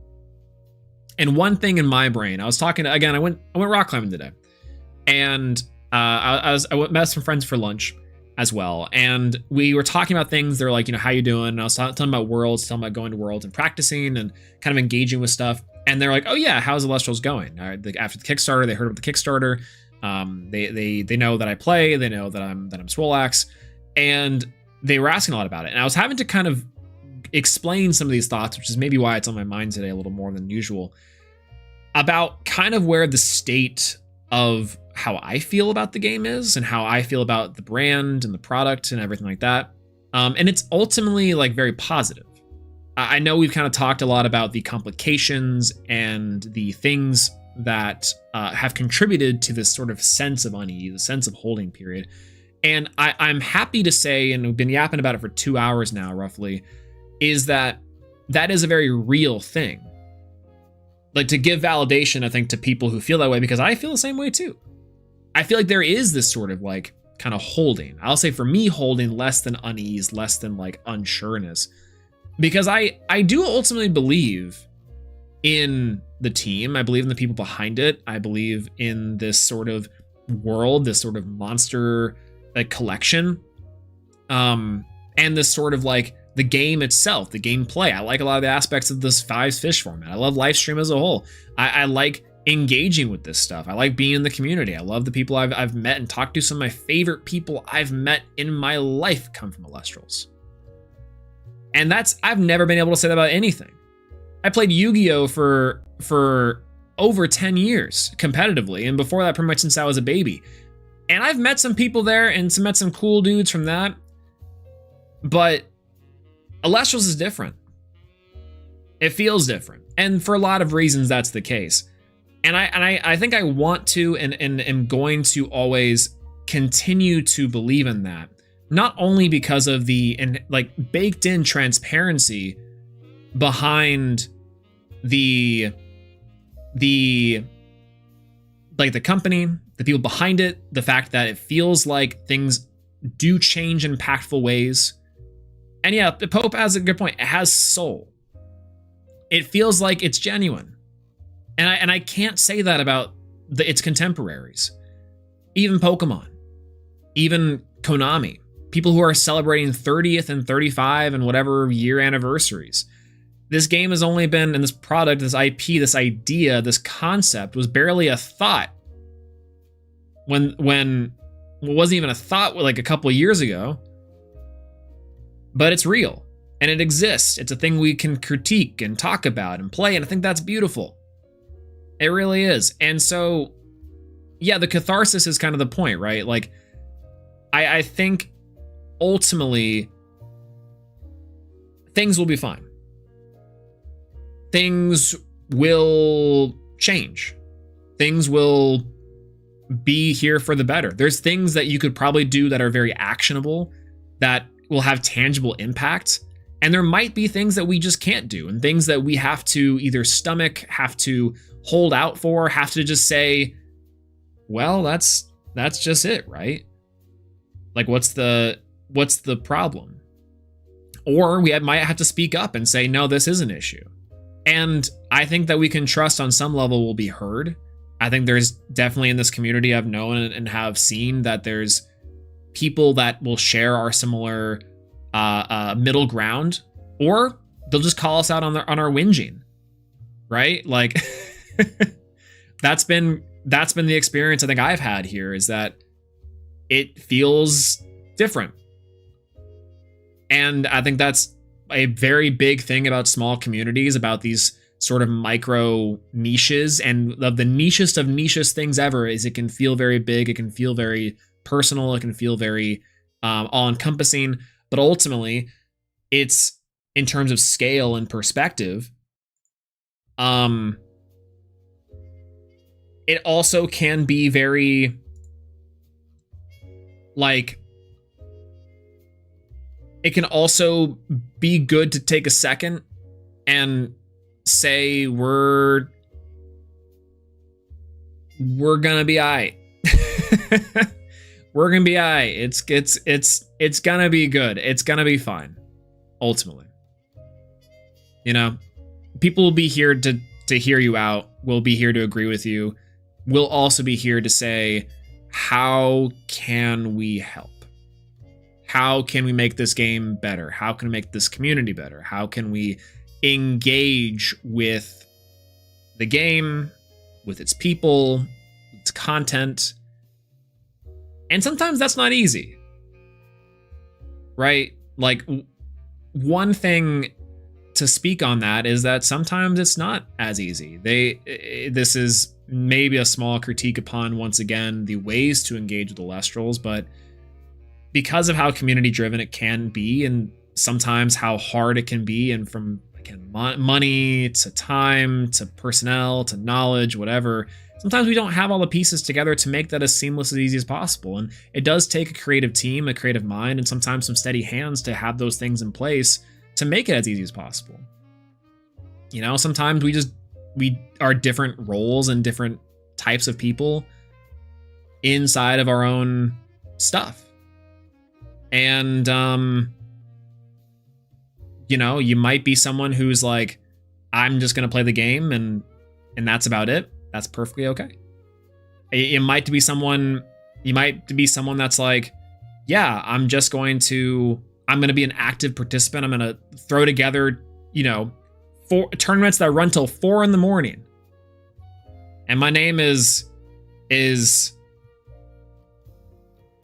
And one thing in my brain, I was talking to, again, I went rock climbing today, and I met some friends for lunch as well, and we were talking about things. They're like, how you doing? And I was telling about Worlds, telling about going to Worlds and practicing and kind of engaging with stuff. And they're like, oh yeah, how's Elestrals going? After the Kickstarter, they heard about the Kickstarter. They know that I play. They know that I'm Swolax, and they were asking a lot about it. And I was having to kind of explain some of these thoughts, which is maybe why it's on my mind today a little more than usual, about kind of where the state of how I feel about the game is and how I feel about the brand and the product and everything like that. And it's ultimately like very positive. I know we've kind of talked a lot about the complications and the things that have contributed to this sort of sense of unease, the sense of holding period. And I'm happy to say, and we've been yapping about it for 2 hours now, roughly, is that is a very real thing. Like, to give validation, I think, to people who feel that way, because I feel the same way too. I feel like there is this sort of like kind of holding. I'll say for me, holding less than unease, less than like unsureness, because I do ultimately believe in the team. I believe in the people behind it. I believe in this sort of world, this sort of monster like collection, and this sort of like the game itself, the gameplay. I like a lot of the aspects of this Fives Fish format. I love Lifestream as a whole. I like engaging with this stuff. I like being in the community. I love the people I've met and talked to. Some of my favorite people I've met in my life come from Elestrals. And I've never been able to say that about anything. I played Yu-Gi-Oh! for over 10 years competitively, and before that, pretty much since I was a baby. And I've met some people there and met some cool dudes from that. But Elestrals is different. It feels different. And for a lot of reasons, that's the case. And I think I want to and am going to always continue to believe in that. Not only because of the baked in transparency behind the company, the people behind it, the fact that it feels like things do change in impactful ways. And yeah, the Pope has a good point. It has soul. It feels like it's genuine. And I can't say that about its contemporaries. Even Pokemon, even Konami, people who are celebrating 30th and 35 and whatever year anniversaries. This game has only been, and this product, this IP, this idea, this concept was barely a thought when it wasn't even a thought like a couple of years ago. But it's real and it exists. It's a thing we can critique and talk about and play, and I think that's beautiful. It really is. And so, yeah, the catharsis is kind of the point, right? Like, I think ultimately things will be fine. Things will change. Things will be here for the better. There's things that you could probably do that are very actionable, that will have tangible impact. And there might be things that we just can't do, and things that we have to either stomach, have to hold out for, have to just say, well, that's just it, right? Like, what's the problem? Or we might have to speak up and say, no, this is an issue. And I think that we can trust on some level we'll be heard. I think there's definitely in this community I've known and have seen that there's people that will share our similar middle ground, or they'll just call us out on our whinging, right? Like that's been the experience I think I've had here, is that it feels different. And I think that's a very big thing about small communities, about these sort of micro niches, and of the nichest of nichest things ever, is it can feel very big, it can feel very personal, it can feel very all-encompassing, but ultimately it's, in terms of scale and perspective, it also can be very like it can also be good to take a second and say we're gonna be alright. We're gonna be alright. It's gonna be good. It's gonna be fine. Ultimately, you know, people will be here to hear you out. We'll be here to agree with you. We'll also be here to say, how can we help? How can we make this game better? How can we make this community better? How can we engage with the game, with its people, its content? And sometimes that's not easy, right? Like, one thing to speak on that is that sometimes it's not as easy. This is maybe a small critique upon, once again, the ways to engage with the Elestrals, but because of how community driven it can be, and sometimes how hard it can be, and from, again, money to time to personnel to knowledge, whatever, sometimes we don't have all the pieces together to make that as seamless as easy as possible. And it does take a creative team, a creative mind, and sometimes some steady hands to have those things in place to make it as easy as possible. You know, sometimes we are different roles and different types of people inside of our own stuff. And, you know, you might be someone who's like, I'm just going to play the game and that's about it. That's perfectly okay. It might be someone that's like, yeah, I'm going to be an active participant. I'm going to throw together, you know, 4 tournaments that run till 4 a.m. And my name is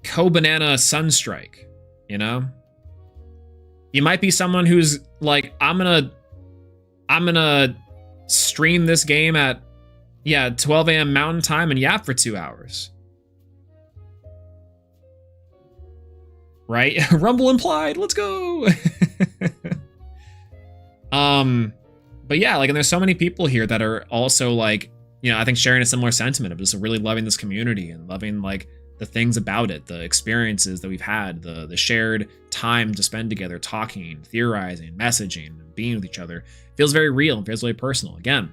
Co-Banana Sunstrike, you know? You might be someone who's like, I'm gonna stream this game at 12 a.m. Mountain Time and yap for 2 hours. Right? Rumble implied. Let's go. But yeah, like, and there's so many people here that are also like, you know, I think sharing a similar sentiment of just really loving this community and loving like the things about it, the experiences that we've had, the shared time to spend together, talking, theorizing, messaging, being with each other. It feels very real and feels really personal. Again,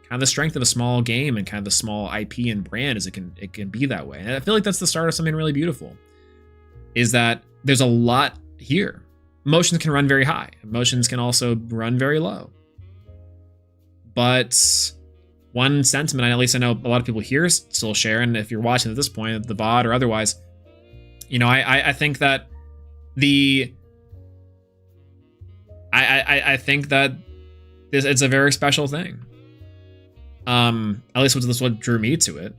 kind of the strength of a small game and kind of the small IP and brand is it can be that way. And I feel like that's the start of something really beautiful, is that there's a lot here. Emotions can run very high. Emotions can also run very low. But one sentiment, at least I know a lot of people here still share, and if you're watching at this point, the VOD or otherwise, you know, I think that I think that it's a very special thing. At least that's what drew me to it,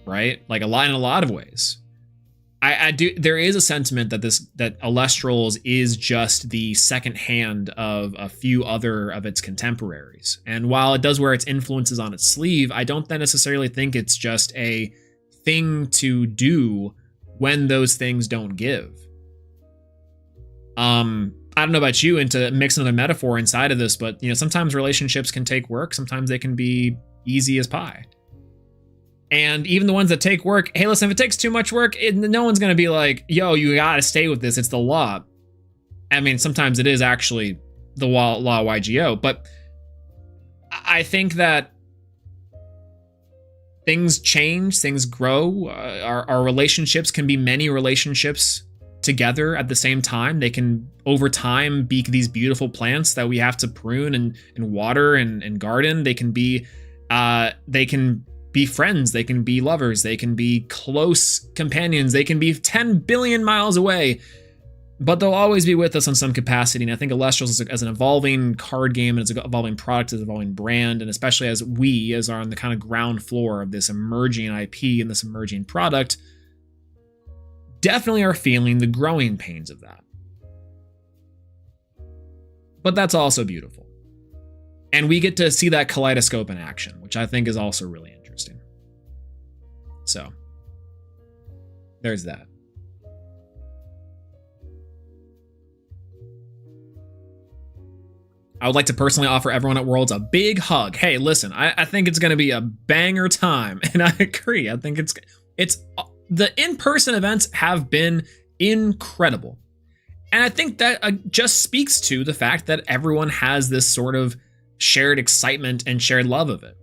right? Like in a lot of ways. I do. There is a sentiment that that Elestrals is just the second hand of a few other of its contemporaries. And while it does wear its influences on its sleeve, I don't then necessarily think it's just a thing to do when those things don't give. I don't know about you, and to mix another metaphor inside of this, but you know, sometimes relationships can take work. Sometimes they can be easy as pie. And even the ones that take work, hey, listen, if it takes too much work, no one's going to be like, yo, you got to stay with this. It's the law. I mean, sometimes it is actually the law YGO, but I think that things change, things grow. Our relationships can be many relationships together at the same time. They can, over time, be these beautiful plants that we have to prune and water and garden. They can be friends, they can be lovers, they can be close companions, they can be 10 billion miles away, but they'll always be with us in some capacity. And I think Elestrals as an evolving card game, and as an evolving product, as an evolving brand, and especially as are on the kind of ground floor of this emerging IP and this emerging product, definitely are feeling the growing pains of that. But that's also beautiful. And we get to see that kaleidoscope in action, which I think is also really interesting. So, there's that. I would like to personally offer everyone at Worlds a big hug. Hey, listen, I think it's going to be a banger time, and I agree. I think it's the in-person events have been incredible. And I think that just speaks to the fact that everyone has this sort of shared excitement and shared love of it.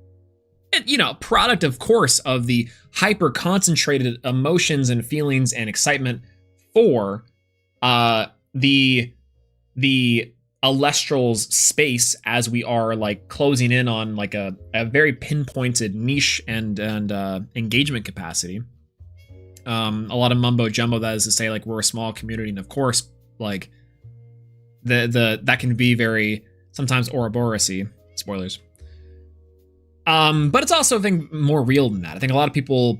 And, you know, product, of course, of the hyper concentrated emotions and feelings and excitement for the Elestrals space as we are like closing in on like a very pinpointed niche and engagement capacity. A lot of mumbo jumbo that is to say like we're a small community, and of course like the that can be very sometimes Ouroboros-y. Spoilers. But it's also, I think, more real than that. I think a lot of people,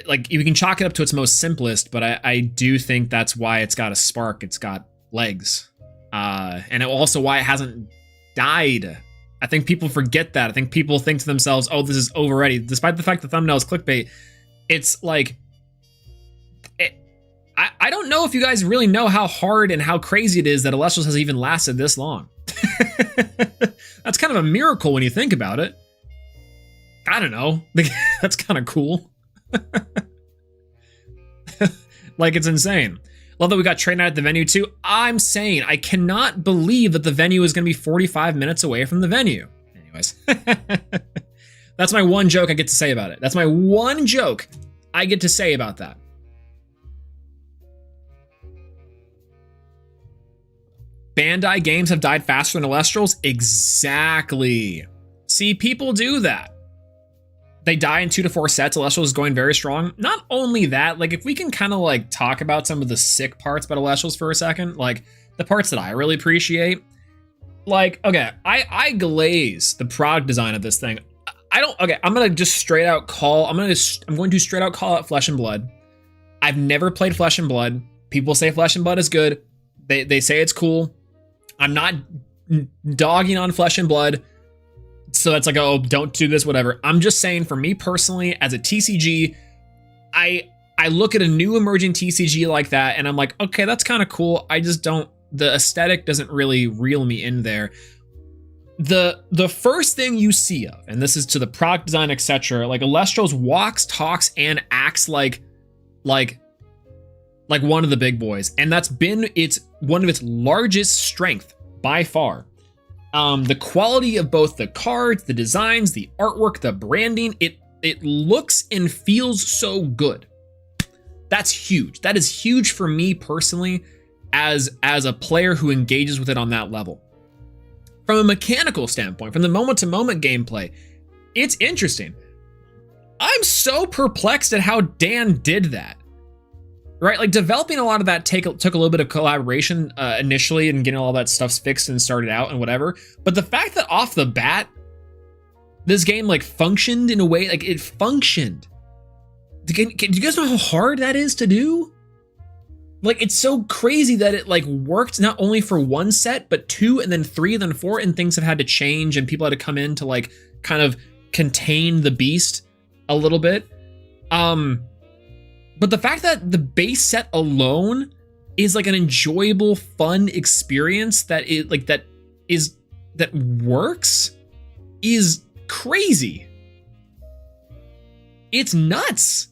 like, you can chalk it up to its most simplest, but I do think that's why it's got a spark. It's got legs. And also why it hasn't died. I think people forget that. I think people think to themselves, oh, this is over already. Despite the fact the thumbnail is clickbait, it's like, I don't know if you guys really know how hard and how crazy it is that Elestrals has even lasted this long. That's kind of a miracle when you think about it. I don't know. That's kind of cool. Like, it's insane. Love that we got train night at the venue too. I'm saying I cannot believe that the venue is going to be 45 minutes away from the venue. Anyways, that's my one joke I get to say about it. That's my one joke I get to say about that. Bandai games have died faster than Elestrals? Exactly. See, people do that. They die in 2 to 4 sets. Elestrals is going very strong. Not only that, like if we can kind of like talk about some of the sick parts about Elestrals for a second, like the parts that I really appreciate. Like, okay, I glaze the product design of this thing. I'm gonna just straight out call, I'm going to straight out call out Flesh and Blood. I've never played Flesh and Blood. People say Flesh and Blood is good. They say it's cool. I'm not dogging on Flesh and Blood. So that's like, oh, don't do this, whatever. I'm just saying, for me personally, as a TCG, I look at a new emerging TCG like that, and I'm like, okay, that's kind of cool. I just don't, the aesthetic doesn't really reel me in there. The first thing you see of, and this is to the product design, etc., like Elestrals walks, talks, and acts like one of the big boys, and that's been one of its largest strength by far. The quality of both the cards, the designs, the artwork, the branding, it looks and feels so good. That's huge. That is huge for me personally as a player who engages with it on that level. From a mechanical standpoint, from the moment-to-moment gameplay, it's interesting. I'm so perplexed at how Dan did that. Right, like developing a lot of that took a little bit of collaboration initially, and getting all that stuff fixed and started out and whatever. But the fact that off the bat, this game like functioned in a way, like it functioned. Do you guys know how hard that is to do? Like, it's so crazy that it like worked not only for 1 set, but 2, and then 3, and then 4, and things have had to change, and people had to come in to like kind of contain the beast a little bit. But the fact that the base set alone is like an enjoyable, fun experience that works is crazy. It's nuts.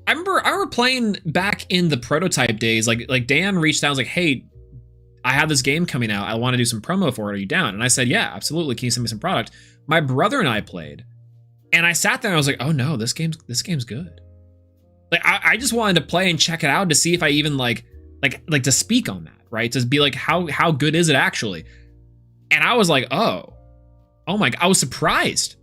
I remember playing back in the prototype days, like Dan reached out and was like, hey, I have this game coming out. I want to do some promo for it. Are you down? And I said, yeah, absolutely. Can you send me some product? My brother and I played, and I sat there and I was like, oh no, this game's good. Like I just wanted to play and check it out to see if I even like to speak on that, right? To be like, how good is it actually? And I was like, oh my, I was surprised.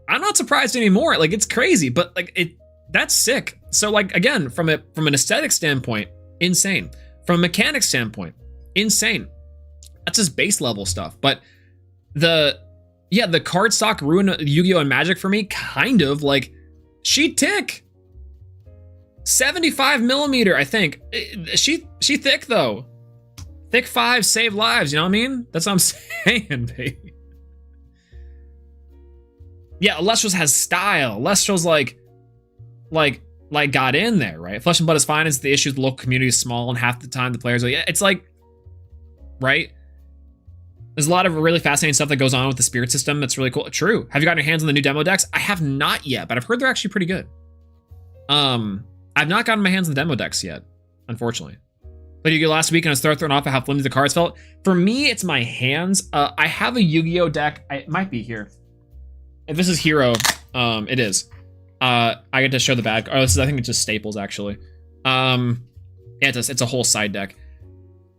I'm not surprised anymore. Like, it's crazy, but like that's sick. So like, again, from an aesthetic standpoint, insane. From a mechanic standpoint, insane. That's just base level stuff. But the cardstock ruined Yu-Gi-Oh! And Magic for me, kind of. Like, she tick. 75 millimeter, I think. She thick though. Thick 5 save lives, you know what I mean? That's what I'm saying, baby. Yeah, Elestrals has style. Elestrals like got in there, right? Flesh and Blood is fine. It's the issue, the local community is small, and half the time the players are like, it's like, right? There's a lot of really fascinating stuff that goes on with the spirit system that's really cool. True. Have you gotten your hands on the new demo decks? I have not yet, but I've heard they're actually pretty good. I've not gotten my hands on the demo decks yet. unfortunately. But you last week and I was thrown off at how flimsy the cards felt. For me, it's my hands. I have a Yu-Gi-Oh deck. It might be here. If this is Hero, it is. I get to show the bad. Oh, this is, I think it's just Staples actually. Yeah, it's a whole side deck.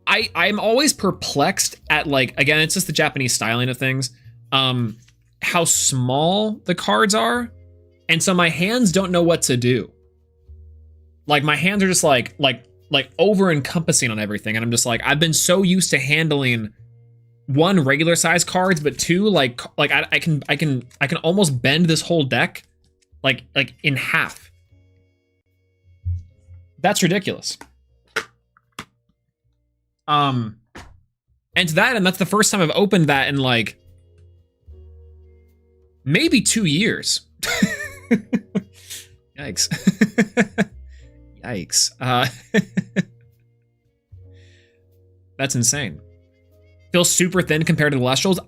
I'm always perplexed at, like, again, it's just the Japanese styling of things. How small the cards are, and so my hands don't know what to do. Like, my hands are just like over encompassing on everything, and I'm just like, I've been so used to handling one, regular size cards, but two, like I can almost bend this whole deck like in half. That's ridiculous. And to that, and that's the first time I've opened that in like maybe 2 years. Yikes. Yikes. That's insane. Feels super thin compared to the Elestrals.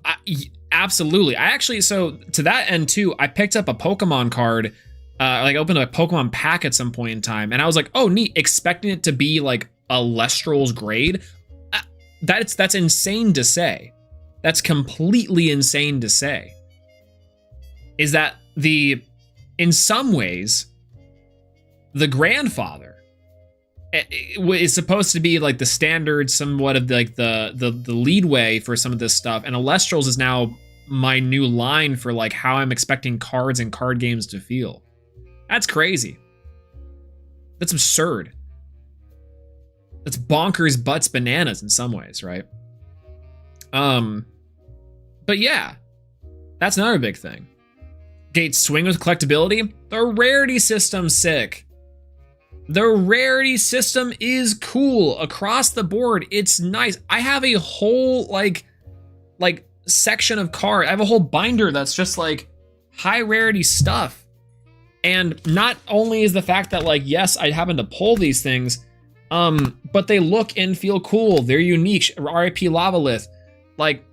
Absolutely. I actually, so to that end too, I picked up a Pokemon card, like opened a Pokemon pack at some point in time, and I was like, oh neat, expecting it to be like a Lestrals grade. That's insane to say. That's completely insane to say. Is that in some ways, the grandfather is supposed to be like the standard, somewhat of like the leadway for some of this stuff, and Elestrals is now my new line for like how I'm expecting cards and card games to feel. That's crazy. That's absurd. That's bonkers butts bananas in some ways, right? But yeah, that's another big thing. Gates swing with collectability. The rarity system's sick. The rarity system is cool across the board. It's nice. I have a whole like section of card. I have a whole binder that's just like high rarity stuff. And not only is the fact that like, yes, I happen to pull these things, but they look and feel cool. They're unique. RIP Lavalith. Like,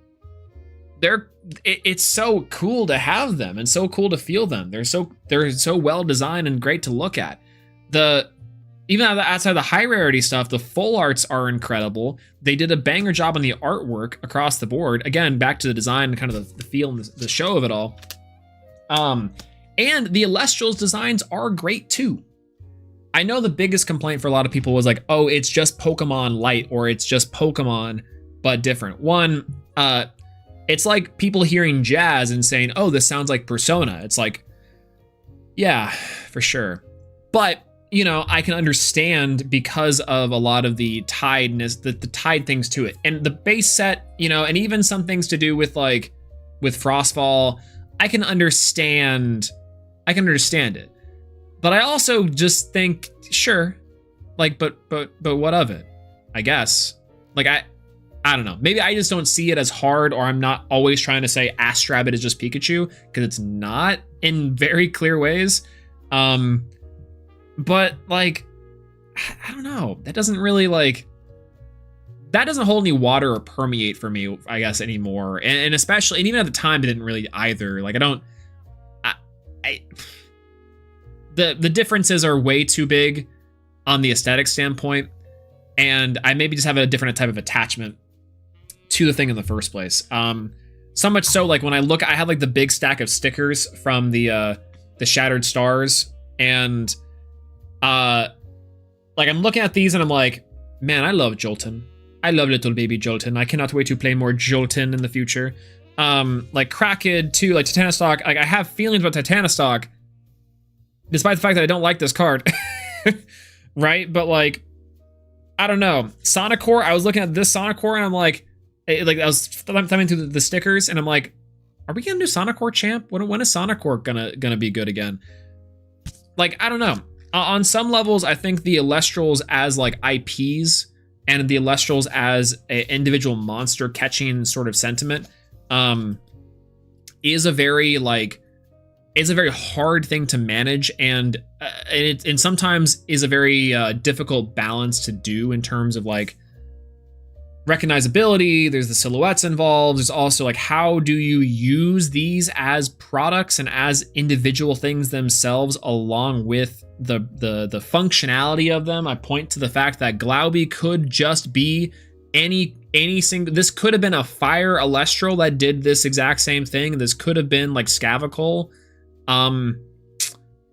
it's so cool to have them and so cool to feel them. They're so well designed and great to look at. Even outside the high rarity stuff, the full arts are incredible. They did a banger job on the artwork across the board. Again, back to the design and kind of the feel and the show of it all. And the Elestrals designs are great too. I know the biggest complaint for a lot of people was like, oh, it's just Pokemon Light, or it's just Pokemon, but different. One, it's like people hearing jazz and saying, oh, this sounds like Persona. It's like, yeah, for sure. But, you know, I can understand because of a lot of the tiedness, the tied things to it. And the base set, you know, and even some things to do with like, with Frostfall, I can understand it. But I also just think, sure, like, but what of it? I guess. Like, I don't know. Maybe I just don't see it as hard, or I'm not always trying to say Astrabbit is just Pikachu, because it's not in very clear ways. But like, I don't know. That doesn't really like, that doesn't hold any water or permeate for me, I guess, anymore. And especially, and even at the time, it didn't really either. Like, the differences are way too big on the aesthetic standpoint. And I maybe just have a different type of attachment to the thing in the first place. So much so, like, when I look, I have like the big stack of stickers from the Shattered Stars, and like, I'm looking at these and I'm like, man, I love Jolton. I love little baby Jolton. I cannot wait to play more Jolton in the future. Like Crackid too, like Titanostock. Like, I have feelings about Titanostock, despite the fact that I don't like this card. Right? But like, I don't know. Sonicore, I was looking at this Sonicore and I'm like I was thumbing through the stickers and I'm like, are we gonna do Sonicore Champ? When is Sonicore gonna be good again? Like, I don't know. On some levels, I think the Elestrals as like IPs and the Elestrals as an individual monster catching sort of sentiment is a very hard thing to manage, and it sometimes is a very difficult balance to do in terms of like recognizability, there's the silhouettes involved, there's also like how do you use these as products and as individual things themselves along with the functionality of them. I point to the fact that Glauby could just be any single, this could have been a fire Elestral that did this exact same thing. This could have been like Scavical.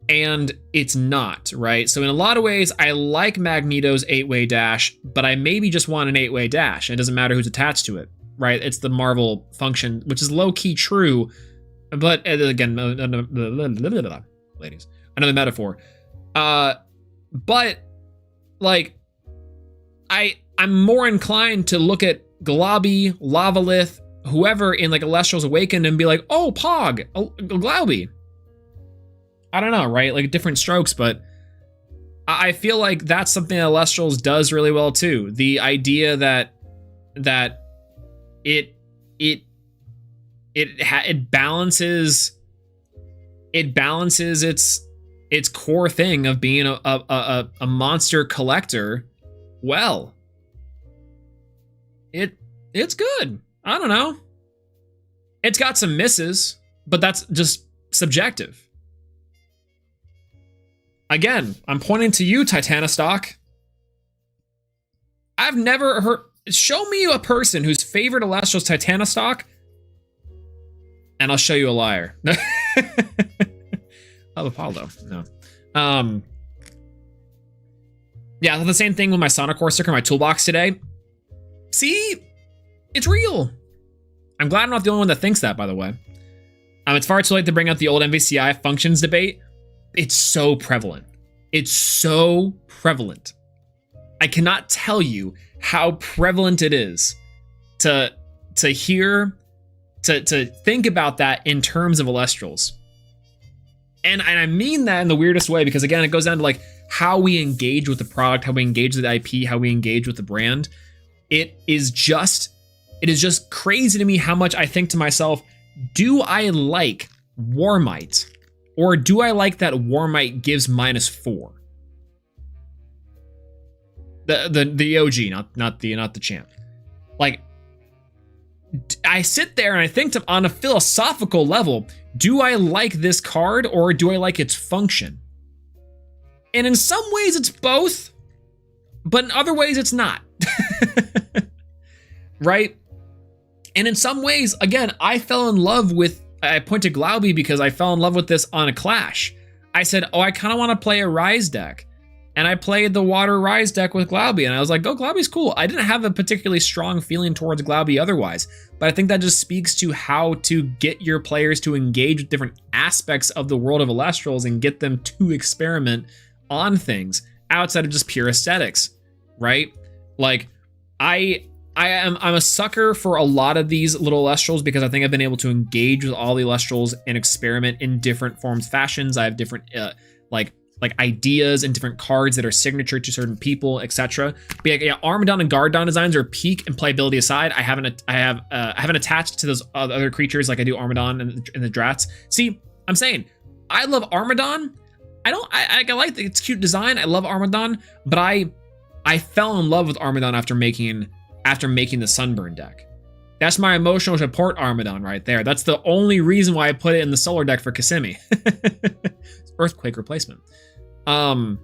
And it's not, right? So in a lot of ways, I like Magneto's 8-way dash, but I maybe just want an 8-way dash. It doesn't matter who's attached to it, right? It's the Marvel function, which is low-key true, but again, ladies, another metaphor. But like, I'm more inclined to look at Glaby, Lavalith, whoever in like Elestrals Awakened and be like, oh, Pog, Glauby. I don't know, right? Like different strokes, but I feel like that's something that Elestrals does really well too. The idea that it balances its core thing of being a monster collector. Well, it's good. I don't know. It's got some misses, but that's just subjective. Again, I'm pointing to you, Titanostock. I've never heard... Show me a person whose favorite Elestral's Titanostock, and I'll show you a liar. Oh, Apollo. No. Yeah, I thought the same thing with my Sonic Core sticker in my toolbox today. See? It's real. I'm glad I'm not the only one that thinks that, by the way. It's far too late to bring up the old MVCI functions debate. It's so prevalent. It's so prevalent. I cannot tell you how prevalent it is to think about that in terms of Elestrals. And I mean that in the weirdest way, because again, it goes down to like how we engage with the product, how we engage with the IP, how we engage with the brand. It is just crazy to me how much I think to myself, do I like Warmite? Or do I like that Warmite gives -4? The OG, not the champ. Like, I sit there and I think on a philosophical level, do I like this card or do I like its function? And in some ways it's both, but in other ways it's not. Right? And in some ways, again, I fell in love with, I point to Glauby because I fell in love with this on a Clash. I said, oh, I kind of want to play a Rise deck. And I played the Water Rise deck with Glauby, and I was like, oh, Glauby's cool. I didn't have a particularly strong feeling towards Glauby otherwise, but I think that just speaks to how to get your players to engage with different aspects of the world of Elestrals and get them to experiment on things outside of just pure aesthetics, right? Like, I'm a sucker for a lot of these little Elestrals because I think I've been able to engage with all the Elestrals and experiment in different forms, fashions. I have different like ideas and different cards that are signature to certain people, etc. But yeah, Armadon and Gardon designs are peak and playability aside. I haven't attached to those other creatures like I do Armadon and the Drats. See, I'm saying I love Armadon. I like its cute design. I love Armadon, but I fell in love with Armadon after making the Sunburn deck. That's my emotional support Armadon right there. That's the only reason why I put it in the solar deck for Kissimmee. Earthquake replacement. I've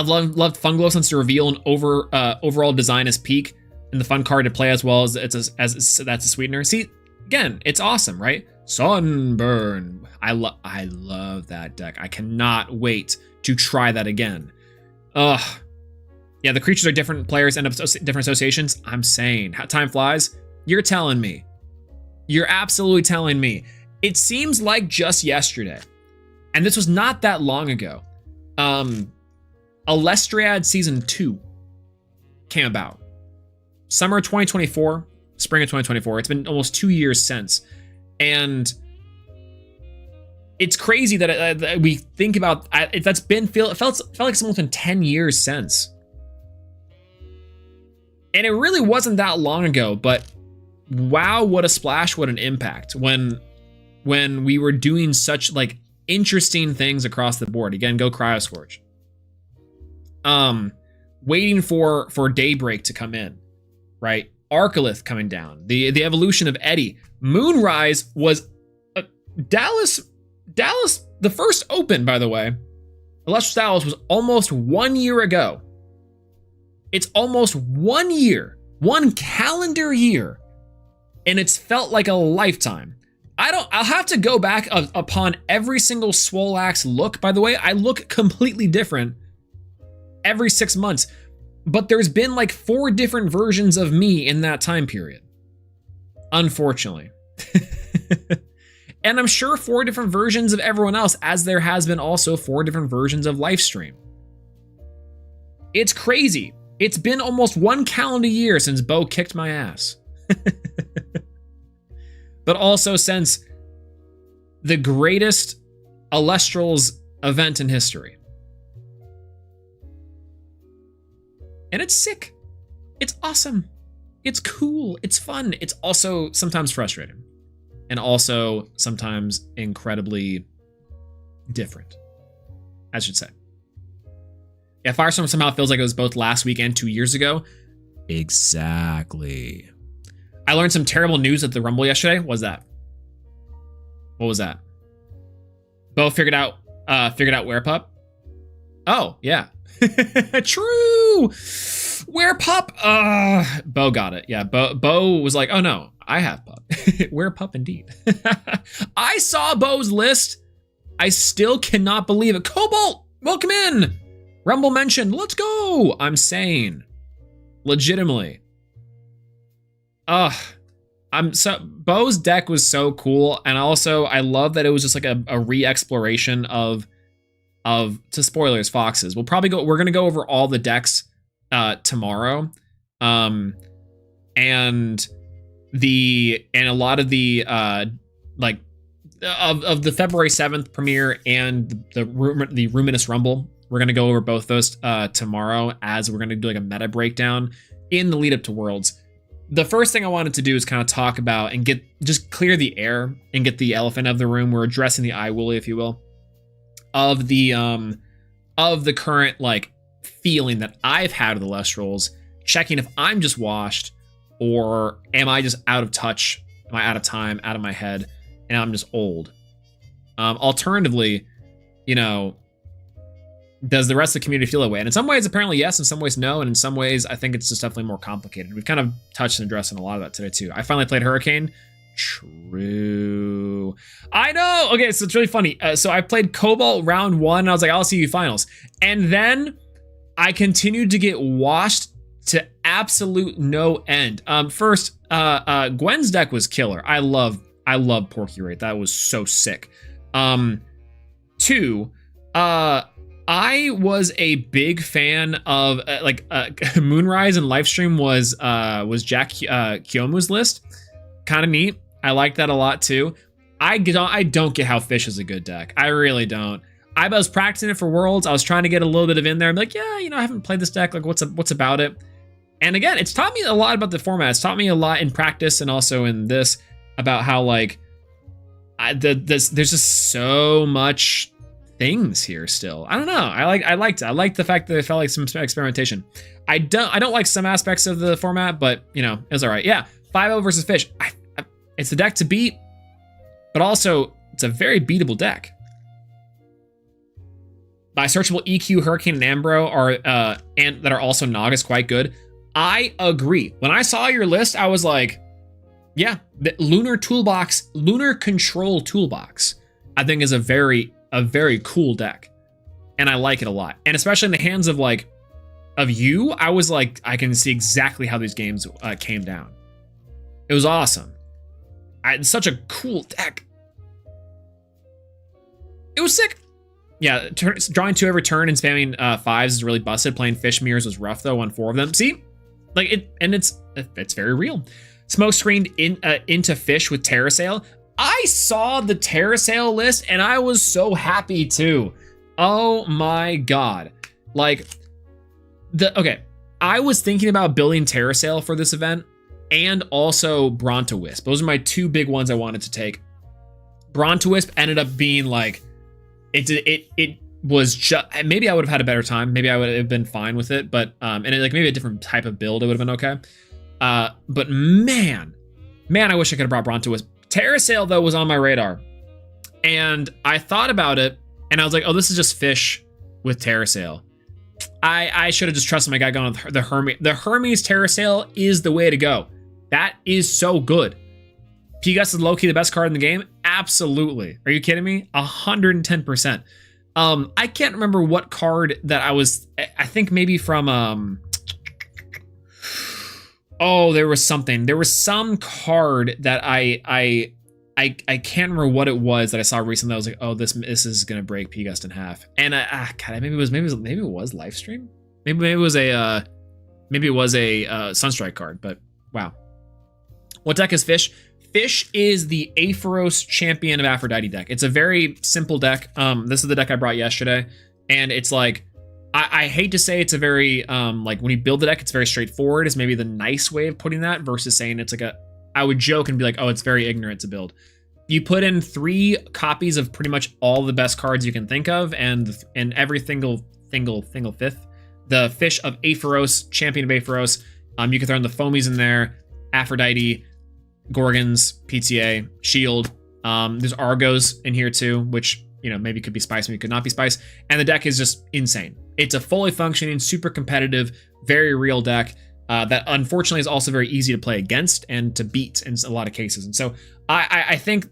loved Funglo since the reveal and overall design is peak, and the fun card to play as well as that's a sweetener. See, again, it's awesome, right? Sunburn. I love that deck. I cannot wait to try that again. Ugh. Yeah, the creatures are different. Players end up different associations. I'm saying, how time flies. You're telling me. You're absolutely telling me. It seems like just yesterday, and this was not that long ago, Elestriad Season 2 came about. Summer 2024, spring of 2024. It's been almost 2 years since. And it's crazy that we think about it. It felt like it's almost been 10 years since. And it really wasn't that long ago, but wow, what a splash, what an impact when we were doing such like interesting things across the board. Again, go Cryoscourge. Waiting for Daybreak to come in, right? Arcolith coming down, the evolution of Eddie. Moonrise was Dallas, the first open, by the way. Elestrals Dallas was almost 1 year ago. It's almost 1 year, 1 calendar year, and it's felt like a lifetime. I'll have to go back upon every single Swolax look. By the way, I look completely different every 6 months, but there's been like 4 different versions of me in that time period, unfortunately. And I'm sure 4 different versions of everyone else, as there has been also 4 different versions of Lifestream. It's crazy. It's been almost 1 calendar year since Bo kicked my ass. But also since the greatest Elestrals event in history. And it's sick. It's awesome. It's cool. It's fun. It's also sometimes frustrating. And also sometimes incredibly different, I should say. Yeah, Firestorm somehow feels like it was both last week and 2 years ago. Exactly. I learned some terrible news at the Rumble yesterday. What was that? What was that? Bo figured out Werepup. Oh, yeah. True. Werepup. Bo got it. Yeah, Bo was like, oh no, I have pup. Werepup indeed. I saw Bo's list. I still cannot believe it. Cobalt, welcome in. Rumble mentioned, let's go. I'm saying, legitimately. Bo's deck was so cool, and also I love that it was just like a re-exploration of to spoilers, foxes. We're gonna go over all the decks tomorrow, and a lot of the like of the February 7th premiere and the Ruminous Rumble. We're gonna go over both those tomorrow, as we're gonna do like a meta breakdown in the lead up to Worlds. The first thing I wanted to do is kind of talk about and just clear the air and get the elephant of the room. We're addressing the eye woolly, if you will, of the current like feeling that I've had with the Elestrals, checking if I'm just washed or am I just out of touch? Am I out of time, out of my head, and I'm just old? Alternatively, does the rest of the community feel that way? And in some ways, apparently yes. In some ways, no. And in some ways, I think it's just definitely more complicated. We've kind of touched and addressed on a lot of that today, too. I finally played Hurricane. True. I know. Okay, so it's really funny. So I played Cobalt round 1. And I was like, I'll see you finals. And then I continued to get washed to absolute no end. First, Gwen's deck was killer. I love Porky Rate. That was so sick. 2, I was a big fan of Moonrise, and Lifestream was Jack Kyomu's list. Kind of neat. I like that a lot too. I don't get how Fish is a good deck. I really don't. I was practicing it for Worlds. I was trying to get a little bit of in there. I'm like, yeah, I haven't played this deck. Like, what's about it? And again, it's taught me a lot about the format. It's taught me a lot in practice and also in this about how like there's just so much things here still. I don't know. I liked it. I liked the fact that it felt like some experimentation. I don't like some aspects of the format, but it was all right. Yeah, 5-0 versus Fish. It's the deck to beat, but also it's a very beatable deck. By searchable EQ, Hurricane, and Ambro are and that are also Nog is quite good. I agree. When I saw your list, I was like, yeah, the Lunar Control Toolbox, I think is a very cool deck, and I like it a lot. And especially in the hands of you, I was like, I can see exactly how these games came down. It was awesome. It's such a cool deck. It was sick. Yeah, drawing 2 every turn and spamming 5s is really busted. Playing Fish Mirrors was rough though. Won 4 of them. See, like it, and it's very real. Smoke screened into Fish with Terrasail. I saw the Terrasail list and I was so happy too. Oh my god! I was thinking about building Terrasail for this event and also Brontowisp. Those are my 2 big ones I wanted to take. Brontowisp ended up being like. It was just, maybe I would have had a better time. Maybe I would have been fine with it, but and maybe a different type of build, it would have been okay. But man, I wish I could have brought Bronto. Terrasail, though, was on my radar. And I thought about it, and I was like, oh, this is just fish with Terrasail. I should have just trusted my guy going with the Hermes. The Hermes Terrasail is the way to go. That is so good. P-Gus is low-key the best card in the game? Absolutely. Are you kidding me? 110%. I can't remember what card that I think maybe from, oh, there was something. There was some card that I can't remember what it was that I saw recently. I was like, oh, this is gonna break P-Gust in half. And God, maybe it was Lifestream. Maybe it was a Sunstrike card. But wow, what deck is Fish? Fish is the Aepharos Champion of Aphrodite deck. It's a very simple deck. This is the deck I brought yesterday, and it's like I hate to say it's a very like when you build the deck, it's very straightforward. Is maybe the nice way of putting that versus saying it's like I would joke and be like, oh, it's very ignorant to build. You put in 3 copies of pretty much all the best cards you can think of, and every single fifth. The Fish of Aepharos, Champion of Aepharos. You can throw in the Foamies in there, Aphrodite, Gorgons, PTA, Shield. There's Argos in here too, which, you know, maybe could be Spice, maybe could not be Spice. And the deck is just insane. It's a fully functioning, super competitive, very real deck. That unfortunately is also very easy to play against and to beat in a lot of cases. And so I think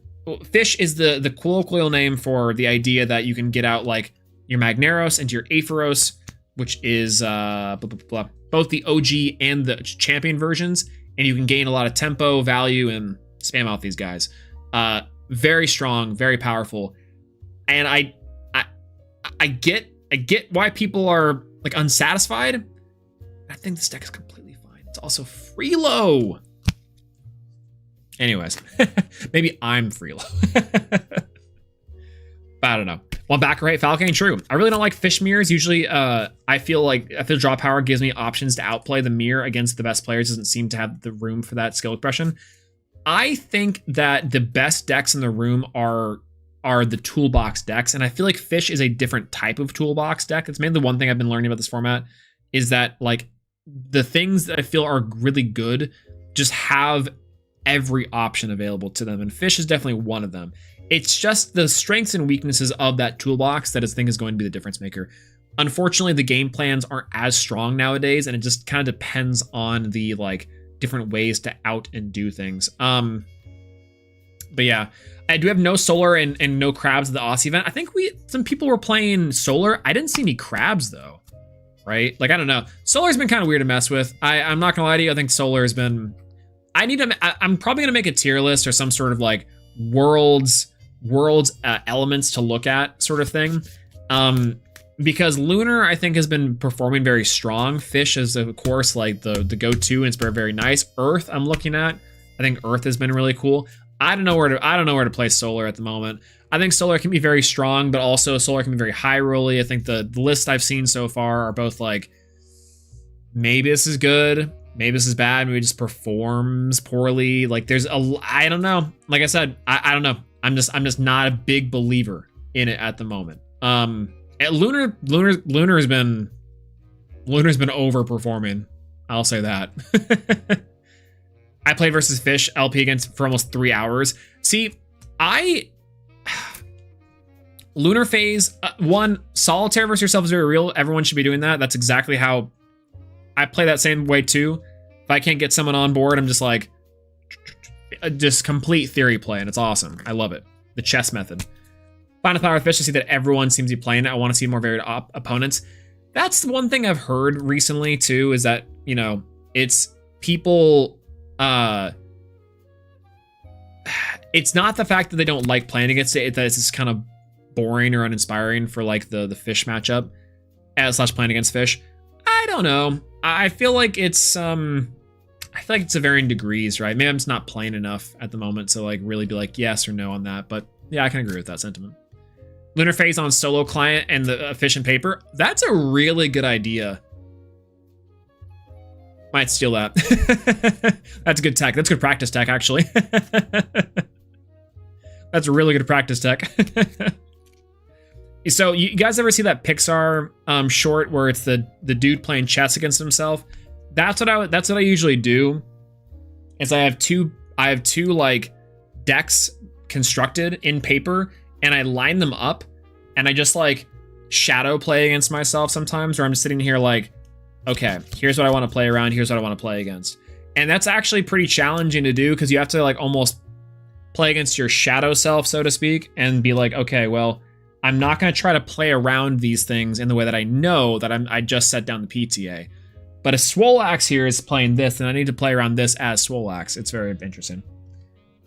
Fish is the colloquial name for the idea that you can get out like your Magneros into your Aepharos, which is both the OG and the champion versions, and you can gain a lot of tempo, value, and spam out these guys. Very strong, very powerful, and I get why people are like unsatisfied. I think this deck is completely fine. It's also Freelo. Anyways, maybe I'm Freelo. But I don't know. One backer, right? Falcon, true. I really don't like fish mirrors. Usually, I feel draw power gives me options to outplay the mirror against the best players. Doesn't seem to have the room for that skill expression. I think that the best decks in the room are the toolbox decks, and I feel like fish is a different type of toolbox deck. It's mainly the one thing I've been learning about this format is that like the things that I feel are really good just have every option available to them, and fish is definitely one of them. It's just the strengths and weaknesses of that toolbox that I think is going to be the difference maker. Unfortunately, the game plans aren't as strong nowadays, and it just kind of depends on the like different ways to out and do things. But yeah, I do have no solar and no crabs at the Aussie event. I think some people were playing solar. I didn't see any crabs though, right? Like, I don't know. Solar's been kind of weird to mess with. I'm not gonna lie to you. I think solar has been, I'm probably gonna make a tier list or some sort of like worlds elements to look at sort of thing. Because Lunar, I think, has been performing very strong. Fish is, of course, like the go-to, and it's very, very nice. Earth, I'm looking at. I think Earth has been really cool. I don't know where to play Solar at the moment. I think Solar can be very strong, but also Solar can be very high rolly. I think the lists I've seen so far are both like, maybe this is good, maybe this is bad, maybe it just performs poorly. Like I don't know. Like I said, I don't know. I'm just not a big believer in it at the moment. Lunar has been overperforming. I'll say that. I played versus Fish LP against for almost 3 hours. See, Lunar Phase, one, solitaire versus yourself is very real. Everyone should be doing that. That's exactly how I play that same way too. If I can't get someone on board, I'm just like, just complete theory play, and it's awesome. I love it. The chess method. Final Power Fish to see that everyone seems to be playing it. I want to see more varied opponents. That's the one thing I've heard recently too, is that, you know, it's people, it's not the fact that they don't like playing against it, that it's just kind of boring or uninspiring for like the Fish matchup / playing against Fish. I don't know. I feel like it's a varying degrees, right? Maybe I'm just not playing enough at the moment to like really be like yes or no on that, but yeah, I can agree with that sentiment. Lunar Phase on solo client and the Fish and Paper. That's a really good idea. Might steal that. That's good tech. That's good practice tech, actually. That's really good practice tech. So you guys ever see that Pixar short where it's the dude playing chess against himself? That's what I usually do is I have two like decks constructed in paper, and I line them up, and I just like shadow play against myself sometimes, where I'm just sitting here like, okay, here's what I want to play around, here's what I want to play against. And that's actually pretty challenging to do, because you have to like almost play against your shadow self, so to speak, and be like, okay, well, I'm not going to try to play around these things in the way that I know that I just set down the PTA. But if Swolax here is playing this, then I need to play around this as Swolax. It's very interesting.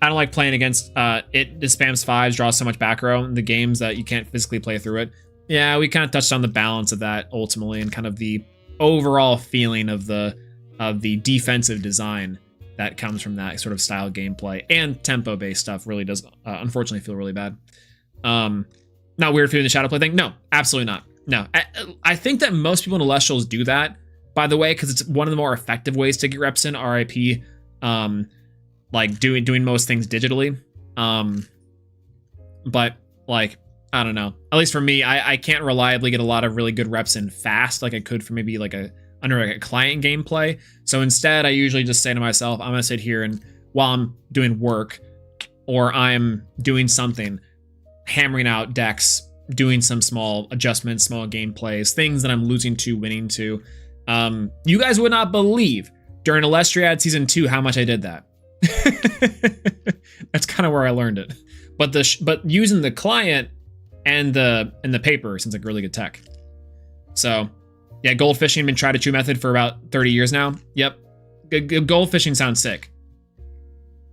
I don't like playing against it spams 5s, draws so much back row in the games that you can't physically play through it. Yeah, we kind of touched on the balance of that ultimately, and kind of the overall feeling of the defensive design that comes from that sort of style gameplay, and tempo-based stuff really does unfortunately feel really bad. Not weird for doing the shadow play thing? No, absolutely not. No, I think that most people in Elestrals do that, by the way, because it's one of the more effective ways to get reps in RIP, like doing most things digitally. But like, I don't know. At least for me, I can't reliably get a lot of really good reps in fast like I could for maybe like under a client gameplay. So instead, I usually just say to myself, I'm gonna sit here and while I'm doing work or I'm doing something, hammering out decks, doing some small adjustments, small gameplays, things that I'm losing to, winning to. You guys would not believe during Elestriad Season 2 how much I did that. That's kind of where I learned it. But using the client and the paper seems like really good tech. So yeah, gold fishing been tried to true method for about 30 years now. Yep, gold fishing sounds sick,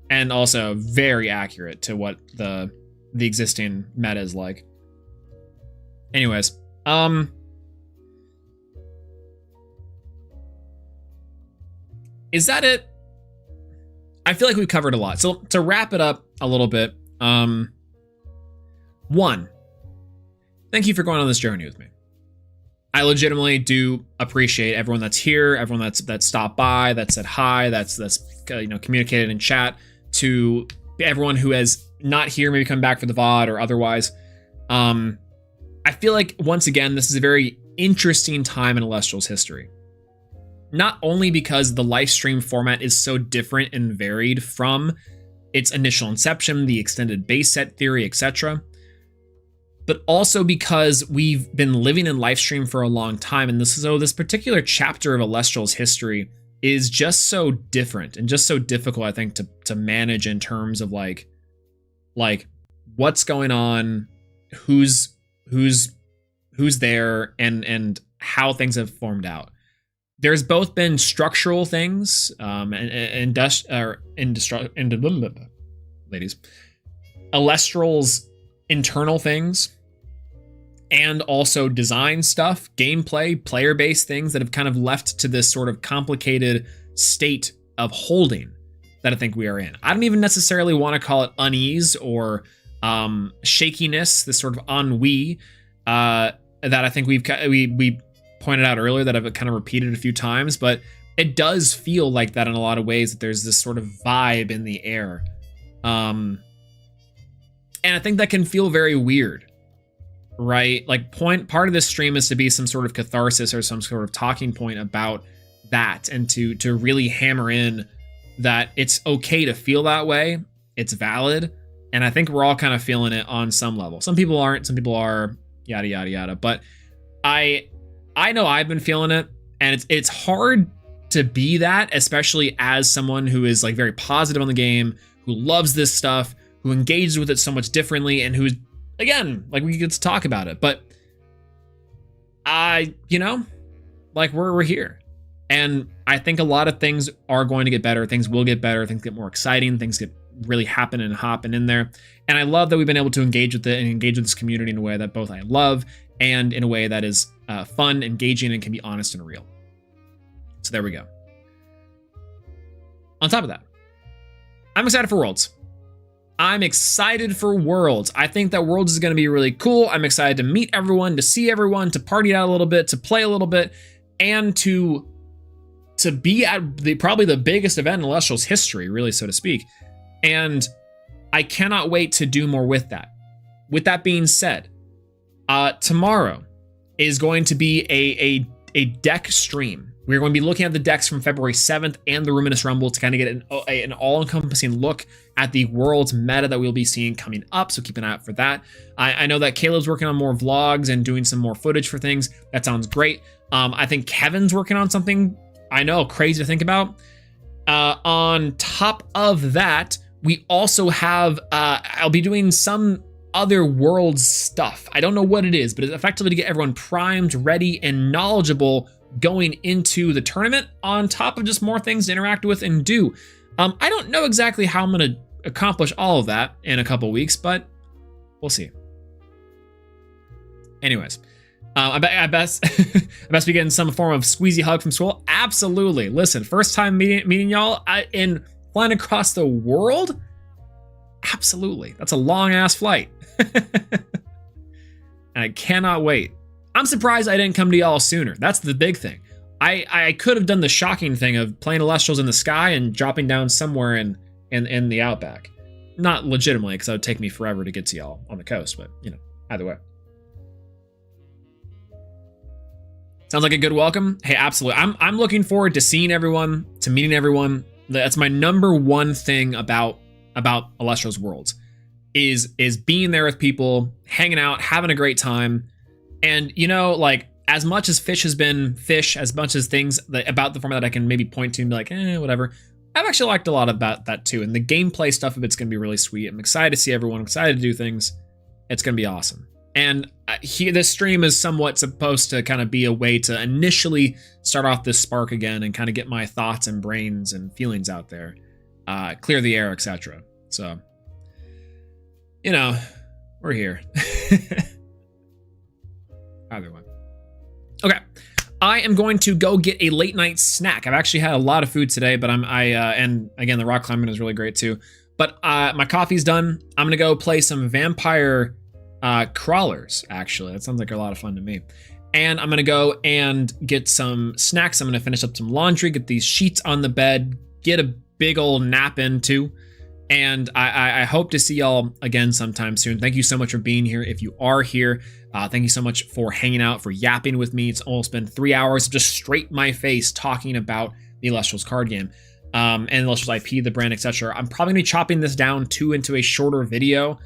and also very accurate to what the existing meta is like. Anyways, is that it? I feel like we've covered a lot. So to wrap it up a little bit, one, thank you for going on this journey with me. I legitimately do appreciate everyone that's here, everyone that's stopped by, that said hi, that's communicated in chat, to everyone who has not here, maybe come back for the VOD or otherwise. I feel like once again, this is a very interesting time in Elestrals history. Not only because the Lifestream format is so different and varied from its initial inception, the extended base set theory, etc., but also because we've been living in Lifestream for a long time, and this particular chapter of Elestrals history is just so different and just so difficult, I think, to manage in terms of like what's going on, who's there, and how things have formed out. There's both been structural things, Elestrals internal things, and also design stuff, gameplay, player-based things that have kind of left to this sort of complicated state of holding that I think we are in. I don't even necessarily want to call it unease or shakiness, this sort of ennui that I think we pointed out earlier, that I've kind of repeated a few times, but it does feel like that in a lot of ways, that there's this sort of vibe in the air. And I think that can feel very weird, right? Like part of this stream is to be some sort of catharsis or some sort of talking point about that, and to really hammer in that it's okay to feel that way. It's valid. And I think we're all kind of feeling it on some level. Some people aren't, some people are, yada, yada, yada. But I know I've been feeling it, and it's hard to be that, especially as someone who is like very positive on the game, who loves this stuff, who engages with it so much differently, and who's, again, like, we get to talk about it. But we're here. And I think a lot of things are going to get better. Things will get better. Things get more exciting. Things get really happening and hopping in there. And I love that we've been able to engage with it and engage with this community in a way that both I love and in a way that is fun, engaging, and can be honest and real. So there we go. On top of that, I'm excited for Worlds. I'm excited for Worlds. I think that Worlds is going to be really cool. I'm excited to meet everyone, to see everyone, to party out a little bit, to play a little bit, and to be at probably the biggest event in Elestrals history, really, so to speak. And I cannot wait to do more with that. With that being said, tomorrow is going to be a deck stream. We're going to be looking at the decks from February 7th and the Ruminous Rumble to kind of get an all-encompassing look at the world's meta that we'll be seeing coming up, so keep an eye out for that. I know that Caleb's working on more vlogs and doing some more footage for things. That sounds great. I think Kevin's working on something, I know, crazy to think about. On top of that, we also have, I'll be doing some other world stuff. I don't know what it is, but it's effectively to get everyone primed, ready, and knowledgeable going into the tournament, on top of just more things to interact with and do. I don't know exactly how I'm going to accomplish all of that in a couple weeks, but we'll see. Anyways, I best be getting some form of squeezy hug from school. Absolutely. Listen, first time meeting y'all and flying across the world. Absolutely. That's a long ass flight. And I cannot wait. I'm surprised I didn't come to y'all sooner. That's the big thing. I could have done the shocking thing of playing Elestrals in the sky and dropping down somewhere in the outback. Not legitimately, because that would take me forever to get to y'all on the coast, but you know, either way. Sounds like a good welcome. Hey, absolutely. I'm looking forward to seeing everyone, to meeting everyone. That's my number one thing about Elestrals Worlds is being there with people, hanging out, having a great time. And, you know, like, as much as Fish has been Fish, as much as things about the format that I can maybe point to and be like, whatever, I've actually liked a lot about that too. And the gameplay stuff of it's going to be really sweet. I'm excited to see everyone, I'm excited to do things. It's going to be awesome. And this stream is somewhat supposed to kind of be a way to initially start off this spark again and kind of get my thoughts and brains and feelings out there, clear the air, etc. So, you know, we're here. Either way. Okay, I am going to go get a late night snack. I've actually had a lot of food today, but and again, the rock climbing is really great too. But my coffee's done. I'm gonna go play some vampire crawlers. Actually, that sounds like a lot of fun to me. And I'm gonna go and get some snacks. I'm gonna finish up some laundry, get these sheets on the bed, get a big old nap in too. And I hope to see y'all again sometime soon. Thank you so much for being here. If you are here, thank you so much for hanging out, for yapping with me. It's almost been 3 hours of just straight my face talking about the Elestrals card game and Elestrals IP, the brand, etc. I'm probably gonna be chopping this down into a shorter video.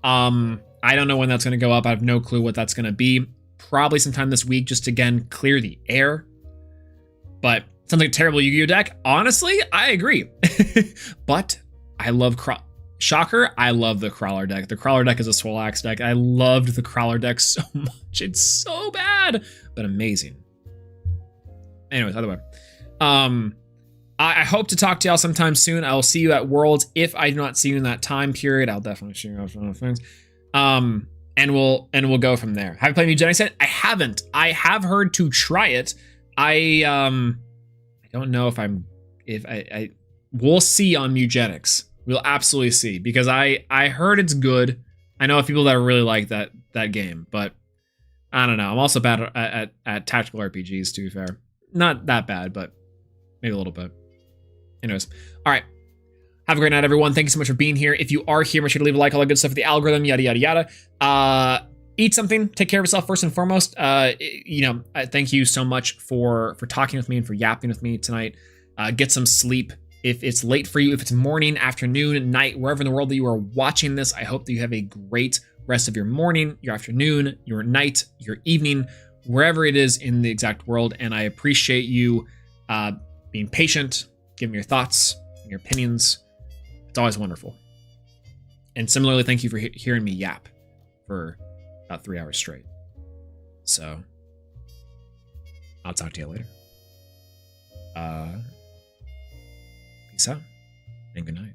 I don't know when that's gonna go up. I have no clue what that's gonna be. Probably sometime this week, just again clear the air. But sounds like a terrible Yu-Gi-Oh deck. Honestly, I agree. But I love Shocker, I love the Crawler deck. The Crawler deck is a Swolax deck. I loved the Crawler deck so much. It's so bad, but amazing. Anyways, either way. I hope to talk to y'all sometime soon. I will see you at Worlds. If I do not see you in that time period, I'll definitely see you out for other things. And we'll go from there. Have you played Mugenics yet? I haven't. I have heard to try it. I don't know if we'll see on Mugenics. We'll absolutely see, because I heard it's good. I know of people that really like that game, but I don't know. I'm also bad at tactical RPGs, to be fair. Not that bad, but maybe a little bit. Anyways, all right. Have a great night, everyone. Thank you so much for being here. If you are here, make sure to leave a like, all that good stuff for the algorithm, yada, yada, yada. Eat something. Take care of yourself first and foremost. Thank you so much for talking with me and for yapping with me tonight. Get some sleep. If it's late for you, if it's morning, afternoon, night, wherever in the world that you are watching this, I hope that you have a great rest of your morning, your afternoon, your night, your evening, wherever it is in the exact world. And I appreciate you being patient, giving your thoughts and your opinions. It's always wonderful. And similarly, thank you for hearing me yap for about 3 hours straight. So I'll talk to you later. Peace out and good night.